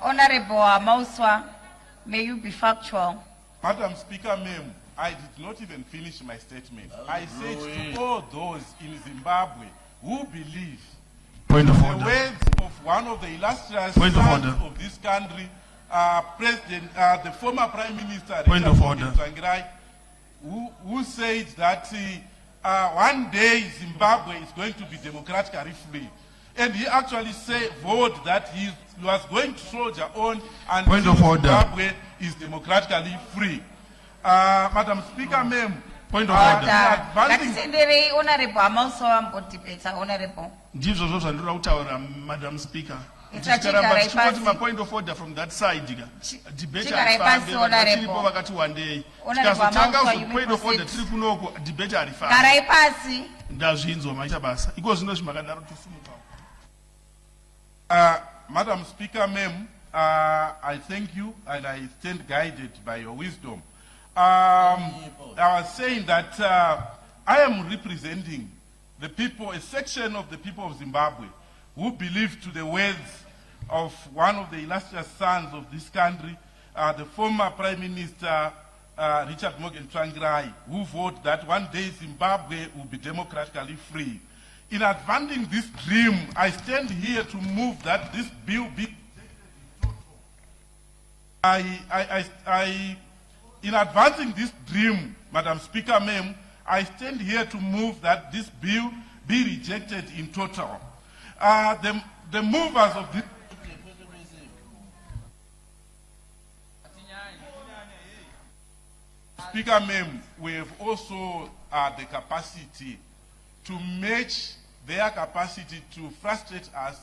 Speaker 18: Honorable Amauswa, may you be factual.
Speaker 4: Madam Speaker, ma'am, I did not even finish my statement. I said to all those in Zimbabwe who believe
Speaker 11: Point of
Speaker 4: the
Speaker 11: order.
Speaker 4: words of one of the illustrious sons of this country, the former Prime Minister,
Speaker 11: Point of order.
Speaker 4: Tsvangirai, who said that one day Zimbabwe is going to be democratically free. And he actually vowed that he was going to soldier on until Zimbabwe is democratically free. Madam Speaker, ma'am,
Speaker 11: point of order.
Speaker 18: Honorable Amauswa, debate. Honorable.
Speaker 11: Ndizvo zvandinoda kutaura, Madam Speaker. Point of order from that side. Debate chiripo vakati one day. Tikazotanga point of order tiri kunoko debate harifambi. Ndazvinzwa maita basa. Iko zvino zvimakadaro tisimuka.
Speaker 4: Madam Speaker, ma'am, I thank you and I stand guided by your wisdom. I was saying that I am representing the people, a section of the people of Zimbabwe, who believe to the words of one of the illustrious sons of this country, the former Prime Minister Richard Morgan Tsvangirai, who vowed that one day Zimbabwe will be democratically free. In advancing this dream, I stand here to move that this bill be... In advancing this dream, Madam Speaker, ma'am,
Speaker 11: I stand here to move that this bill be rejected in total. The movers of this Speaker Ma'am, we have also the capacity to match their capacity to frustrate us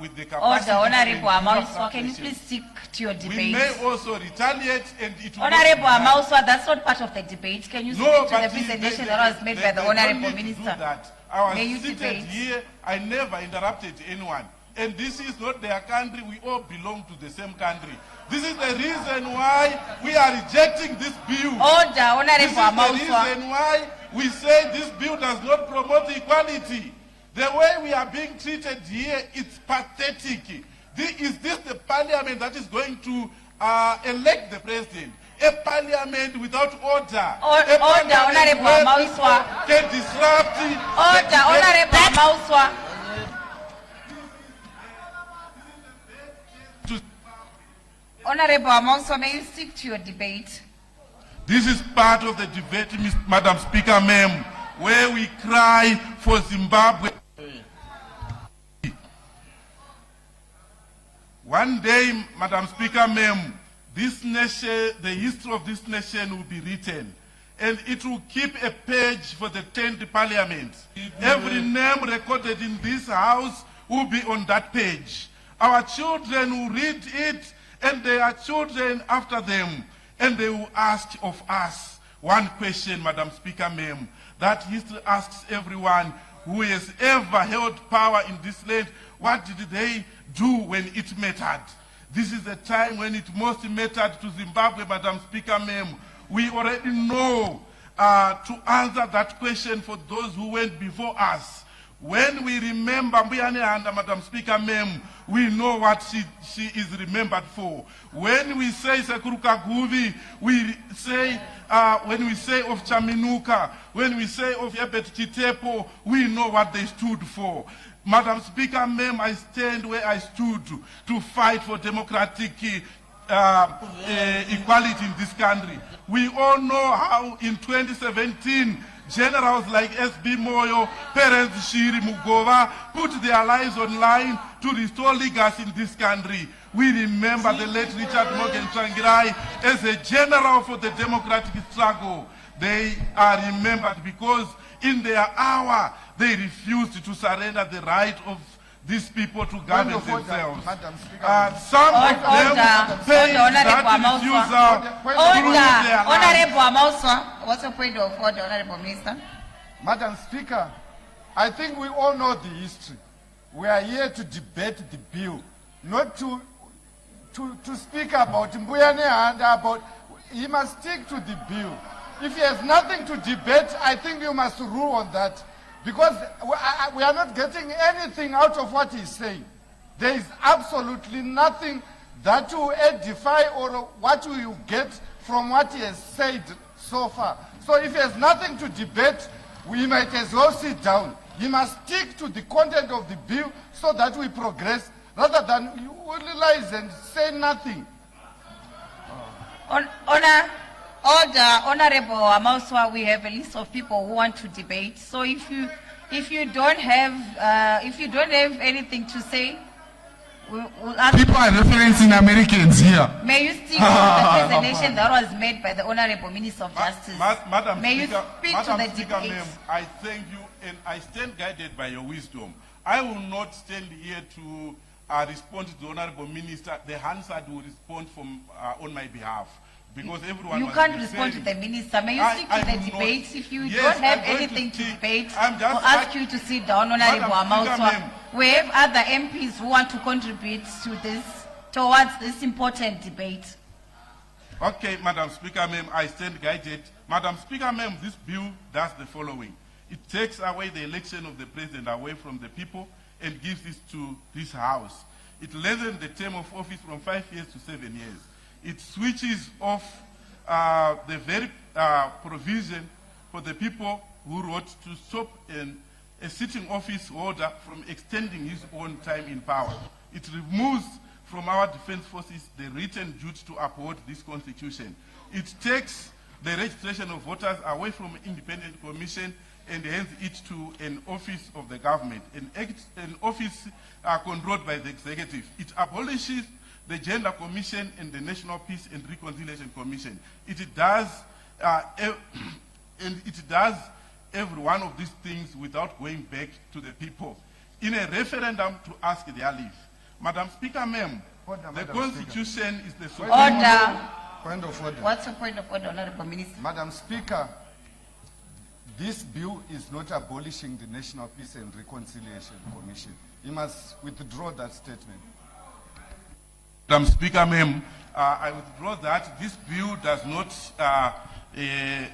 Speaker 11: with the capacity.
Speaker 18: Order, Honorable Amauswa, can you please stick to your debate?
Speaker 11: We may also retaliate, and it will
Speaker 18: Honorable Amauswa, that's not part of the debate. Can you
Speaker 11: No,
Speaker 18: stick to
Speaker 11: but
Speaker 18: the presentation that was made by the
Speaker 11: they don't
Speaker 18: Honorable
Speaker 11: need to do
Speaker 18: Minister?
Speaker 11: that. I was
Speaker 18: May you
Speaker 11: seated
Speaker 18: debate.
Speaker 11: here. I never interrupted anyone. And this is not their country. We all belong to the same country. This is the reason why we are rejecting this bill.
Speaker 18: Order, Honorable
Speaker 11: This is the
Speaker 18: Amauswa.
Speaker 11: reason why we say this bill does not promote equality. The way we are being treated here, it's pathetic. Is this the parliament that is going to elect the president? A parliament without order.
Speaker 18: Order, Honorable Amauswa.
Speaker 11: Can disrupt the
Speaker 18: Order,
Speaker 11: debate.
Speaker 18: Honorable Amauswa. Honorable Amauswa, may you stick to your debate?
Speaker 11: This is part of the debate, Madam Speaker, ma'am, where we cry for Zimbabwe. One day, Madam Speaker, ma'am, this nation, the history of this nation will be written, and it will keep a page for the 10th Parliament. Every name recorded in this house will be on that page. Our children will read it, and their children after them, and they will ask of us one question, Madam Speaker, ma'am, that history asks everyone who has ever held power in this land, what did they do when it mattered? This is the time when it most mattered to Zimbabwe, Madam Speaker, ma'am. We already know to answer that question for those who went before us. When we remember Mbuyane Handa, Madam Speaker, ma'am, we know what she is remembered for. When we say Sekuru Kaguvi, we say, when we say of Chaminuka, when we say of Ebet Chitepo, we know what they stood for. Madam Speaker, ma'am, I stand where I stood to fight for democratic equality in this country. We all know how in 2017, generals like S.B. Moyo, Perez Shiri Mugova put their lives on line to restore legacy in this country. We remember the late Richard Morgan Changirai as a general for the democratic struggle. They are remembered because in their hour, they refused to surrender the right of these people to govern themselves. Some of them paid that refusal through their lives.
Speaker 18: Honorable Amauswa, what's your point of order, Honorable Minister?
Speaker 6: Madam Speaker, I think we all know the history. We are here to debate the bill, not to speak about Mbuyane Handa, about he must stick to the bill. If he has nothing to debate, I think you must rule on that. Because we are not getting anything out of what he's saying. There is absolutely nothing that will edify or what will you get from what he has said so far. So if he has nothing to debate, we might as well sit down. He must stick to the content of the bill so that we progress, rather than you realize and say nothing.
Speaker 18: Honorable Amauswa, we have a list of people who want to debate. So if you don't have anything to say, we'll ask.
Speaker 7: People are referencing Americans here.
Speaker 18: May you stick to the presentation that was made by the Honorable Minister of Justice.
Speaker 11: Madam
Speaker 18: May you
Speaker 11: Speaker,
Speaker 18: speak
Speaker 11: Madam
Speaker 18: to the
Speaker 11: Speaker,
Speaker 18: debate.
Speaker 11: ma'am, I thank you, and I stand guided by your wisdom. I will not stand here to respond to the Honorable Minister. The Hansard will respond on my behalf. Because everyone
Speaker 18: You
Speaker 11: must
Speaker 18: can't
Speaker 11: be
Speaker 18: respond to
Speaker 11: saying
Speaker 18: the
Speaker 11: it.
Speaker 18: minister. May you stick to the
Speaker 11: will
Speaker 18: debate?
Speaker 11: not.
Speaker 18: If you
Speaker 11: Yes,
Speaker 18: don't have
Speaker 11: I'm going
Speaker 18: anything to
Speaker 11: speak.
Speaker 18: debate,
Speaker 11: I'm just
Speaker 18: we'll ask you to sit down, Honorable
Speaker 11: Madam Speaker,
Speaker 18: Amauswa.
Speaker 11: ma'am.
Speaker 18: We have other MPs who want to contribute to this, towards this important debate.
Speaker 11: Okay, Madam Speaker, ma'am, I stand guided. Madam Speaker, ma'am, this bill does the following. It takes away the election of the president away from the people and gives this to this house. It lengthens the term of office from 5 years to 7 years. It switches off the very provision for the people who wrote to stop a sitting office holder from extending his own time in power. It removes from our defense forces the written duty to uphold this constitution. It takes the registration of voters away from independent commission and hands it to an office of the government, an office controlled by the executive. It abolishes the Gender Commission and the National Peace and Reconciliation Commission. It does, and it does every one of these things without going back to the people in a referendum to ask their leave. Madam Speaker, ma'am, the Constitution is the supreme
Speaker 18: Order.
Speaker 6: Point of order.
Speaker 18: What's the point of order, Honorable Minister?
Speaker 6: Madam Speaker, this bill is not abolishing the National Peace and Reconciliation Commission. You must withdraw that statement.
Speaker 11: Madam Speaker, ma'am, I withdraw that. This bill does not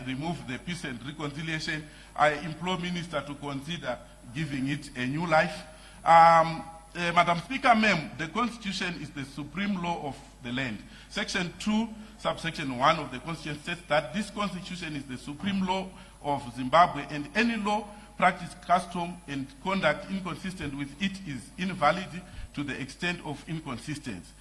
Speaker 11: remove the Peace and Reconciliation. I implore Minister to consider giving it a new life. Madam Speaker, ma'am, the Constitution is the supreme law of the land. Section 2, subsection 1 of the Constitution says that this Constitution is the supreme law of Zimbabwe, and any law, practice, custom, and conduct inconsistent with it is invalid to the extent of inconsistency.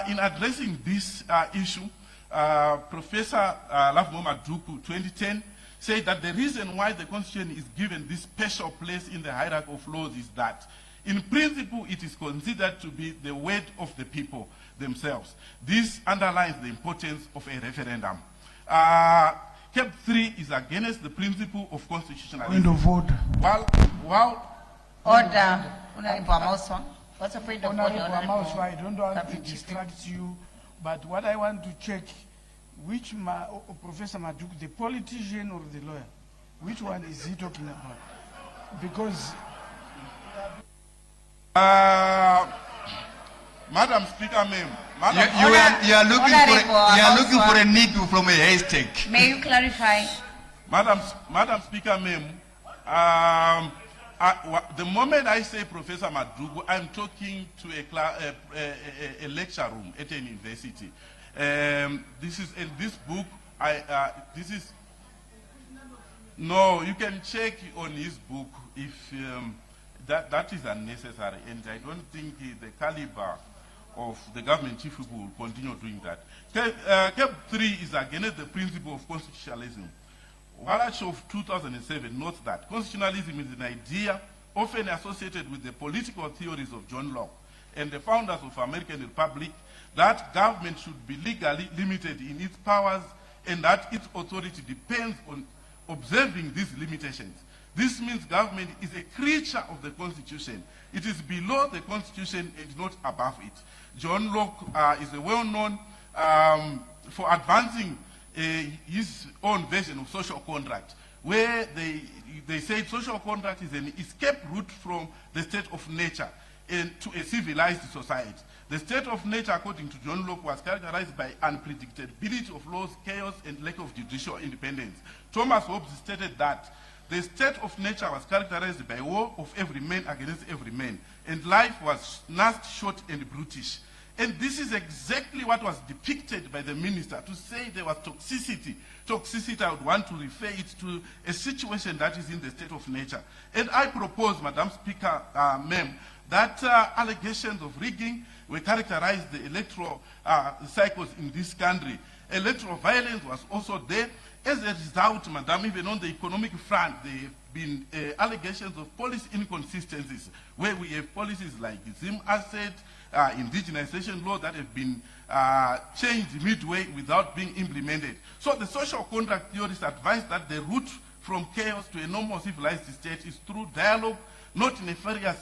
Speaker 11: In addressing this issue, Professor Lavmo Maduku, 2010, said that the reason why the Constitution is given this special place in the hierarchy of laws is that, in principle, it is considered to be the word of the people themselves. This underlines the importance of a referendum. CAB3 is against the principle of constitutionalism.
Speaker 8: Point of order.
Speaker 18: Order. Honorable Amoswa. What's the point of order?
Speaker 8: Honorable Amoswa, I don't want to distract you, but what I want to check, which Professor Maduku, the politician or the lawyer, which one is he talking about? Because
Speaker 11: Madam Speaker, ma'am.
Speaker 17: You are looking for a needle from a haystack.
Speaker 18: May you clarify?
Speaker 11: Madam Speaker, ma'am, the moment I say Professor Madugu, I'm talking to a lecture room at an university. This is in this book. This is no. You can check on his book if that is unnecessary, and I don't think the caliber of the government chief will continue doing that. CAB3 is against the principle of constitutionalism. Walsh of 2007 notes that constitutionalism is an idea often associated with the political theories of John Locke and the founders of American Republic, that government should be legally limited in its powers and that its authority depends on observing these limitations. This means government is a creature of the Constitution. It is below the Constitution and not above it. John Locke is well-known for advancing his own version of social contract, where they say social contract is an escape route from the state of nature to a civilized society. The state of nature, according to John Locke, was characterized by unpredictability of laws, chaos, and lack of judicial independence. Thomas Hobbes stated that the state of nature was characterized by war of every man against every man, and life was nasty, short, and brutish. And this is exactly what was depicted by the minister, to say there was toxicity. Toxicity, I would want to refer it to a situation that is in the state of nature. And I propose, Madam Speaker, ma'am, that allegations of rigging will characterize the electoral cycles in this country. Electoral violence was also there. As a result, Madam, even on the economic front, there have been allegations of policy inconsistencies, where we have policies like Zim asset, indigenization law that have been changed midway without being implemented. So the social contract theorists advise that the route from chaos to a normal civilized state is through dialogue, not nefarious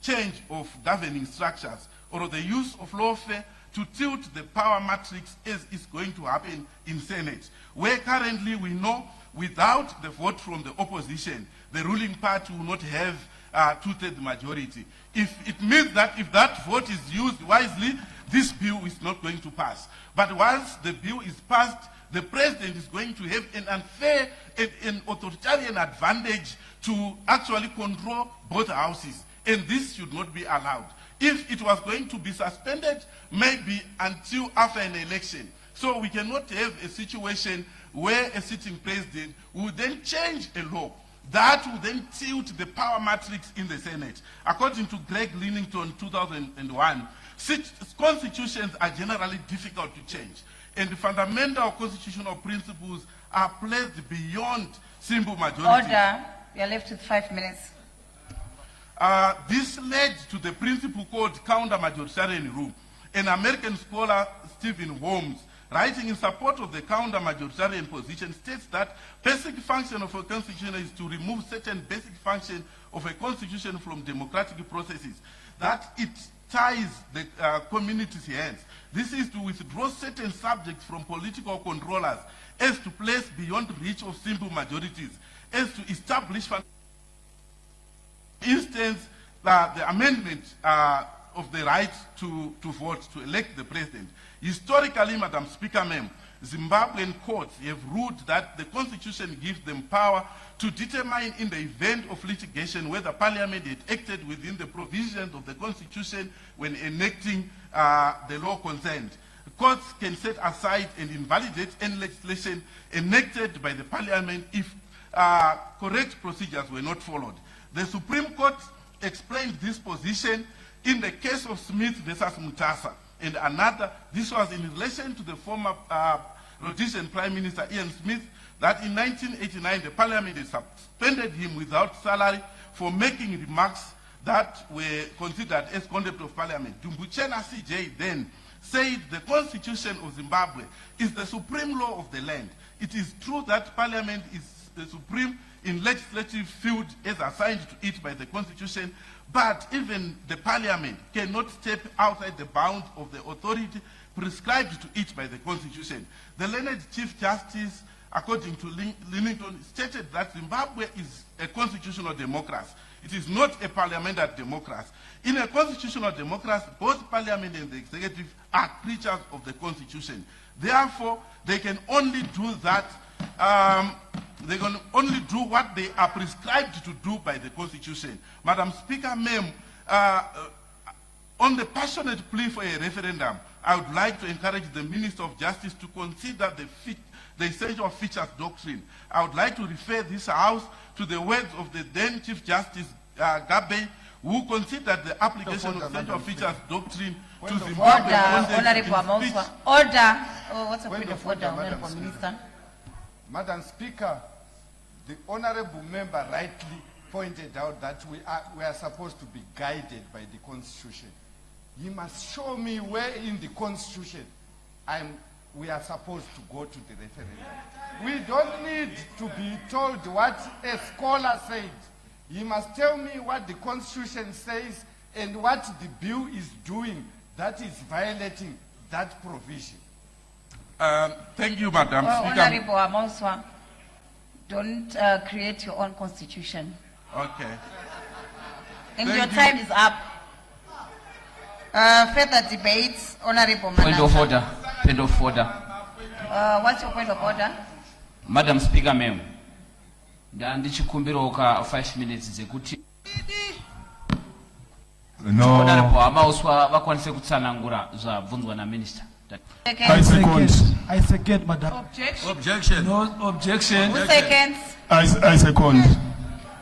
Speaker 11: change of governing structures, or the use of lawfare to tilt the power matrix, as is going to happen in Senate, where currently we know without the vote from the opposition, the ruling party will not have two-thirds majority. It means that if that vote is used wisely, this bill is not going to pass. But once the bill is passed, the president is going to have an unfair and authoritarian advantage to actually control both houses. And this should not be allowed. If it was going to be suspended, maybe until after an election. So we cannot have a situation where a sitting president will then change a law that will then tilt the power matrix in the Senate. According to Greg Leamington, 2001,
Speaker 4: Constitutions are generally difficult to change, and the fundamental constitutional principles are placed beyond simple majority.
Speaker 18: Order. You are left with 5 minutes.
Speaker 4: This led to the principle called counter-majoritarian rule. An American scholar, Stephen Holmes, writing in support of the counter-majoritarian position, states that basic function of a constitution is to remove certain basic function of a constitution from democratic processes, that it ties the community's hands. This is to withdraw certain subjects from political controllers, as to place beyond reach of simple majorities, as to establish, for instance, the amendment of the right to vote, to elect the president. Historically, Madam Speaker, ma'am, Zimbabwean courts have ruled that the constitution gives them power to determine in the event of litigation whether parliament had acted within the provisions of the constitution when enacting the law concerned. Courts can set aside and invalidate any legislation enacted by the parliament if correct procedures were not followed. The Supreme Court explained this position in the case of Smith versus Mutasa. And another, this was in relation to the former Rhodesian Prime Minister Ian Smith, that in 1989 the parliament had suspended him without salary for making remarks that were considered as contempt of parliament. Dumbuchena CJ then said the constitution of Zimbabwe is the supreme law of the land. It is true that parliament is the supreme in legislative field as assigned to it by the constitution, but even the parliament cannot step outside the bounds of the authority prescribed to it by the constitution. The learned Chief Justice, according to Linington, stated that Zimbabwe is a constitutional democracy. It is not a parliamentary democracy. In a constitutional democracy, both parliament and the executive are creatures of the constitution. Therefore, they can only do that, they can only do what they are prescribed to do by the constitution. Madam Speaker, ma'am, on the passionate plea for a referendum, I would like to encourage the Minister of Justice to consider the essential features doctrine. I would like to refer this House to the words of the then Chief Justice Gabe, who considered the application of essential features doctrine to Zimbabwe.
Speaker 18: Honorable Amoswa. Order. Oh, what's a point of order, Honorable Minister?
Speaker 6: Madam Speaker, the honorable member rightly pointed out that we are supposed to be guided by the Constitution. He must show me where in the Constitution we are supposed to go to the referendum. We don't need to be told what a scholar said. He must tell me what the Constitution says and what the bill is doing that is violating that provision.
Speaker 4: Thank you, Madam Speaker.
Speaker 18: Honorable Amoswa, don't create your own constitution.
Speaker 4: Okay.
Speaker 18: And
Speaker 4: Thank
Speaker 18: your
Speaker 4: you.
Speaker 18: time is up. Further debates, Honorable
Speaker 9: Point of
Speaker 18: Mnangagwa.
Speaker 9: order. Point of order.
Speaker 18: What's your point of order?
Speaker 9: Madam Speaker, ma'am. Ndichikumbirawo ka 5 minutes dzekuti
Speaker 7: No.
Speaker 9: Honorable Amoswa vakwanise kutsanangura zvabvunzwa na minister.
Speaker 7: I second.
Speaker 8: I second, Madam.
Speaker 18: Objection?
Speaker 5: Objection.
Speaker 8: No objection.
Speaker 18: Who seconds?
Speaker 7: I second.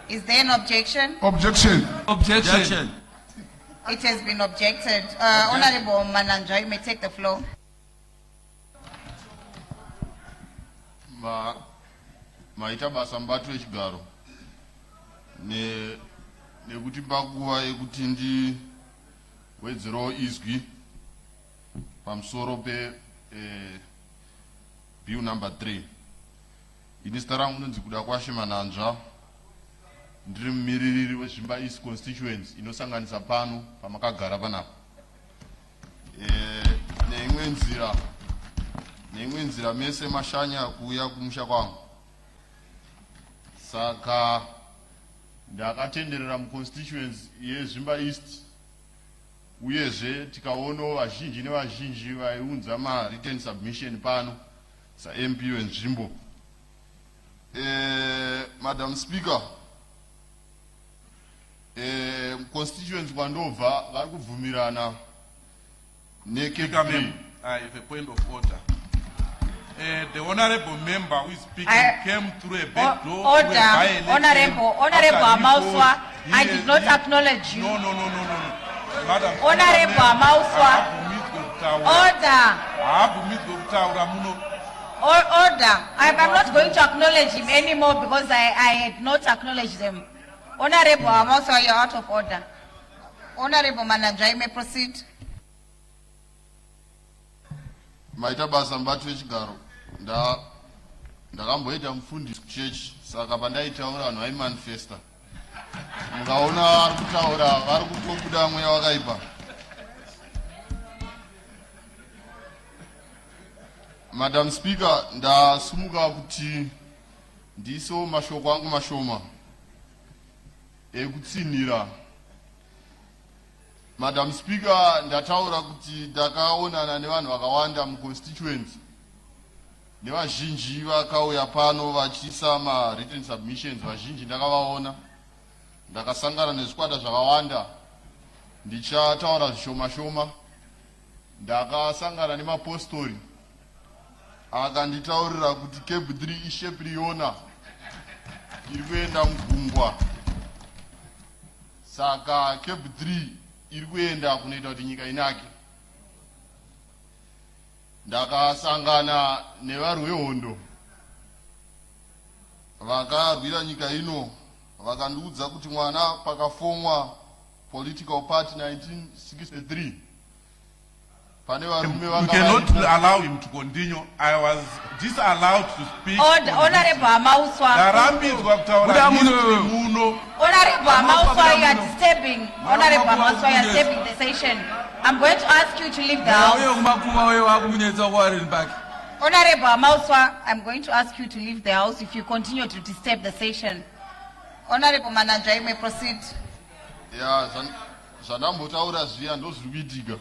Speaker 18: Is there an objection?
Speaker 7: Objection.
Speaker 5: Objection.
Speaker 18: It has been objected. Honorable Mnangagwa, you may take the floor.
Speaker 21: maita basa mubato wechigaro nekuti panguva yekuti ndiwedzerewo izwi pamusoro pe bill number 3. ini zita rangu nonzi kuda kwashe Mananzva, ndiri mumiririri wezvimba East constituency inosanganisa pano pamakagara panapa. neimwe nzira mese mashanya kuuya kumusha kwangu, saka ndakatenderera muconstituency yezvimba East, uyezve tikaonawo vazhinji nevazhinji vaiunza ma-written submission pano sa-MP wenzvimbo. Madam Speaker, constituency kwandobva vari kubvumirana
Speaker 4: CAB3. I have a point of order. The honorable member who is speaking came through a back door.
Speaker 18: Order. Honorable Amoswa, I did not acknowledge you.
Speaker 4: No.
Speaker 18: Honorable Amauswa. Order. Order. I'm not going to acknowledge him anymore because I had not acknowledged them. Honorable Amauswa, you're out of order. Honorable Manager, you may proceed.
Speaker 21: Maita basa mbatu wechigaro ndakamboita mufundisi kuchechi saka pandaitaura vanhu vaimanifesta mukaona vari kutaura vari kutobuda mweya wakaipa. Madam Speaker, ndasumuka kuti ndiso mashoko angu mashoma ekutsinhira. Madam Speaker, ndataura kuti ndakaonana nevanhu vakawanda muconstituency nevazhinji vakauya pano vachiisa written submissions. Vazhinji ndakavaona, ndakasangana nezvikwata zvakawanda. Ndichataura zvishoma shoma. Ndakasangana nemapostori akanditaurira kuti CAB3 ishepiriona iri kuenda mugungwa, saka CAB3 iri kuenda kunoita kuti nyika inake. Ndakasangana nevarwi vehondo vakarwira nyika ino, vakandiudza kuti mwana pakafomwa political party 1963 pane varume
Speaker 4: You cannot allow him to continue. I was disallowed to speak.
Speaker 18: Honorable Amauswa.
Speaker 4: Ndarambidzwa kutaura muno.
Speaker 18: Honorable Amauswa, you are disturbing. Honorable Amauswa, you are disturbing the session. I'm going to ask you to leave the house. Honorable Amauswa, I'm going to ask you to leave the house if you continue to disturb the session. Honorable Manager, you may proceed.
Speaker 21: Yeah, zvandambotaura zviya ndozviri kuitika.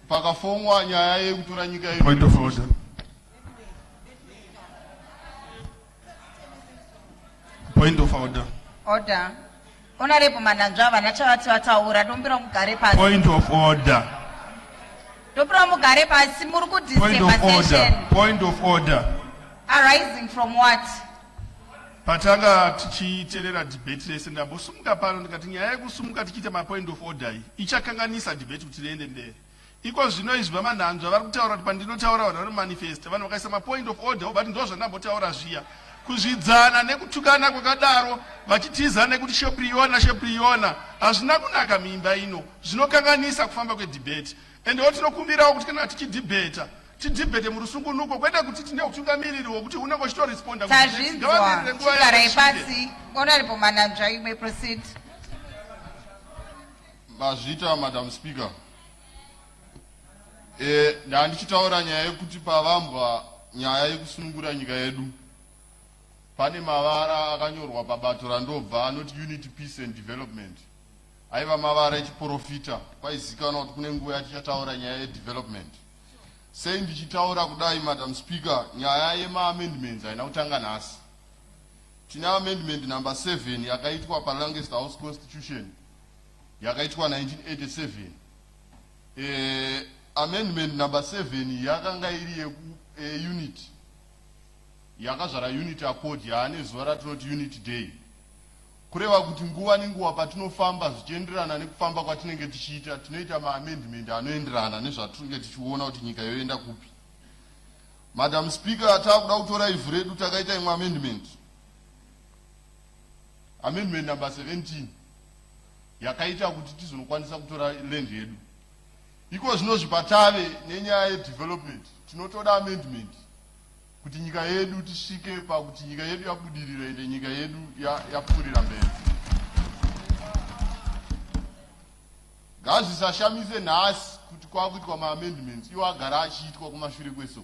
Speaker 21: Pakafomwa nyaya yekutora nyika ino.
Speaker 7: Point of order. Point of order.
Speaker 18: Order. Honorable Manager, vanachavati vataura, dombira mugare pasi.
Speaker 7: Point of order.
Speaker 18: Dombira mugare pasi, muri
Speaker 7: Point
Speaker 18: kudisturb
Speaker 7: of order.
Speaker 18: session.
Speaker 7: Point of order.
Speaker 18: Arising from what?
Speaker 7: Patanga tichiteerera debate rese ndambosumuka pano ndikati nyaya yekusumuka tichiita mapoint of order iyi ichakanganisa debate kuti riende mberi. Iko zvino izvi vamanhanzva vari kutaura kuti pandinotaura vanhu vari manifest vanhu vakaisa mapoint of order obati ndo zvandambotaura zviya kuzvidzana nekutukana kwakadaro vachitiza nekuti shepriona hazvina kunaka mimba ino, zvinokanganisa kufamba kwedebate. Ende tinokumbirawo kuti kana tichidhibheta tidhibhete murusungunuko kwete kuti tine utungamiriri wokuti unongochitoresponda.
Speaker 18: Tazvinzwa, chigarai pasi. Honorable Manager, you may proceed.
Speaker 21: Mazvita, Madam Speaker. Ndandichitaura nyaya yekuti pavambwa nyaya yekusunungura nyika yedu pane mavara akanyorwa pabato randobva anoti Unity, Peace and Development. Aiva mavara echiprofita, kwaizikanwa kuti kune nguva yatichataura nyaya yedevelopment. Sei ndichitaura kudai, Madam Speaker, nyaya yema-amendments haina kutanga nhasi. Tina amendment number 7 yakaitwa paLongest House Constitution yakaitwa 1987. Amendment number 7 yakanga iri unit yakazvara unit accord yaane zuva ratinoti unit day, kureva kuti nguva nenguva patinofamba zvichienderana nekufamba kwatinenge tichiita tinoita maamendment anoenderana nezvatinenge tichiona kuti nyika yoenda kupi. Madam Speaker, taakuda kutora ivhu redu takaita imwe amendment number 17 yakaita kuti tizonokwanisa kutora land yedu. Iko zvino zvipatave nenyaya yedevelopment tinotoda amendment kuti nyika yedu tisvike pakuti nyika yedu yabudirira ende nyika yedu yapfuurira mberi. Ngazvisashamise nhasi kuti kwakuitwa maamendments iwo agara achiitwa kumashure kweso.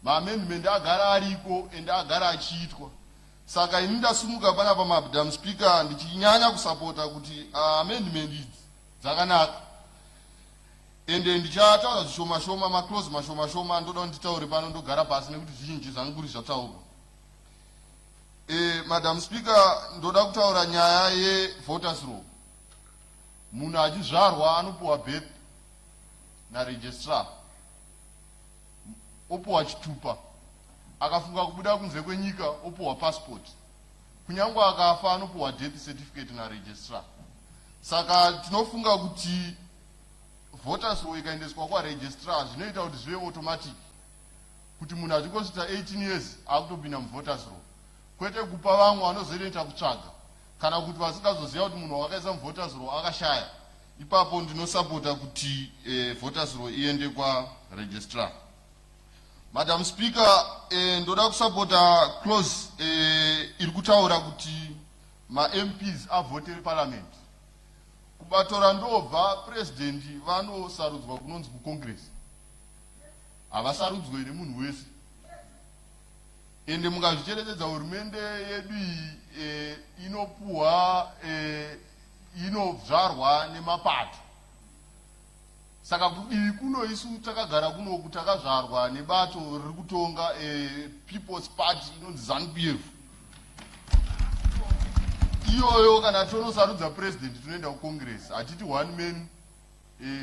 Speaker 21: Maamendment agara ariko ende agara achiitwa. Saka ini ndasumuka panapa, Madam Speaker, ndichinyanya kusapota kuti amendment idzi dzakanaka. Ende ndichataura zvishoma shoma, maclose mashoma shoma, ndoda nditaure pano ndogara pasi nekuti zvizhinji zvangu kuri zvataurwa. Madam Speaker, ndoda kutaura nyaya yevoters roll. Munhu achizvarwa anopuwa birth naregistrar, opuwa chitupa, akafunga kubuda kunze kwenyika opuwa passport. kunyangwe akafa anopuwa death certificate naregistrar. Saka tinofunga kuti voters roll ikaendeswa kwaregistrar zvinoita kuti zvive automatic kuti munhu achingosvika 18 years akutopinda muvoters roll, kwete kupa vamwe vanozoita kutsvaga kana kuti vasingazoziva kuti munhu wakaisa muvoters roll akashaya. Ipapo ndinosapota kuti voters roll iende kwaregistrar. Madam Speaker, ndoda kusapota clause iri kutaura kuti ma-MPs avhotere parliament. Kubatora ndobva president vanosarudzwa kunonzi kucongress. Havasarudzwe nemunhu wese. Ende mukazvicherechedza hurumende yedu inopuhwa inovzvarwa nemapato. Saka kudivi kuno isu takagara kunoku takazvarwa nebato riri kutonga People's Party inonzi ZANU-PF. Iyoyo kana tonosarudza president tunoenda kucongress. Hatiti one man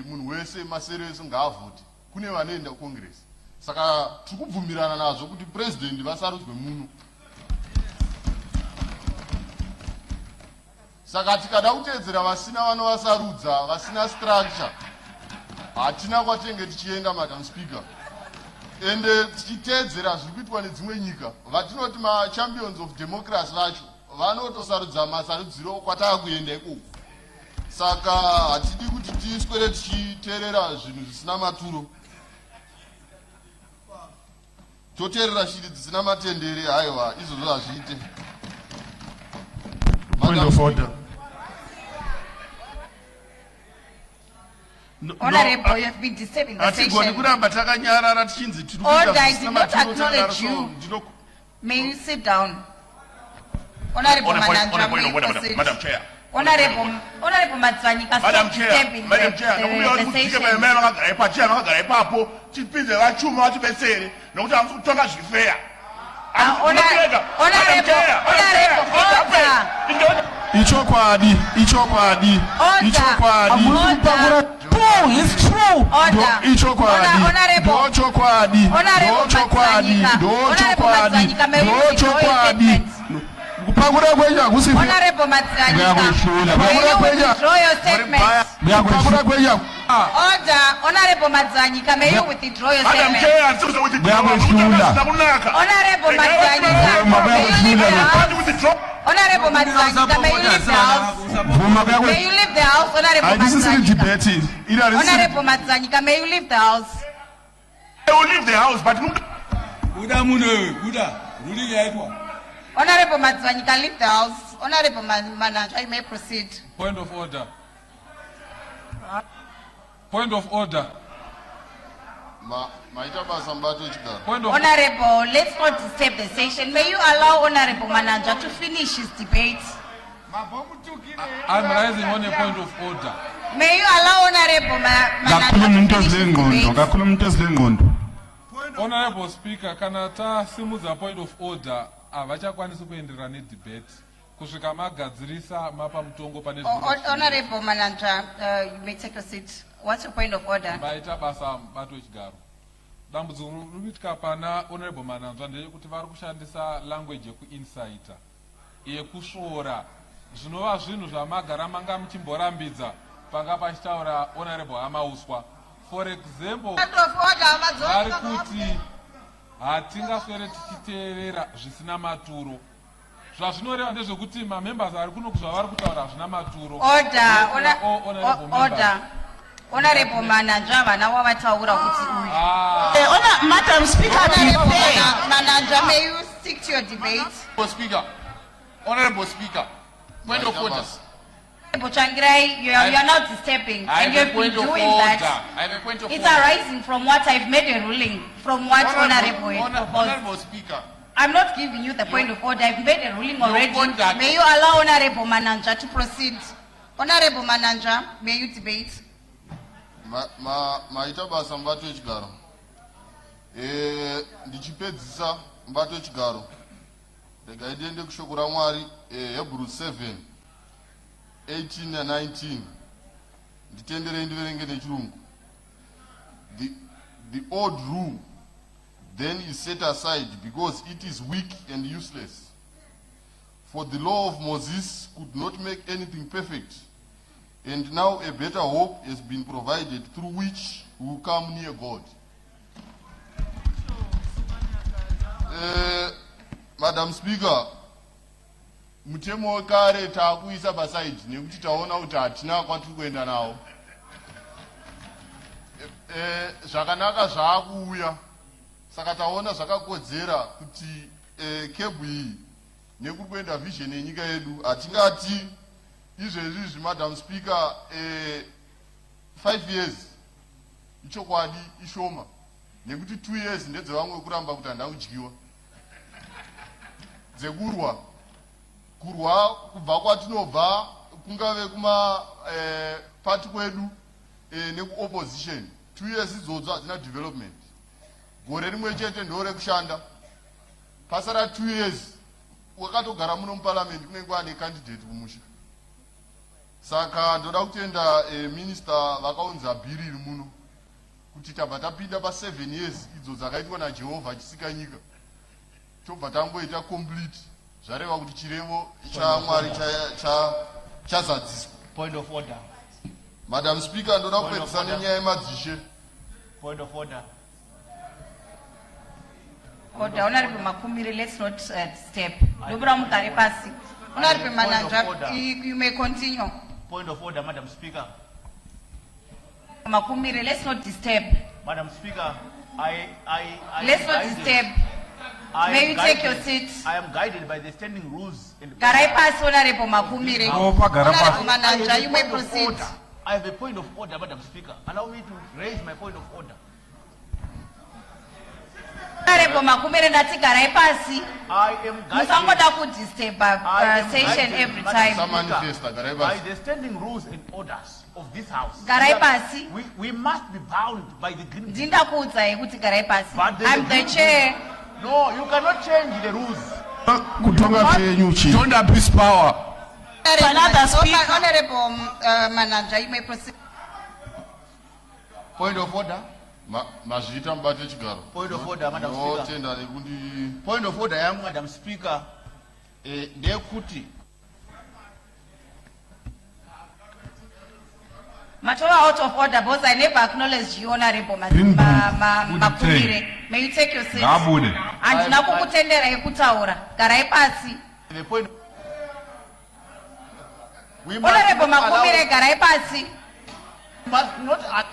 Speaker 21: munhu wese masere ese ngaavhote. Kune vanoenda kucongress. Saka tikubvumirana nazvo kuti president vasarudzwe muno. Saka tikada kuteedzera vasina vanovasarudza, vasina structure, hatina kwatenge tichienda, Madam Speaker. Ende tichiteedzera zviri kuitwa nedzimwe nyika, vatinoti ma-champions of democracy vacho vanotosarudza masarudziro kwatava kuenda ikoko. Saka hatidi kuti tiswere tichiteerera zvinhu zvisina maturo. Toteerera shiri dzisina matendere, haiwa izvozvo hazviite.
Speaker 7: Point of order.
Speaker 18: Honorable, you have been disturbing the session. Order, I did not acknowledge you. May you sit down. Honorable Mnangagwa, may you proceed.
Speaker 19: Madam Chair.
Speaker 18: Honorable Matswanyika, stop disturbing the session.
Speaker 7: Ichokwadi. It's true.
Speaker 18: Honorable Matswanyika, may you withdraw your statement. Order. Honorable Matswanyika, may you withdraw your statement. Honorable Matswanyika, Honorable Matswanyika, may you leave the house? May you leave the house, Honorable Matswanyika? Honorable Matswanyika, may you leave the house?
Speaker 19: I will leave the house, but
Speaker 18: Honorable Matswanyika, leave the house. Honorable Mnangagwa, you may proceed.
Speaker 15: Point of order. Point of order.
Speaker 18: Honorable, let's not disturb the session. May you allow Honorable Mnangagwa to finish his debate?
Speaker 15: I'm rising on a point of order.
Speaker 18: May you allow Honorable Mnangagwa to finish his debate?
Speaker 15: Honorable Speaker, kana tasimudza point of order, avachakwanisi kuenderera nedebate. Kusvika magadzirisa mapa mutongo pane
Speaker 18: Honorable Mnangagwa, you may take a seat. What's your point of order?
Speaker 15: Maita basa bato chigaro. Dambudziko rikuitika pana Honorable Mnangagwa ndeyekuti vari kushandisa language yekuinsider, yekusvora zvinova zvinhu zvamagara manga muchimborambidza panga pachitaura Honorable Hamauswa. For example, vari kuti hatingaswere tichiteerera zvisina maturo. Zvazvinoreva ndezvekuti mamembers ari kuno zvavari kutaura hazvina maturo.
Speaker 18: Order. Honorable Mnangagwa, vana wavataura kuti
Speaker 8: Madam Speaker,
Speaker 18: Mnangagwa, may you stick to your debate?
Speaker 21: Honorable Speaker, point of order.
Speaker 18: Changirai, you are not disturbing, and you have been doing that. It's arising from what I've made a ruling, from what Honorable
Speaker 21: Speaker.
Speaker 18: I'm not giving you the point of order. I've made a ruling already. May you allow Honorable Mnangagwa to proceed? Honorable Mnangagwa, may you debate?
Speaker 21: Maita basa mbato echigaro. Ndichipedzisa mbato echigaro. Rega iende kushoko ra Mwari Hebrews 7. 18 and 19. Nditendere ndiverenge nechirungu. The old rule then is set aside because it is weak and useless. for the law of Moses could not make anything perfect. And now a better hope has been provided through which we will come near God. Madam Speaker, mutemo wekare taakuisa pasaidi nekuti taona kuti hatina kwatiri kuenda nawo. Zvakanaka zvaakuuya, saka taona zvakakodzera kuti kebhu iyi nekuri kuenda vision yenyika yedu hatingati izvezvizvi. Madam Speaker, 5 years ichokwadi ishoma, nekuti 2 years ndedzevamwe kuramba kuti handa kudyiwa, dzekurwa kubva kwatinobva kungave kuma party kwedu neku-opposition. 2 years idzodzo hadzina development. Gore rimwe chete ndore kushanda, pasara 2 years wakatogara muno muparliament kunenge kwane candidate kumusha. Saka ndoda kutenda minister vakaunza bhiri iri muno kuti tabva tapinda pa 7 years idzo dzakaitwa naJehovha achisika nyika, tobva tangoita complete zvareva kuti chirevo chaMwari chazadziswa.
Speaker 1: Point of order.
Speaker 21: Madam Speaker, ndoda kupedzisa nenyaya yemadzishe.
Speaker 1: Point of order.
Speaker 18: Order, Honorable Makumire, let's not step. Dobra mukare pasi. Honorable Mnangagwa, you may continue.
Speaker 1: Point of order, Madam Speaker.
Speaker 18: Makumire, let's not disturb.
Speaker 1: Madam Speaker,
Speaker 18: Let's not disturb. May you take your seat?
Speaker 1: I am guided by the standing rules.
Speaker 18: Garai pasi, Honorable Makumire. Honorable Mnangagwa, you may proceed.
Speaker 1: I have a point of order, Madam Speaker. Allow me to raise my point of order.
Speaker 18: Honorable Makumire, ndati garai pasi.
Speaker 1: I am guided
Speaker 18: Musangoda kudisturb session every time.
Speaker 1: By the standing rules and orders of this house.
Speaker 18: Garai pasi.
Speaker 1: We must be bound by the green.
Speaker 18: Ndinda kuudza kuti garai pasi. I'm the chair.
Speaker 1: No, you cannot change the rules.
Speaker 21: Don't abuse power.
Speaker 18: Another speaker. Honorable Mnangagwa, you may proceed.
Speaker 1: Point of order.
Speaker 21: Mazvita mbate chigaro.
Speaker 1: Point of order, Madam Speaker.
Speaker 21: Tenda nekuti
Speaker 1: Point of order yangu, Madam Speaker, ndeyekuti
Speaker 18: Matoa out of order because I never acknowledged you, Honorable Makumire. May you take your seat? And nakukutendera yekutaura. Garai pasi.
Speaker 1: The point.
Speaker 18: Honorable Makumire, garai pasi.
Speaker 1: Must not.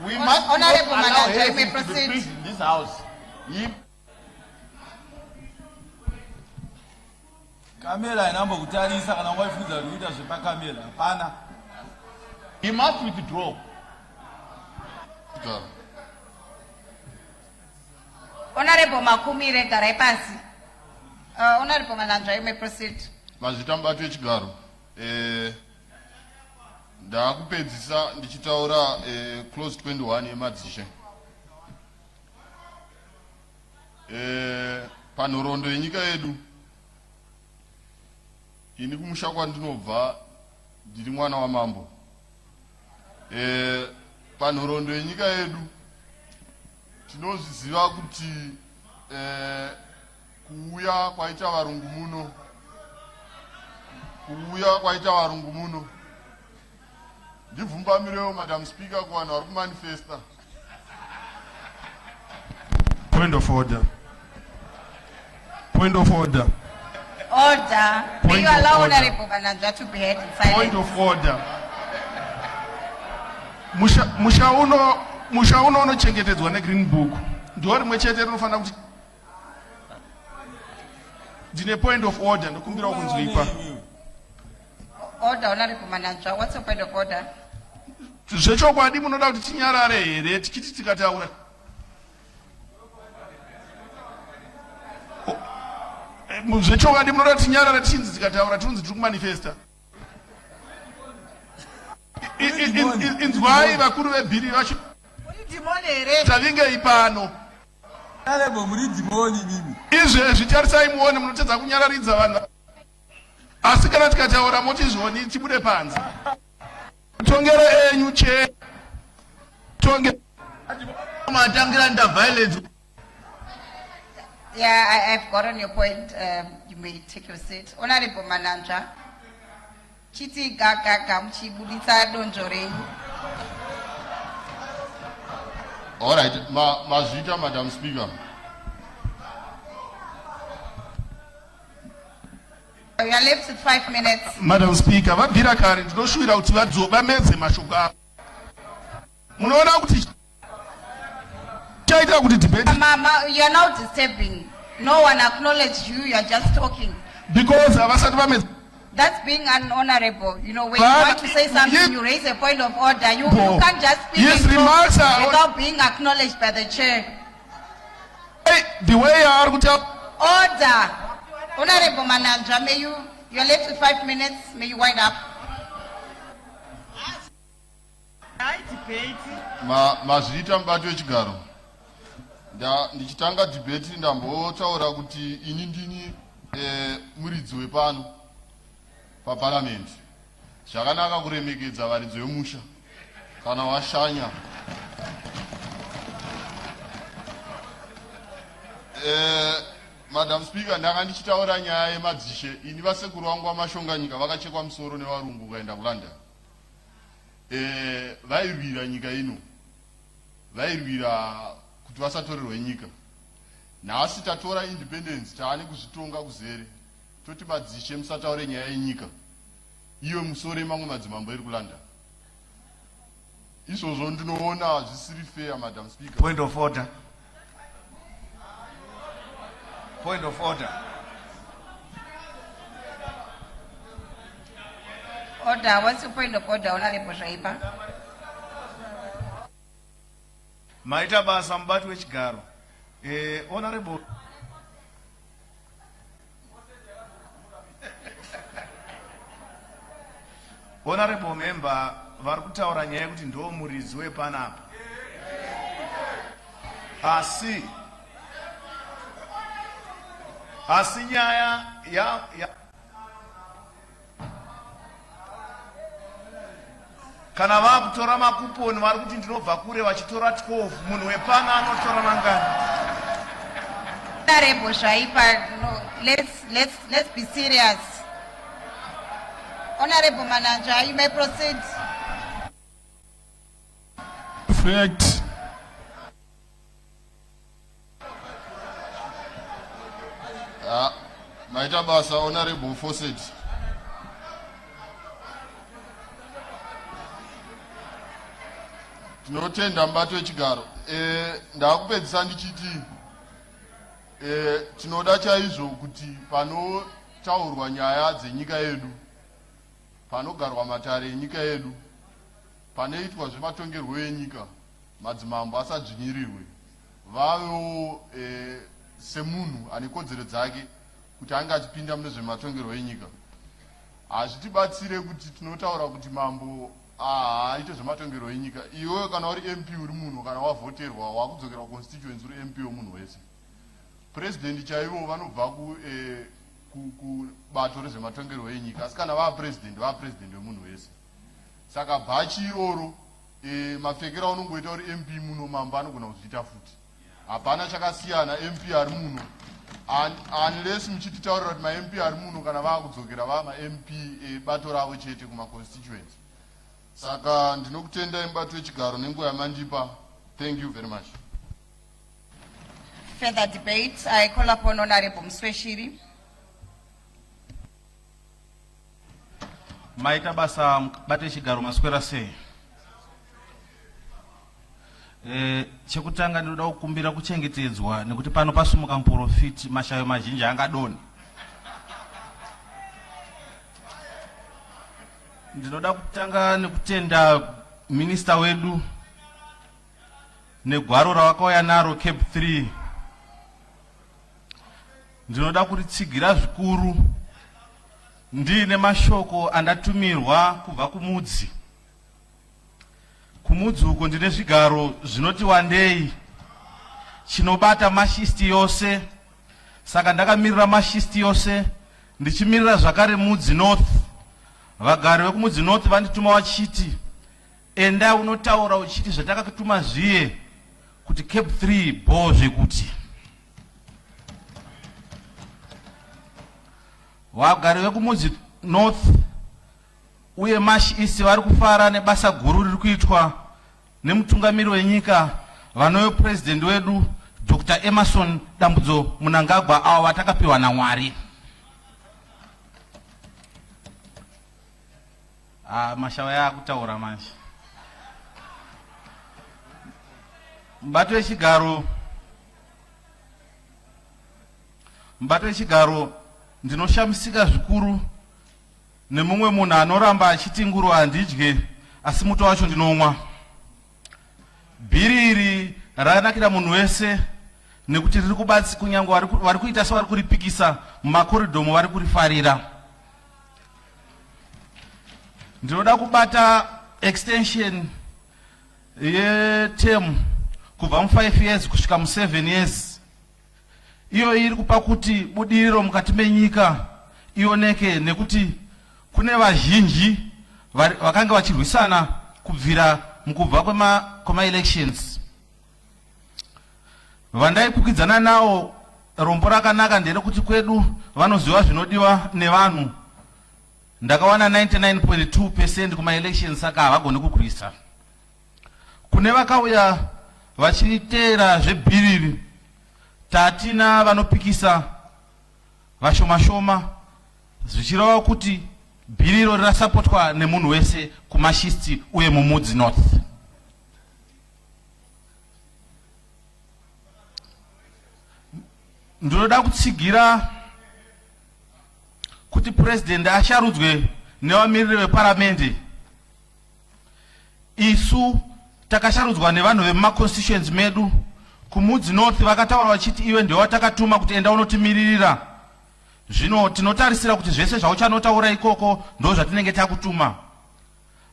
Speaker 1: We must
Speaker 18: Honorable
Speaker 1: not allow
Speaker 18: Mnangagwa, you may
Speaker 1: heresies to be
Speaker 18: proceed.
Speaker 1: preached in this house.
Speaker 13: Kamera inambo kutarisa kana waifunza kuita zvepakamera hapana.
Speaker 1: He must withdraw.
Speaker 18: Honorable Makumire, garai pasi. Honorable Mnangagwa, you may proceed.
Speaker 21: mazvita mbate chigaro. Ndakupedzisa ndichitaura clause 21 yemadzishe. Panhorondo yenyika yedu, ini kumusha kwandinobva ndiri mwana wamambo. Panhorondo yenyika yedu tinozviziva kuti kuuya kwaita varungu muno ndibvumbamirewo, Madam Speaker, kuvanhu vari kumanifesta.
Speaker 7: Point of order. Point of order.
Speaker 18: Order. May
Speaker 7: Point
Speaker 18: you
Speaker 7: of
Speaker 18: allow
Speaker 7: order.
Speaker 18: Honorable Mnangagwa to be heard in silence?
Speaker 7: Point of order. Musha uno unochengetedzwa negreen book ndo rimwe chete rinofanira kuti ndine point of order ndokumbira kunzwipa.
Speaker 18: Order, Honorable Mnangagwa. What's your point of order?
Speaker 7: Zvechokwadi munoda kuti tinyarare here tichiti tikataura. Zvechokwadi munoda kuti tinyarare tichinzi tikataura tinonzi tiri kumanifesta. Inzwai vakuru vebhiri vacho tavingei pano. Izvezvi tarisai muone munotedza kunyararidza vanhu. Asi kana tikataura motizvoni tibude panze. Tongere enyu che. Tonge
Speaker 1: matangira nda violence.
Speaker 18: Yeah, I've gotten your point. You may take your seat. Honorable Mnangagwa. Chiti gaga gamchi budita donjore.
Speaker 21: All right, Mazita, Madam Speaker.
Speaker 18: You are left with 5 minutes.
Speaker 7: Madam Speaker, vabvira kare ndinoshuvira kuti vadzobamedze mashoko avo. Munoona kuti chaita kuti debate.
Speaker 18: Mama, you are now disturbing. No one acknowledged you. You are just talking.
Speaker 7: Because avasati vamedze.
Speaker 18: That's being unhonorable. You know, when you want to say something, you raise a point of order. You can't just speak without being acknowledged by the chair.
Speaker 7: The way you are going to
Speaker 18: order. Honorable Mnangagwa, you are left with 5 minutes. May you wind up.
Speaker 21: Mazvita mubati wechigaro. Ndichitanga debate ndambotaura kuti ini ndini muridzi wepano paparliament. Zvakanaka kuremekedza varidzi vemusha kana washanya. Madam Speaker, ndanga ndichitaura nyaya yemadzishe. Ini vasekuru vangu vamashonganyika vakachekwa musoro nevarungu kuenda kuLondon. Vairwira nyika ino. Vairwira kuti vasatorerwe nyika. Nhasi tatora independence taane kuzvitonga kuzere. Toti madzishe musataure nyaya yenyika. Iwe musore mamwe madzimambo eri kuLondon. Izvozvo ndinoona zvisiri fair, Madam Speaker.
Speaker 10: Point of order. Point of order.
Speaker 18: Order. What's your point of order, Honorable Shaipa?
Speaker 10: Maita basa mubati wechigaro. Honorable. Honorable member, vari kutaura nyaya yekuti ndo muridzi wepanapa. Asi nyaya ya kana vakutora makuponi vari kuti ndinobva kure vachitora 12 munhu wepana anotora mangani.
Speaker 18: Honorable Shaipa, no, let's be serious. Honorable Mnangagwa, you may proceed.
Speaker 7: Fact.
Speaker 21: Maita basa, Honorable Fawcett. Tinotenda mubati wechigaro. Ndakupedzisa ndichiti tinoda chaizvo kuti panotaurwa nyaya dzenyika yedu, panogarwa matare enyika yedu, panoitwa zvematongerwo enyika, madzimambo asadzvinyirirwe, vavewo semunhu ane kodzero dzake kuti anga achipinda mune zvematongerwo enyika. Hazvitibatsire kuti tinotaura kuti mambo aite zvematongerwo enyika. Iwewe kana uri MP uri munhu, kana wavhoterwa wakudzokera constituency uri MP womunhu wese. President chaivo vanobva kubato rezvematongerwo enyika, asi kana vapresident wemunhu wese. Saka bhachi iroro mapfekera unongoita uri MP muno, mambo anogona kuzviita futi. Hapana chakasiyana MP ari muno, unless muchititaurira kuti ma-MP ari muno kana vakudzokera vama-MP bato ravo chete kuma-constituency. Saka ndinokutendai mubati wechigaro nenguva yamandipa. Thank you very much.
Speaker 18: Further debate. I call upon Honorable Msweshiri.
Speaker 5: Maita basa mubati wechigaro maswera sei. Chekutanga ndinoda kukumbira kuchengetedzwa nekuti pano pasumuka muprofiti mashayo mazhinji angadoni. Ndinoda kutanga nekutenda minista wedu negwaro rawakauya naro CAB3. Ndinoda kuritsigira zvikuru ndiine mashoko andatumirwa kubva kumudzi. Kumudzi uko ndine zvigaro zvinoti wandei chinobata mashisti yose. Saka ndakamirira mashisti yose ndichimirira zvakare mudzi north. Vagari vekumudzi north vandituma vachiti enda unotaura uchiti zvatakakutuma zviye kuti CAB3 bho zvekuti. Wagari vekumudzi North uye Mash East vari kufara nebasa guru riri kuitwa nemutungamiri wenyika vanoyo president wedu Dr. Emmerson Mnangagwa avo vatakapiwa naMwari. Mashawa yakutaura manje. Mubato wechigaro ndinoshamisika zvikuru nemumwe munhu anoramba achiti nguru handidye asi muto wacho ndinomwa. Bhiri iri rakanakira munhu wese nekuti riri kubatsi kunyange vari kuita sevari kuripikisa mumakoridhomo vari kurifarira. Ndinoda kubata extension yeterm kubva mu5 years kusvika mu7 years. Iyo iri kupa kuti budiriro mukati menyika ioneke nekuti kune vazhinji vakanga vachirwisana kubvira mukubva kwema elections. Vandaikwikwidzana nawo rombo rakanaka nderekuti kwedu vanoziva zvinodiwa nevanhu. Ndakawana 99.2% kuma elections saka havagoni kukurisa. Kune vakauya vachiteera zvebhiriri tatina vanopikisa vashoma zvichireva kuti bhiriro rirasapotwa nemunhu wese kuMash uye mumudzi North. Ndinoda kutsigira kuti president asharudzwe nevamiriri veparamendi. Isu takasharudzwa nevanhu vemumaconstituents medu. Kumudzi North vakataura vachiti iwe ndiwe watakatuma kuti enda unotimiririra. Zvino tinotarisira kuti zvese zvauchanotaura ikoko ndo zvatinenge takutuma.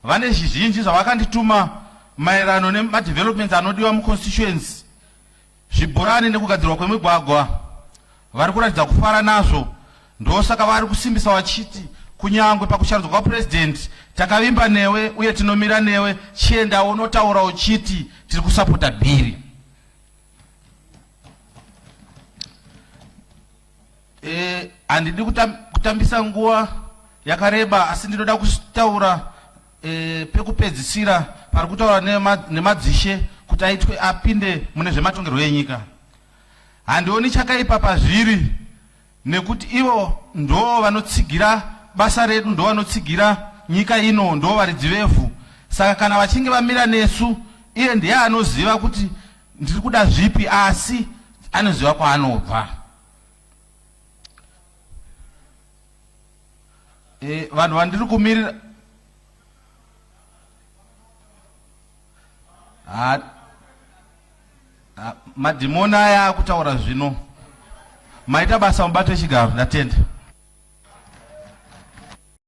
Speaker 5: Vane zvizhinji zvavakandituma maererano nemadevelopments anodiwa muconstituents. Zvibhorani nekugadzirwa kwemigwagwa vari kuratidza kufara nazvo. Ndosaka vari kusimbisa vachiti kunyangwe pakusharudzwa kwapresident takavimba newe uye tinomira newe, chienda unotaura uchiti tiri kusapota bhiri. Handidi kutambisa nguva yakareba asi ndinoda kutaura pekupedzisira pari kutaura nemadzishe kuti aitwe apinde mune zvematongerwo enyika. Handioni chakaipa pazviri nekuti ivo ndo vanotsigira basa redu, ndo vanotsigira nyika ino, ndo varidzi vevhu. Saka kana vachinge vamira nesu, iye ndiye anoziva kuti ndiri kuda zvipi asi anoziva kwaanobva. Vanhu vandiri kumirira madhimoni aya akutaura zvino maita basa mubato wechigaro. Ndatenda.